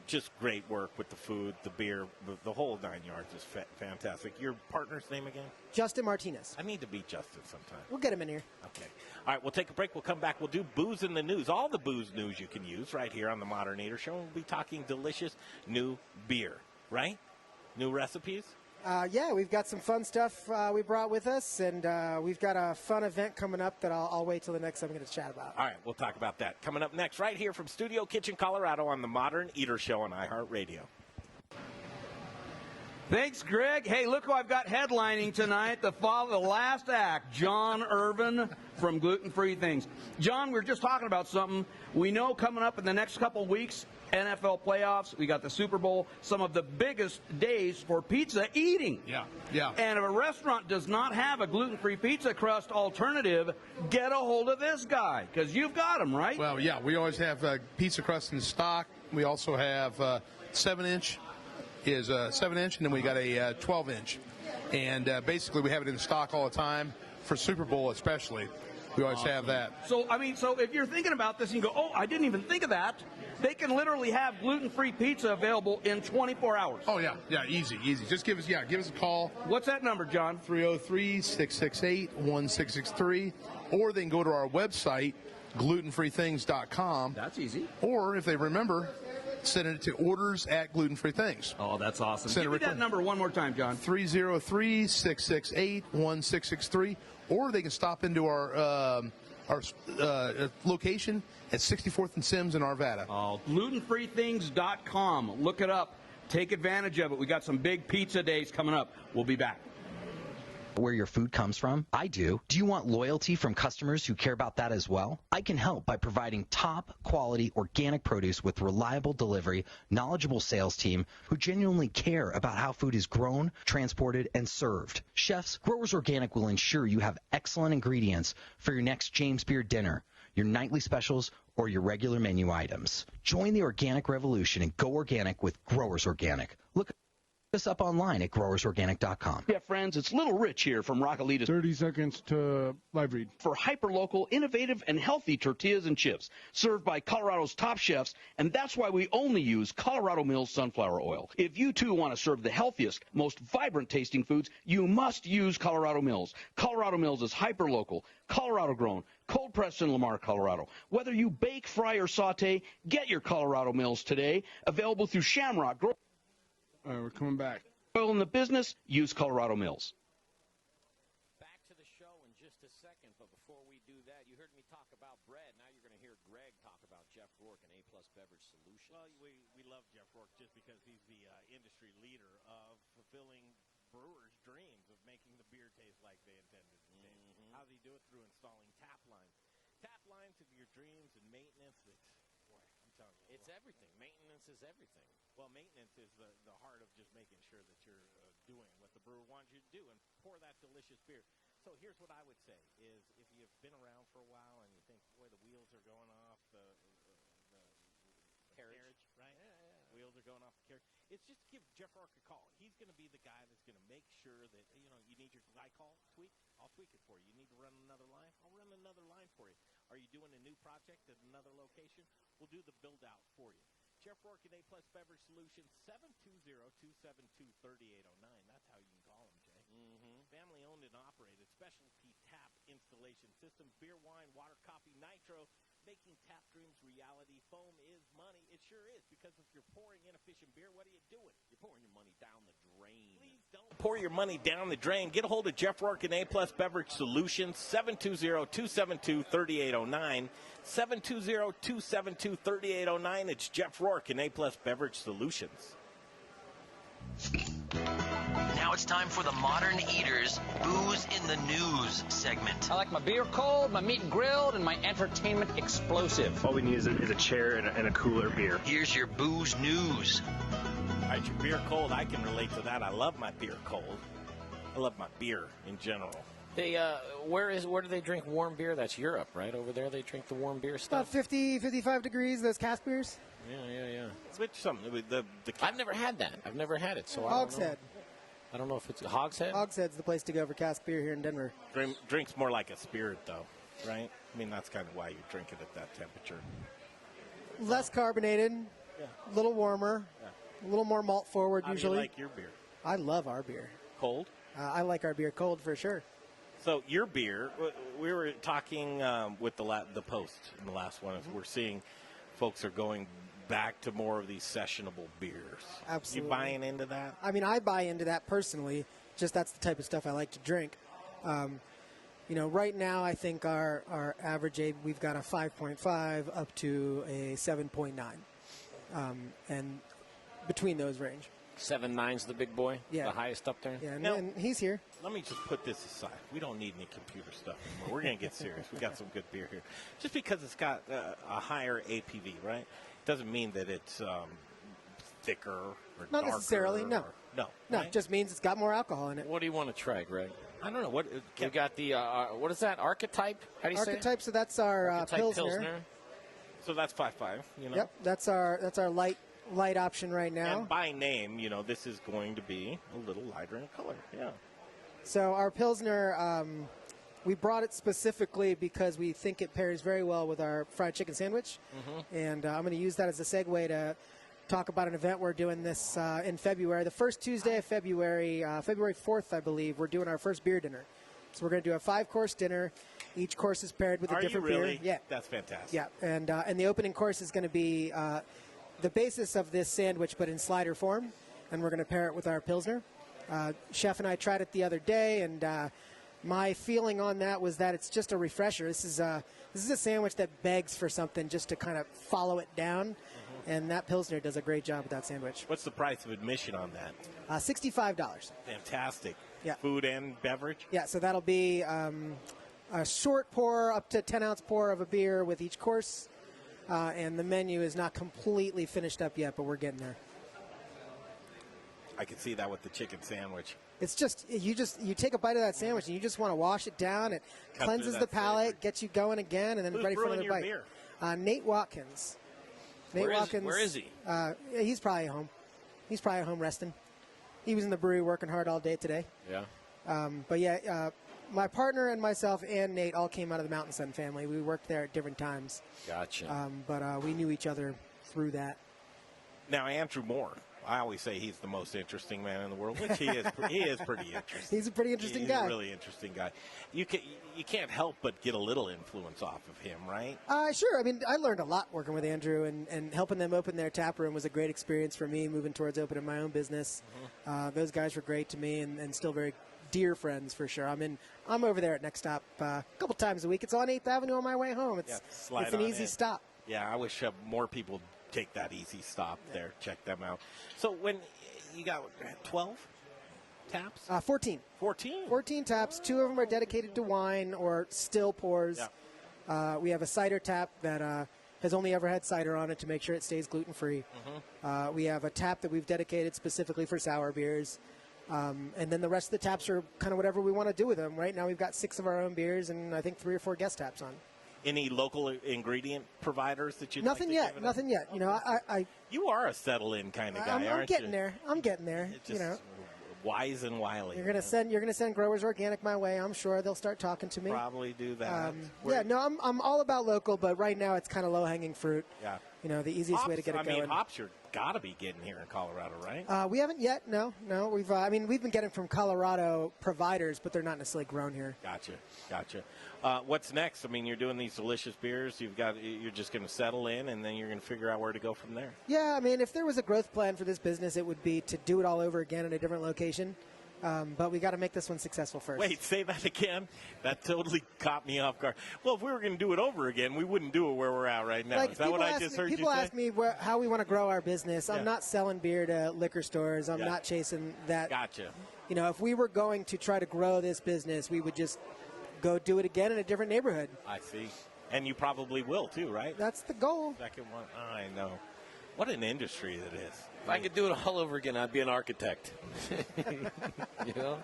S4: Just great work with the food, the beer, the whole 9 yards is fantastic. Your partner's name again?
S17: Justin Martinez.
S4: I need to meet Justin sometime.
S17: We'll get him in here.
S4: Okay. All right, we'll take a break. We'll come back. We'll do booze in the news. All the booze news you can use right here on the Modern Eater Show. We'll be talking delicious new beer, right? New recipes.
S17: Yeah, we've got some fun stuff we brought with us, and we've got a fun event coming up that I'll wait till the next time I'm going to chat about.
S4: All right, we'll talk about that. Coming up next, right here from Studio Kitchen, Colorado, on the Modern Eater Show on iHeartRadio.
S5: Thanks, Greg. Hey, look who I've got headlining tonight, the last act, John Irvin from Gluten Free Things. John, we were just talking about something. We know coming up in the next couple weeks, NFL playoffs, we got the Super Bowl, some of the biggest days for pizza eating.
S11: Yeah.
S5: And if a restaurant does not have a gluten-free pizza crust alternative, get a hold of this guy, because you've got them, right?
S11: Well, yeah, we always have pizza crust in stock. We also have 7-inch is 7-inch, and then we got a 12-inch. And basically we have it in stock all the time, for Super Bowl especially. We always have that.
S5: So if you're thinking about this and you go, oh, I didn't even think of that, they can literally have gluten-free pizza available in 24 hours.
S11: Oh, yeah, easy. Just give us a call.
S5: What's that number, John?
S11: 303-668-1663. Or they can go to our website, glutenfreethings.com.
S5: That's easy.
S11: Or if they remember, send it to orders@glutenfreethings.
S5: Oh, that's awesome. Give me that number one more time, John.
S11: 303-668-1663. Or they can stop into our location at 64th and Sims in Arvada.
S5: Oh, glutenfreethings.com. Look it up. Take advantage of it. We got some big pizza days coming up. We'll be back.
S21: Where your food comes from? I do. Do you want loyalty from customers who care about that as well? I can help by providing top quality organic produce with reliable delivery, knowledgeable sales team who genuinely care about how food is grown, transported, and served. Chefs, Growers Organic will ensure you have excellent ingredients for your next James Beard dinner, your nightly specials, or your regular menu items. Join the organic revolution and go organic with Growers Organic. Look us up online at growersorganic.com.
S22: Yeah, friends, it's Little Rich here from Rockalita's
S12: 30 seconds to live read.
S22: For hyper-local, innovative, and healthy tortillas and chips served by Colorado's top chefs, and that's why we only use Colorado Mills sunflower oil. If you, too, want to serve the healthiest, most vibrant-tasting foods, you must use Colorado Mills. Colorado Mills is hyper-local, Colorado-grown, cold-pressed in Lamar, Colorado. Whether you bake, fry, or saute, get your Colorado Mills today. Available through Shamrock.
S12: All right, we're coming back.
S22: Oil in the business, use Colorado Mills.
S14: Back to the show in just a second, but before we do that, you heard me talk about bread. Now you're going to hear Greg talk about Jeff Rourke and A-Plus Beverage Solutions.
S4: Well, we love Jeff Rourke just because he's the industry leader of fulfilling brewers' dreams of making the beer taste like they intended to taste. How does he do it? Through installing tap lines. Tap lines of your dreams and maintenance. I'm telling you.
S14: It's everything. Maintenance is everything.
S4: Well, maintenance is the heart of just making sure that you're doing what the brewer wants you to do and pour that delicious beer. So here's what I would say is if you've been around for a while and you think, boy, the wheels are going off the carriage, right? Yeah. Wheels are going off the carriage. It's just give Jeff Rourke a call. He's going to be the guy that's going to make sure that, you need your glycol tweaked. I'll tweak it for you. You need to run another line? I'll run another line for you. Are you doing a new project at another location? We'll do the build-out for you. Jeff Rourke and A-Plus Beverage Solutions, 720-272-3809. That's how you can call them, Jay. Family-owned and operated, specialty tap installation systems, beer, wine, water, coffee, nitro, making tap dreams reality. Foam is money. It sure is, because if you're pouring inefficient beer, what are you doing? You're pouring your money down the drain. Please don't pour your money down the drain. Get a hold of Jeff Rourke and A-Plus Beverage Solutions, 720-272-3809. 720-272-3809. It's Jeff Rourke and A-Plus Beverage Solutions.
S25: Now it's time for the Modern Eaters Booze in the News segment.
S23: I like my beer cold, my meat grilled, and my entertainment explosive.
S24: All we need is a chair and a cooler beer.
S25: Here's your booze news.
S4: All right, your beer cold, I can relate to that. I love my beer cold. I love my beer in general.
S14: They where do they drink warm beer? That's Europe, right? Over there they drink the warm beer stuff.
S17: About 50, 55 degrees, those cask beers.
S14: Yeah.
S4: Which something
S14: I've never had that. I've never had it, so
S17: Hogshead.
S14: I don't know if it's Hogshead.
S17: Hogshead's the place to go for cask beer here in Denver.
S4: Drinks more like a spirit, though, right? I mean, that's kind of why you drink it at that temperature.
S17: Less carbonated, a little warmer, a little more malt forward usually.
S4: How do you like your beer?
S17: I love our beer.
S4: Cold?
S17: I like our beer cold for sure.
S4: So your beer, we were talking with the Post in the last one. We're seeing folks are going back to more of these sessionable beers.
S17: Absolutely.
S4: You buying into that?
S17: I mean, I buy into that personally. Just that's the type of stuff I like to drink. Right now I think our average age, we've got a 5.5 up to a 7.9, and between those range.
S6: 7.9's the big boy, the highest up there.
S17: Yeah, and he's here.
S4: Let me just put this aside. We don't need any computer stuff anymore. We're going to get serious. We got some good beer here. Just because it's got a higher APV, right, doesn't mean that it's thicker or
S17: Not
S4: darker.
S17: necessarily, no.
S4: No,
S17: It just means it's got more alcohol in it.
S6: What do you want to try, Greg?
S4: I don't know. What
S6: we got the what is that? Archetype? How do you say it?
S17: Archetype, so that's our
S6: Archetype
S17: Pilsner.
S4: So that's 5.5.
S17: Yep, that's our light option right now.
S4: And by name, this is going to be a little lighter in color. Yeah.
S17: So our Pilsner, we brought it specifically because we think it pairs very well with our fried chicken sandwich. And I'm going to use that as a segue to talk about an event we're doing this in February. The first Tuesday of February, February 4th, I believe, we're doing our first beer dinner. So we're going to do a 5-course dinner. Each course is paired with a different
S4: really?
S17: beer. Yeah.
S4: That's fantastic.
S17: Yeah, and the opening course is going to be the basis of this sandwich, but in slider form, and we're going to pair it with our Pilsner. Chef and I tried it the other day, and my feeling on that was that it's just a refresher. This is a sandwich that begs for something just to kind of follow it down, and that Pilsner does a great job with that sandwich.
S4: What's the price of admission on that?
S17: $65.
S4: Fantastic.
S17: Yeah.
S4: Food and beverage?
S17: Yeah, so that'll be a short pour up to 10-ounce pour of a beer with each course, and the menu is not completely finished up yet, but we're getting there.
S4: I can see that with the chicken sandwich.
S17: It's just you take a bite of that sandwich and you just want to wash it down. It cleanses the palate, gets you going again, and then
S4: Who's
S17: ready for another
S4: your
S17: bite.
S4: Beer?
S17: Nate Watkins.
S6: Where is he?
S17: He's probably home. He's probably at home resting. He was in the brewery working hard all day today.
S6: Yeah.
S17: But yeah, my partner and myself and Nate all came out of the Mountain Sun family. We worked there at different times.
S6: Gotcha.
S17: But we knew each other through that.
S4: Now, Andrew Moore. I always say he's the most interesting man in the world, which he is. He is pretty interesting.
S17: He's a pretty interesting guy.
S4: He's a really interesting guy. You can't help but get a little influence off of him, right?
S17: Sure. I mean, I learned a lot working with Andrew, and helping them open their tap room was a great experience for me, moving towards opening my own business. Those guys were great to me, and still very dear friends for sure. I'm over there at Next Stop a couple times a week. It's on 8th Avenue on my way home. It's an easy stop.
S4: Yeah, I wish more people take that easy stop there. Check them out. So when you got 12 taps?
S17: 14.
S4: 14?
S17: 14 taps. 2 of them are dedicated to wine or still pours.
S4: Yeah.
S17: We have a cider tap that has only ever had cider on it to make sure it stays gluten-free. We have a tap that we've dedicated specifically for sour beers. And then the rest of the taps are kind of whatever we want to do with them. Right now we've got 6 of our own beers and I think 3 or 4 guest taps on.
S4: Any local ingredient providers that you'd
S17: Nothing
S4: like
S17: yet.
S4: to give
S17: Nothing yet. You know,
S4: you are a settle-in kind of guy,
S17: I'm getting there. I'm getting there.
S4: Just wise and wily.
S17: You're gonna send Growers Organic my way. I'm sure they'll start talking to me.
S4: Probably do that.
S17: I'm all about local, but right now it's kind of low-hanging fruit.
S4: Yeah.
S17: You know, the easiest way to get it going.
S4: Hops you're got to be getting here in Colorado, right?
S17: We haven't yet. No. We've been getting from Colorado providers, but they're not necessarily grown here.
S4: Gotcha. What's next? I mean, you're doing these delicious beers. You're just going to settle in, and then you're going to figure out where to go from there.
S17: Yeah, I mean, if there was a growth plan for this business, it would be to do it all over again in a different location. But we got to make this one successful first.
S4: Wait, say that again? That totally caught me off guard. Well, if we were going to do it over again, we wouldn't do it where we're at right now. Is that what I just heard you say?
S17: People ask me how we want to grow our business. I'm not selling beer to liquor stores. I'm not chasing that.
S4: Gotcha.
S17: You know, if we were going to try to grow this business, we would just go do it again in a different neighborhood.
S4: I see. And you probably will, too, right?
S17: That's the goal.
S4: Second one. I know. What an industry that is.
S6: If I could do it all over again, I'd be an architect. You know?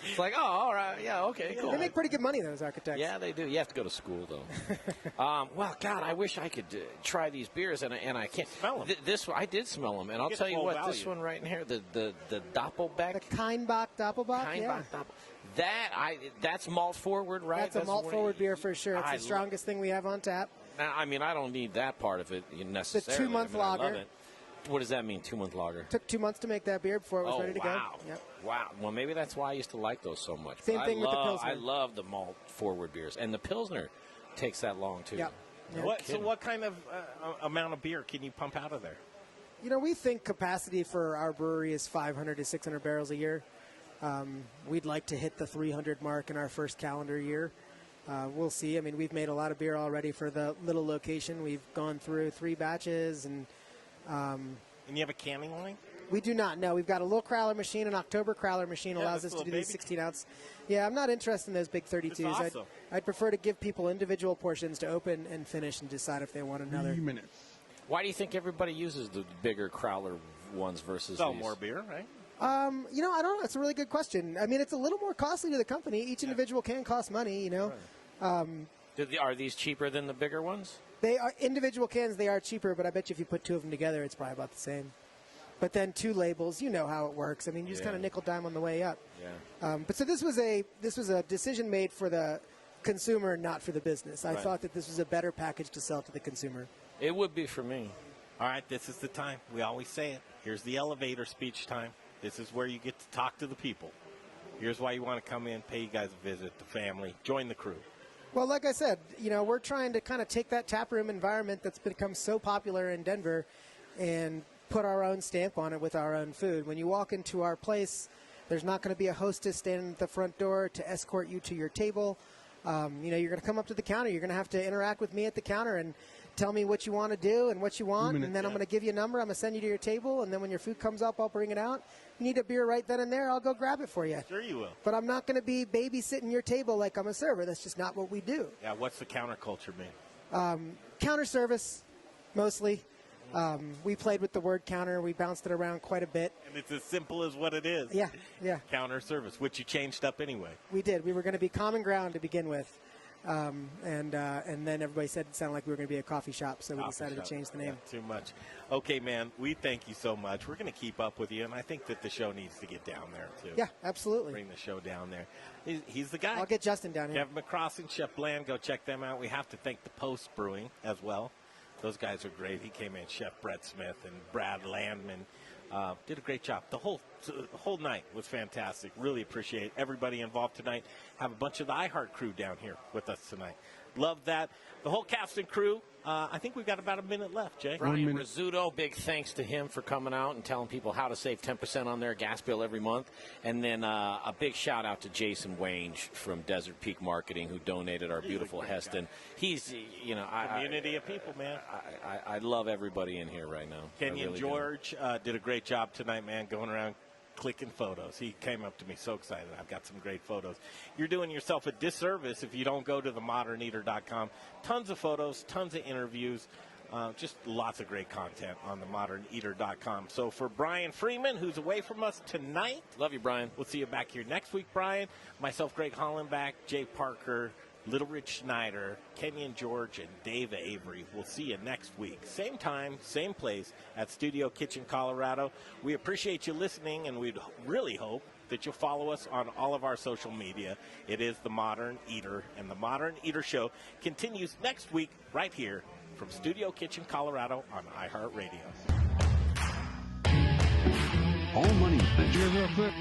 S6: It's like, oh, all right. Yeah, okay, cool.
S17: They make pretty good money, those architects.
S6: Yeah, they do. You have to go to school, though. Well, God, I wish I could try these beers, and I can't.
S4: Smell them.
S6: This one, I did smell them, and I'll tell you what, this one right in here, the Doppelbeck.
S17: The Kindbach Doppelbock,
S6: That's malt forward, right?
S17: That's a malt forward beer for sure. It's the strongest thing we have on tap.
S6: Now, I mean, I don't need that part of it necessarily.
S17: The 2-month lager.
S6: I love it. What does that mean, 2-month lager?
S17: Took 2 months to make that beer before it was ready to go. Yep.
S6: Wow. Well, maybe that's why I used to like those so much.
S17: Same thing with the Pilsner.
S6: I love the malt forward beers. And the Pilsner takes that long, too.
S17: Yep.
S4: What kind of amount of beer can you pump out of there?
S17: You know, we think capacity for our brewery is 500 to 600 barrels a year. We'd like to hit the 300 mark in our first calendar year. We'll see. I mean, we've made a lot of beer already for the little location. We've gone through 3 batches. And
S4: you have a canning line?
S17: We do not. No, we've got a little crowler machine. An October crowler machine allows us to do these 16-ounce. Yeah, I'm not interested in those big 32s.
S4: Awesome.
S17: I'd prefer to give people individual portions to open and finish and decide if they want another.
S12: 3 minutes.
S6: Why do you think everybody uses the bigger crowler ones versus
S4: Sell
S6: these?
S4: more beer, right?
S17: You know, I don't know. It's a really good question. I mean, it's a little more costly to the company. Each individual can cost money, you know.
S6: Right. Are these cheaper than the bigger ones?
S17: They are individual cans. They are cheaper, but I bet you if you put 2 of them together, it's probably about the same. But then 2 labels, you know how it works. I mean, you just kind of nickel dime on the way up.
S6: Yeah.
S17: But so this was a decision made for the consumer, not for the business. I thought that this was a better package to sell to the consumer.
S6: It would be for me.
S4: All right, this is the time. We always say it. Here's the elevator speech time. This is where you get to talk to the people. Here's why you want to come in, pay you guys a visit, the family, join the crew.
S17: Well, like I said, you know, we're trying to kind of take that taproom environment that's become so popular in Denver and put our own stamp on it with our own food. When you walk into our place, there's not going to be a hostess standing at the front door to escort you to your table. You know, you're going to come up to the counter. You're going to have to interact with me at the counter and tell me what you want to do and what you want, and then I'm going to give you a number. I'm going to send you to your table, and then when your food comes up, I'll bring it out. You need a beer right then and there, I'll go grab it for you.
S4: Sure you will.
S17: But I'm not going to be babysitting your table like I'm a server. That's just not what we do.
S4: Yeah, what's the counterculture mean?
S17: Counter service, mostly. We played with the word counter. We bounced it around quite a bit.
S4: And it's as simple as what it is.
S17: Yeah, yeah.
S4: Counter service, which you changed up anyway.
S17: We did. We were going to be common ground to begin with. And then everybody said it sounded like we were going to be a coffee shop, so we decided to change the name.
S4: Yeah, too much. Okay, man, we thank you so much. We're going to keep up with you, and I think that the show needs to get down there, too.
S17: Yeah, absolutely.
S4: Bring the show down there. He's the guy.
S17: I'll get Justin down here.
S4: Kevin McCrossin, Chef Bland, go check them out. We have to thank the Post Brewing as well. Those guys are great. He came in, Chef Brett Smith and Brad Landman. Did a great job. The whole night was fantastic. Really appreciate everybody involved tonight. Have a bunch of the iHeart crew down here with us tonight. Love that. The whole cast and crew. I think we've got about a minute left, Jay.
S6: Brian Rizzuto, big thanks to him for coming out and telling people how to save 10% on their gas bill every month. And then a big shout out to Jason Wange from Desert Peak Marketing, who donated our beautiful Heston. He's, you know,
S4: community of people, man.
S6: I love everybody in here right now.
S4: Kenyon George did a great job tonight, man, going around clicking photos. He came up to me so excited. I've got some great photos. You're doing yourself a disservice if you don't go to themoderneater.com. Tons of photos, tons of interviews, just lots of great content on themoderneater.com. So for Brian Freeman, who's away from us tonight.
S6: Love you, Brian.
S4: We'll see you back here next week, Brian. Myself, Greg Hollenbach, Jay Parker, Little Rich Schneider, Kenyon George, and Dave Avery. We'll see you next week. Same time, same place at Studio Kitchen, Colorado. We appreciate you listening, and we'd really hope that you'll follow us on all of our social media. It is The Modern Eater, and The Modern Eater Show continues next week right here from Studio Kitchen, Colorado on iHeartRadio.
S12: All money. Did you real quick?